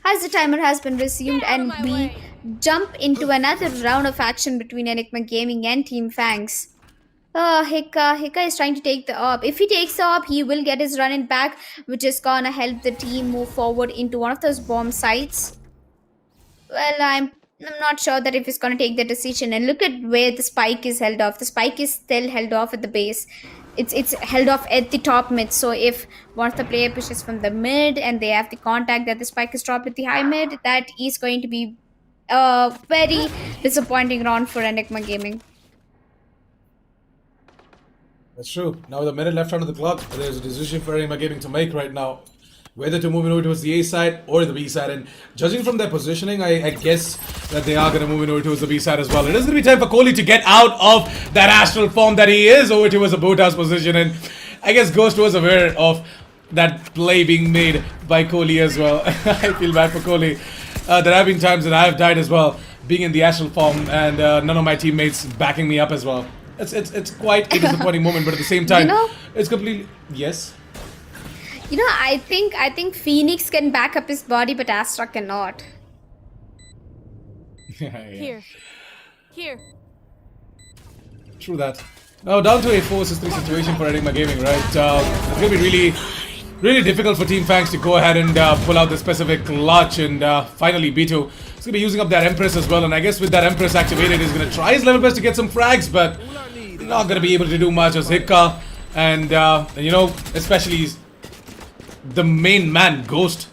As the timer has been resumed and we jump into another round of action between Enigma Gaming and Team Fangs. Hika is trying to take the op. If he takes the op, he will get his run-in back, which is gonna help the team move forward into one of those bomb sites. Well, I'm not sure that if he's gonna take the decision. And look at where the spike is held off. The spike is still held off at the base. It's held off at the top mid. So if one of the player pushes from the mid and they have the contact that the spike is dropped at the high mid, that is going to be a very disappointing round for Enigma Gaming. That's true. Now with a minute left on the clock, there's a decision for Enigma Gaming to make right now. Whether to move it over towards the A side or the B side. And judging from their positioning, I guess that they are going to move it over towards the B side as well. It is going to be time for Kohli to get out of that astral form that he is over towards the boathouse position. And I guess Ghost was aware of that play being made by Kohli as well. I feel bad for Kohli. There have been times that I have died as well, being in the astral form, and none of my teammates backing me up as well. It's quite a disappointing moment, but at the same time, it's completely... Yes? I think Phoenix can back up his body, but Astra cannot. Yeah. Here. True that. Now down to a 4 vs 3 situation for Enigma Gaming, right? It's going to be really difficult for Team Fangs to go ahead and pull out the specific clutch, and finally B2 is going to be using up that Empress as well, and I guess with that Empress activated, he's going to try his level best to get some frags, but not going to be able to do much as Hikka, and especially the main man, Ghost,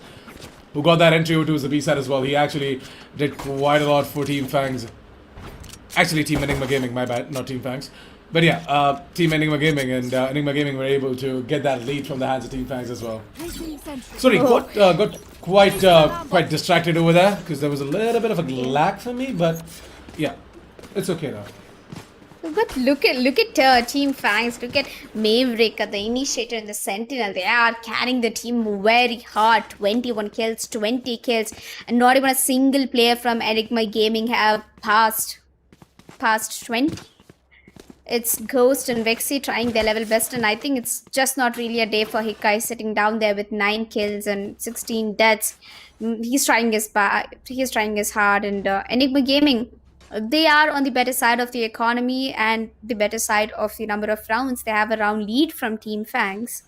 who got that entry over to the B side as well. He actually did quite a lot for Team Fangs. Actually, Team Enigma Gaming, my bad, not Team Fangs. But yeah, Team Enigma Gaming, and Enigma Gaming were able to get that lead from the hands of Team Fangs as well. Sorry, got quite distracted over there because there was a little bit of a lag for me, but yeah, it's okay now. But look at Team Fangs. Look at Maverick, the Initiator, and the Sentinel. They are carrying the team very hard. 21 kills, 20 kills, and not even a single player from Enigma Gaming have passed 20. It's Ghost and Vexy trying their level best, and I think it's just not really a day for Hikkai sitting down there with 9 kills and 16 deaths. He's trying his hard, and Enigma Gaming, they are on the better side of the economy and the better side of the number of rounds. They have a round lead from Team Fangs.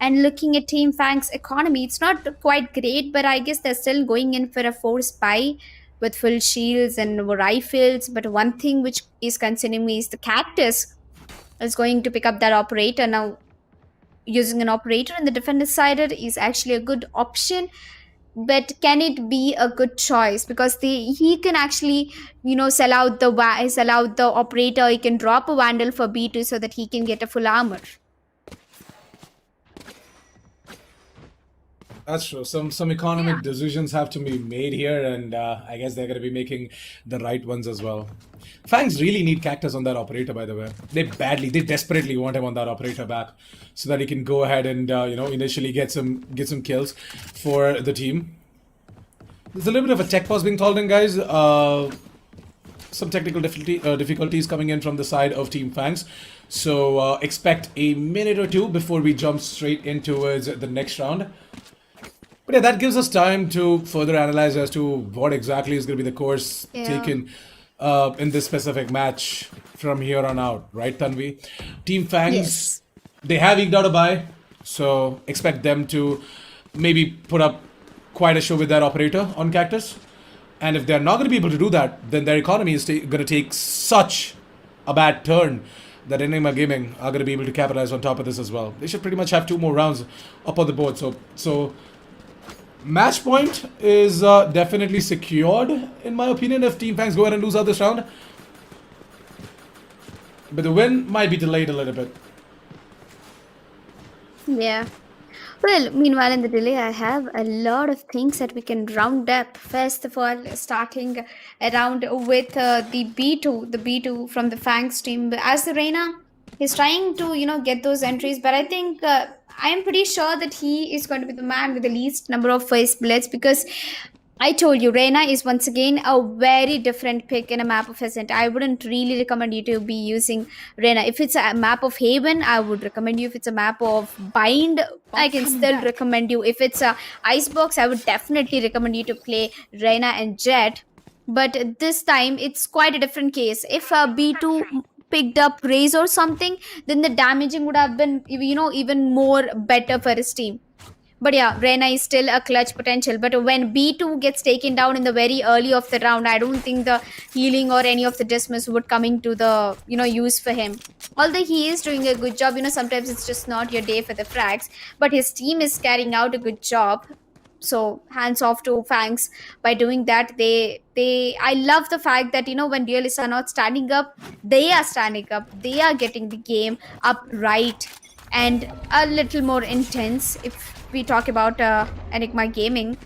And looking at Team Fangs' economy, it's not quite great, but I guess they're still going in for a 4 spy with full shields and rifles. But one thing which is concerning me is the Cactus is going to pick up that operator. Now, using an operator on the defender side is actually a good option. but can it be a good choice? Because he can actually, sell out the operator. He can drop a vandal for B2 so that he can get a full armor. That's true. Some economic decisions have to be made here, and I guess they're going to be making the right ones as well. Fangs really need Cactus on that operator, by the way. They desperately want him on that operator back, so that he can go ahead and initially get some kills for the team. There's a little bit of a tech pause being called in, guys. Some technical difficulties coming in from the side of Team Fangs. So expect a minute or two before we jump straight into the next round. But yeah, that gives us time to further analyze as to what exactly is going to be the course taken in this specific match from here on out, right, Tanvi? Team Fangs, they have eked out a bye, so expect them to maybe put up quite a show with that operator on Cactus. And if they're not going to be able to do that, then their economy is going to take such a bad turn that Enigma Gaming are going to be able to capitalize on top of this as well. They should pretty much have 2 more rounds up on the board. So match point is definitely secured, in my opinion, if Team Fangs go ahead and lose out this round. But the win might be delayed a little bit. Yeah. Well, meanwhile, in the delay, I have a lot of things that we can round up. First of all, starting around with the B2 from the Fangs team. As the Reina is trying to, get those entries, but I think I am pretty sure that he is going to be the man with the least number of first blitz, because I told you, Reina is once again a very different pick in a map of Pheasant. I wouldn't really recommend you to be using Reina. If it's a map of Haven, I would recommend you. If it's a map of Bind, I can still recommend you. If it's a Icebox, I would definitely recommend you to play Reina and Jet. But this time, it's quite a different case. If B2 picked up Raze or something, then the damaging would have been, even more better for his team. But yeah, Reina is still a clutch potential. But when B2 gets taken down in the very early of the round, I don't think the healing or any of the dismiss would come into the, use for him. Although he is doing a good job, sometimes it's just not your day for the frags. But his team is carrying out a good job. So hands off to Fangs by doing that. I love the fact that, when duelists are not standing up, they are standing up. They are getting the game upright and a little more intense. If we talk about Enigma Gaming,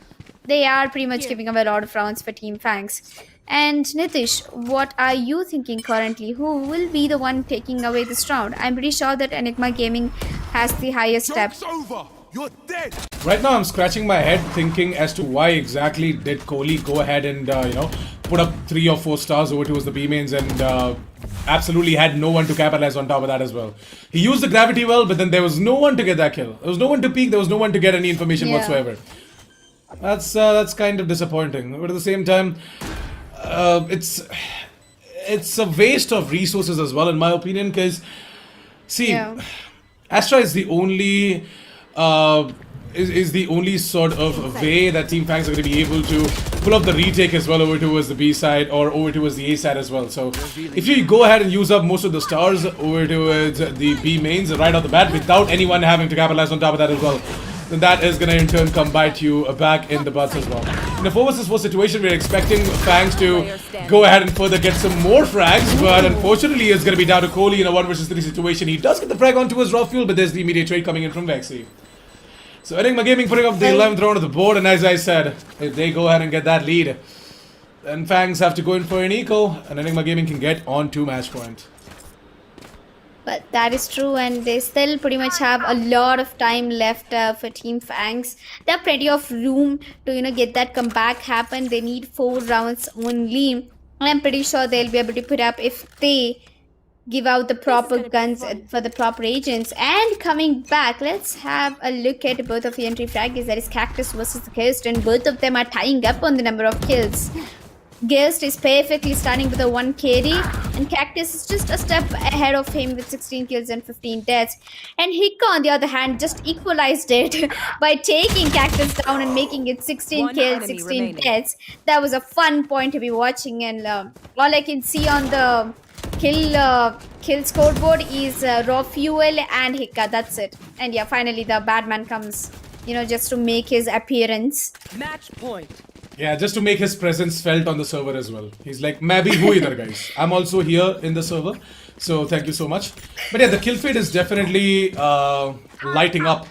they are pretty much giving away a lot of rounds for Team Fangs. And Nitish, what are you thinking currently? Who will be the one taking away this round? I'm pretty sure that Enigma Gaming has the highest step. Over. You're dead. Right now, I'm scratching my head thinking as to why exactly did Kohli go ahead and put up 3 or 4 stars over towards the B mains and absolutely had no one to capitalize on top of that as well. He used the gravity well, but then there was no one to get that kill. There was no one to peek. There was no one to get any information whatsoever. That's kind of disappointing. But at the same time, it's a waste of resources as well, in my opinion. Because see, Astra is the only is the only sort of way that Team Fangs are going to be able to pull up the retake as well over towards the B side or over towards the A side as well. So if you go ahead and use up most of the stars over towards the B mains right off the bat without anyone having to capitalize on top of that as well, then that is going to in turn come bite you back in the butts as well. In a 4 vs 4 situation, we're expecting Fangs to go ahead and further get some more frags, but unfortunately it's going to be down to Kohli in a 1 vs 3 situation. He does get the frag onto his raw fuel, but there's the immediate trade coming in from Vexy. So Enigma Gaming putting up the 11th round of the board, and as I said, if they go ahead and get that lead, then Fangs have to go in for an eco, and Enigma Gaming can get on to match point. But that is true, and they still pretty much have a lot of time left for Team Fangs. They have plenty of room to get that comeback happen. They need 4 rounds only, and I'm pretty sure they'll be able to put up if they give out the proper guns for the proper agents. And coming back, let's have a look at both of the entry fraggies. That is Cactus versus the Ghost, and both of them are tying up on the number of kills. Ghost is perfectly starting with a 1 KD, and Cactus is just a step ahead of him with 16 kills and 15 deaths. And Hika, on the other hand, just equalized it by taking Cactus down and making it 16 kills, 16 deaths. That was a fun point to be watching, and all I can see on the kill scoreboard is raw fuel and Hika. That's it. And yeah, finally the bad man comes just to make his appearance. Match point. Yeah, just to make his presence felt on the server as well. He's like, "मैं भी हूँ इधर, guys. I'm also here in the server, so thank you so much." But yeah, the kill feed is definitely lighting up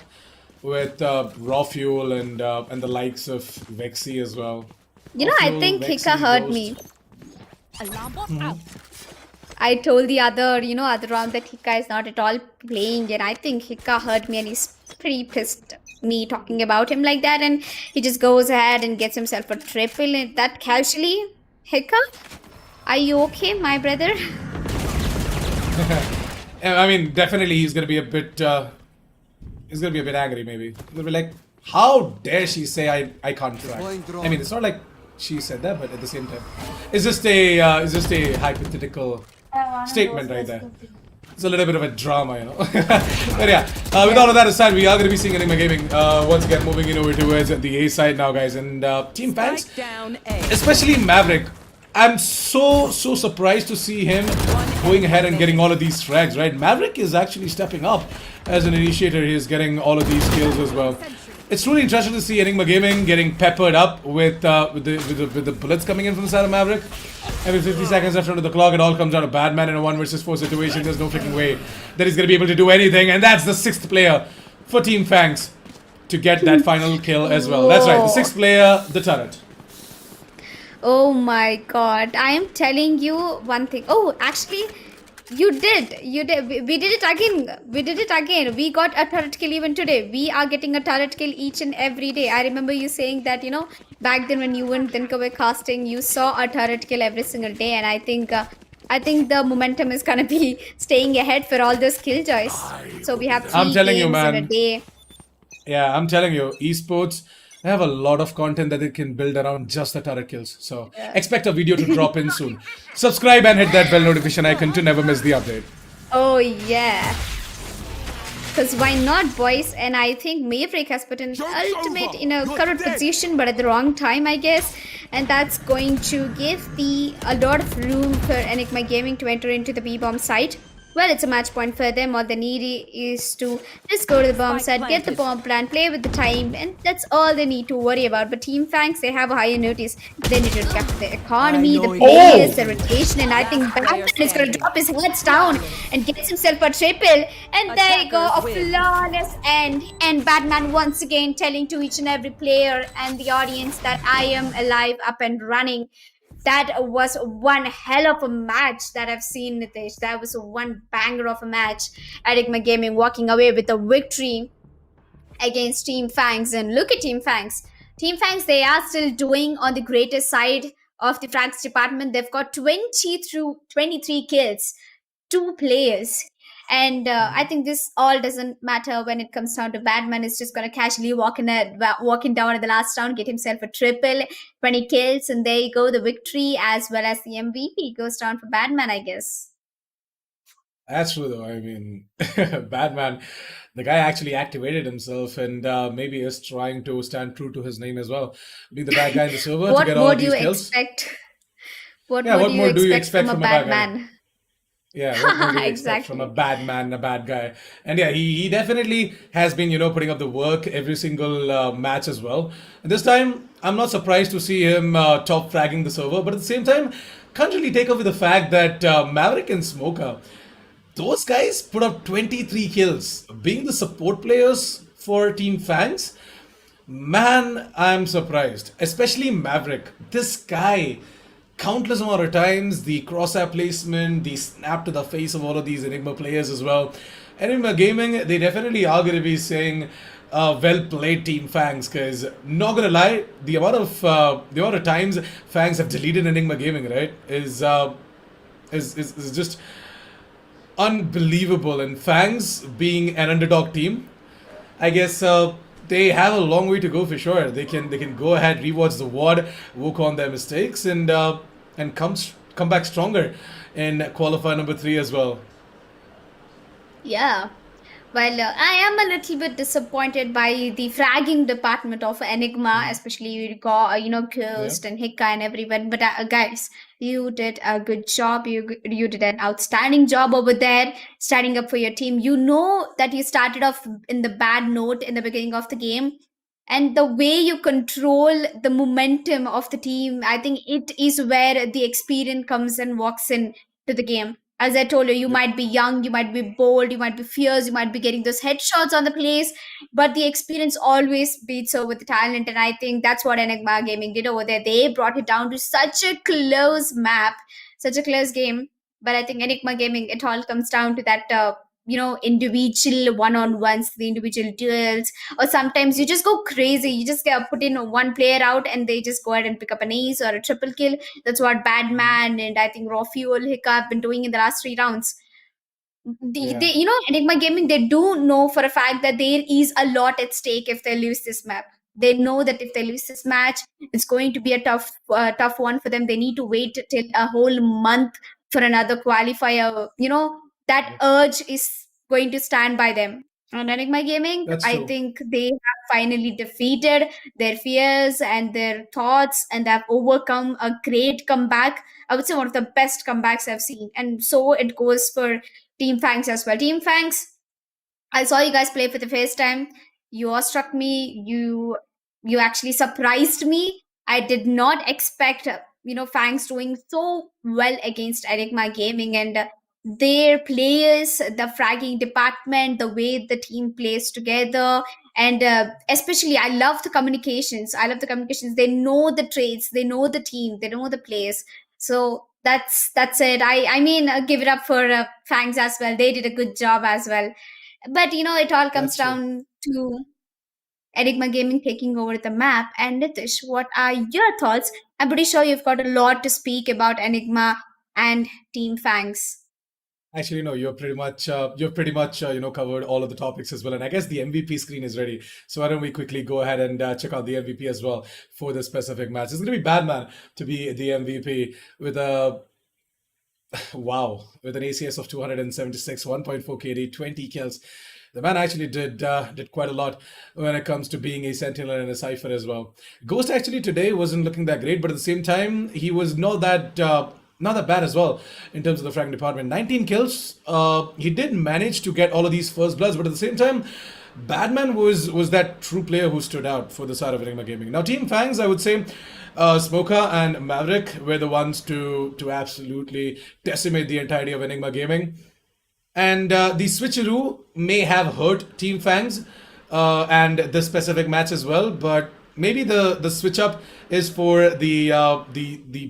with raw fuel and the likes of Vexy as well. I Raw think Fuel, Hika Vexy, heard Ghost. me. Alarm bot out. I told the other round that Hika is not at all playing, and I think Hika heard me and he's pretty pissed me talking about him like that, and he just goes ahead and gets himself a triple that casually. Hika, are you okay, my brother? I mean, definitely he's gonna be a bit. He's gonna be a bit angry, maybe. He's gonna be like, "How dare she say I can't try?" I mean, it's not like she said that, but at the same time, it's just a hypothetical statement right there. It's a little bit of a drama, But yeah, with all of that aside, we are going to be seeing Enigma Gaming once again moving over towards the A side now, guys. And Team FANGS, Down A. especially Maverick, I'm so surprised to see him going ahead and getting all of these frags, right? Maverick is actually stepping up as an initiator. He's getting all of these kills as well. It's really interesting to see Enigma Gaming getting peppered up with the bullets coming in from the side of Maverick. Every 50 seconds left under the clock, it all comes out of Batman in a 1 versus 4 situation. There's no freaking way that he's going to be able to do anything. And that's the 6th player for Team FANGS to get that final kill as well. That's right, the 6th player, the turret. Oh my god, I am telling you one thing. Oh, actually, you did. We did it again. We got a turret kill even today. We are getting a turret kill each and every day. I remember you saying that, back then when you and Dinka were casting, you saw a turret kill every single day. And I think the momentum is gonna be staying ahead for all those killjoys. So we have 3 I'm telling you, games in a man. day. Yeah, I'm telling you, esports have a lot of content that it can build around just the turret kills. So expect a video to drop in soon. Subscribe and hit that bell notification icon to never miss the update. Oh yeah. Because why not, boys? And I think Maverick has put an ultimate in a correct position, but at the wrong time, I guess. And that's going to give a lot of room for Enigma Gaming to enter into the B-bomb site. Well, it's a match point for them. All they need is to just go to the bomb site, get the bomb plant, play with the time, and that's all they need to worry about. But Team FANGS, they have a higher notice. They need to look after the economy, the players, the rotation, and I think Batman is going to drop his heads down and gets himself a triple. And there you go, a flawless end. And Batman once again telling to each and every player and the audience that I am alive, up and running. That was one hell of a match that I've seen, Nitesh. That was one banger of a match. Enigma Gaming walking away with a victory against Team FANGS. And look at Team FANGS. Team FANGS, they are still doing on the greater side of the frags department. They've got 20 through 23 kills, 2 players. And I think this all doesn't matter when it comes down to Batman. Is just going to casually walking down at the last round, get himself a triple, 20 kills, and there you go. The victory as well as the MVP goes down for Batman, I guess. That's true, though. I mean, Batman, the guy actually activated himself and maybe is trying to stand true to his name as well. Being the bad guy in the server to get all of these kills. What more do you expect from a Batman? Yeah, what more do you expect from a bad man, a bad guy? And yeah, he definitely has been, putting up the work every single match as well. And this time, I'm not surprised to see him top fragging the server, but at the same time, can't really take away the fact that Maverick and Smoker, those guys put up 23 kills. Being the support players for Team FANGS, man, I'm surprised. Especially Maverick. This guy, countless amount of times, the crosshair placement, the snap to the face of all of these Enigma players as well. Enigma Gaming, they definitely are going to be saying, well played Team FANGS, because not going to lie, the amount of times FANGS have deleted Enigma Gaming, right, is just unbelievable. And FANGS being an underdog team, I guess they have a long way to go for sure. They can go ahead, rewatch the WOD, work on their mistakes, and come back stronger in qualifier number 3 as well. Yeah. Well, I am a little bit disappointed by the fragging department of Enigma, especially Yeah. Ghost and Hika and everyone. But guys, you did a good job. You did an outstanding job over there, starting up for your team. You know that you started off in the bad note in the beginning of the game, and the way you control the momentum of the team, I think it is where the experience comes and walks in to the game. As I told you, you Yep. might be young, you might be bold, you might be fierce, you might be getting those headshots on the place, but the experience always beats over the talent. And I think that's what Enigma Gaming did over there. They brought it down to such a close map, such a close game. But I think Enigma Gaming, it all comes down to that, individual one-on-ones, the individual duels, or sometimes you just go crazy. You just put in one player out and they just go ahead and pick up an ace or a triple kill. That's what Badman and I think Raw Fuel Hiccup have been doing in the last 3 rounds. Yeah. Enigma Gaming, they do know for a fact that there is a lot at stake if they lose this map. They know that if they lose this match, it's going to be a tough one for them. They need to wait till a whole month for another qualifier. That urge is going to stand by them. And Enigma Gaming, That's I true. think they have finally defeated their fears and their thoughts, and they have overcome a great comeback. I would say one of the best comebacks I've seen. And so it goes for Team Fangs as well. Team Fangs, I saw you guys play for the first time. You awestruck me. You actually surprised me. I did not expect Fangs doing so well against Enigma Gaming, and their players, the fragging department, the way the team plays together, and especially I love the communications. I love the communications. They know the trades, they know the team, they know the players. So that's it. I mean, give it up for Fangs as well. They did a good job as well. But it all comes That's true. down to Enigma Gaming taking over the map. And Nitish, what are your thoughts? I'm pretty sure you've got a lot to speak about Enigma and Team Fangs. Actually, no, you've pretty much covered all of the topics as well, and I guess the MVP screen is ready. So why don't we quickly go ahead and check out the MVP as well for this specific match? It's going to be Batman to be the MVP with a wow, with an ACS of 276, 1.4 KD, 20 kills. The man actually did quite a lot when it comes to being a sentinel and a cipher as well. Ghost actually today wasn't looking that great, but at the same time he was not that bad as well in terms of the frag department. 19 kills. He did manage to get all of these first bloods, but at the same time, Badman was that true player who stood out for the side of Enigma Gaming. Now, Team Fangs, I would say, Smoker and Maverick were the ones to absolutely decimate the entirety of Enigma Gaming. And the switcheroo may have hurt Team Fangs and the specific match as well, but maybe the switch up is for the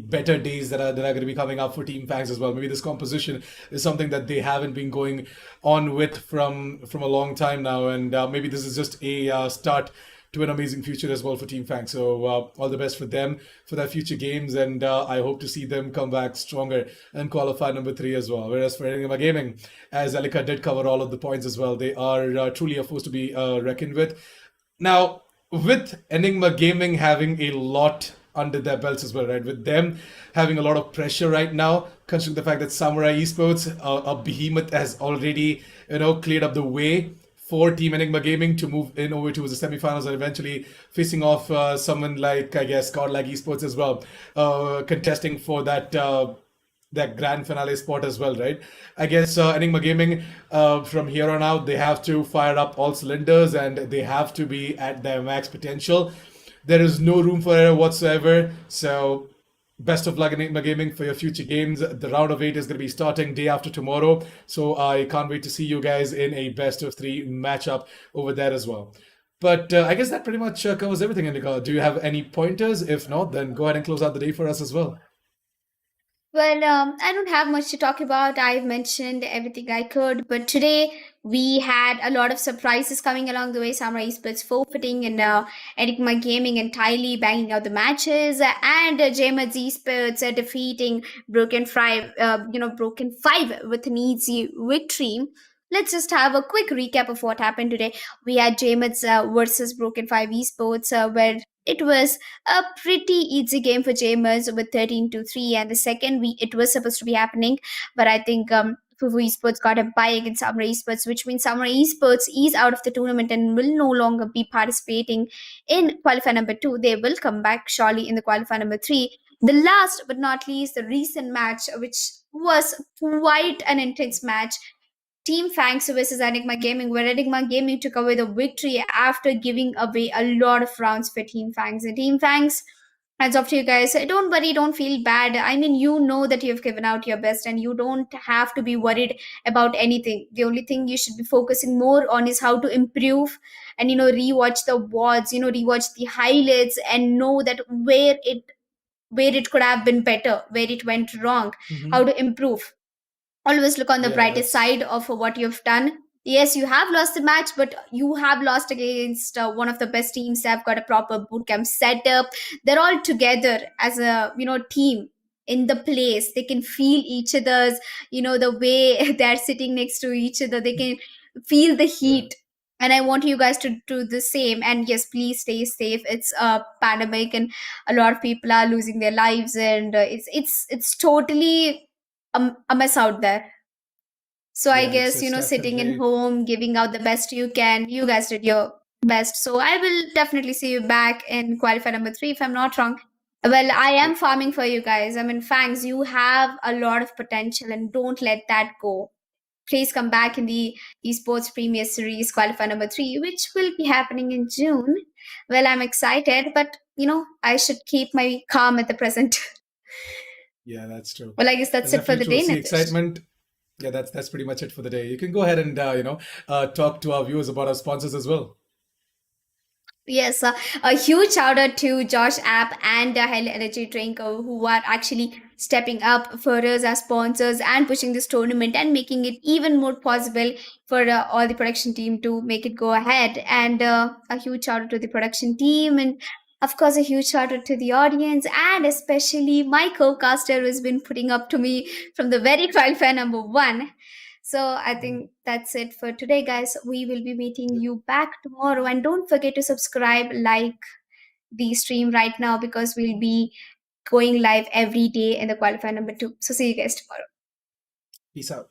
better days that are going to be coming up for Team Fangs as well. Maybe this composition is something that they haven't been going on with from a long time now, and maybe this is just a start to an amazing future as well for Team Fang. So all the best for them for their future games, and I hope to see them come back stronger and qualify number 3 as well. Whereas for Enigma Gaming, as Alika did cover all of the points as well, they are truly a force to be reckoned with. Now, with Enigma Gaming having a lot under their belts as well, right? With them having a lot of pressure right now, considering the fact that Samurai Esports, a behemoth, has already cleared up the way for Team Enigma Gaming to move in over to the semifinals and eventually facing off someone like, I guess, Godlike Esports as well, contesting for that grand finale spot as well, right? I guess Enigma Gaming, from here on out, they have to fire up all cylinders and they have to be at their max potential. There is no room for error whatsoever. So best of luck in Enigma Gaming for your future games. The round of 8 is going to be starting day after tomorrow. So I can't wait to see you guys in a best of 3 matchup over there as well. But I guess that pretty much covers everything, Indica. Do you have any pointers? If not, then go ahead and close out the day for us as well. Well, I don't have much to talk about. I've mentioned everything I could, but today we had a lot of surprises coming along the way. Samurai Esports forfeiting and Enigma Gaming entirely banging out the matches, and JAMA's Esports defeating Broken Broken 5 with an easy victory. Let's just have a quick recap of what happened today. We had JAMA's versus Broken 5 Esports, where it was a pretty easy game for Jamers with 13-3, and the second it was supposed to be happening, but I think FUFOO Esports got a bye against Samurai Esports, which means Samurai Esports is out of the tournament and will no longer be participating in qualifier number 2. They will come back surely in the qualifier number 3. The last but not least, the recent match, which was quite an intense match. Team FANGS versus Enigma Gaming, where Enigma Gaming took away the victory after giving away a lot of rounds for Team FANGS. And Team FANGS, hands off to you guys. Don't worry, don't feel bad. I mean, you know that you've given out your best and you don't have to be worried about anything. The only thing you should be focusing more on is how to improve and, rewatch the WODs, rewatch the highlights and know that where it could have been better, where it went wrong, how to improve. Always look on the Yeah, brightest that's side of what you've done. Yes, you have lost the match, but you have lost against one of the best teams. They've got a proper bootcamp setup. They're all together as a team in the place. They can feel each other's, the way they're sitting next to each other. They can feel the yeah. heat. And I want you guys to do the same. And yes, please stay safe. It's a pandemic, and a lot of people are losing their lives, and it's totally a mess out there. So I Yeah, guess, it's sitting in definitely. home, giving out the best you can, you guys did your best. So I will definitely see you back in qualifier number 3 if I'm not wrong. Well, I am farming for you guys. I mean, Fangs, you have a lot of potential and don't let that go. Please come back in the Esports Premier Series qualifier number 3, which will be happening in June. Well, I'm excited, but I should keep my calm at the present. Yeah, that's true. Well, I guess that's That's it for the definitely true. day, See, Nitish. excitement. Yeah, that's pretty much it for the day. You can go ahead and talk to our viewers about our sponsors as well. Yes, a huge shout out to Josh App and Hell Energy Drink, who are actually stepping up for us as sponsors and pushing this tournament and making it even more possible for all the production team to make it go ahead. And a huge shout out to the production team, and of course, a huge shout out to the audience, and especially my co-caster who has been putting up to me from the very trial fan number 1. So I think that's it for today, guys. We will be meeting you back tomorrow. And don't forget to subscribe, like the stream right now, because we'll be going live every day in the qualifier number 2. So see you guys tomorrow. Peace out.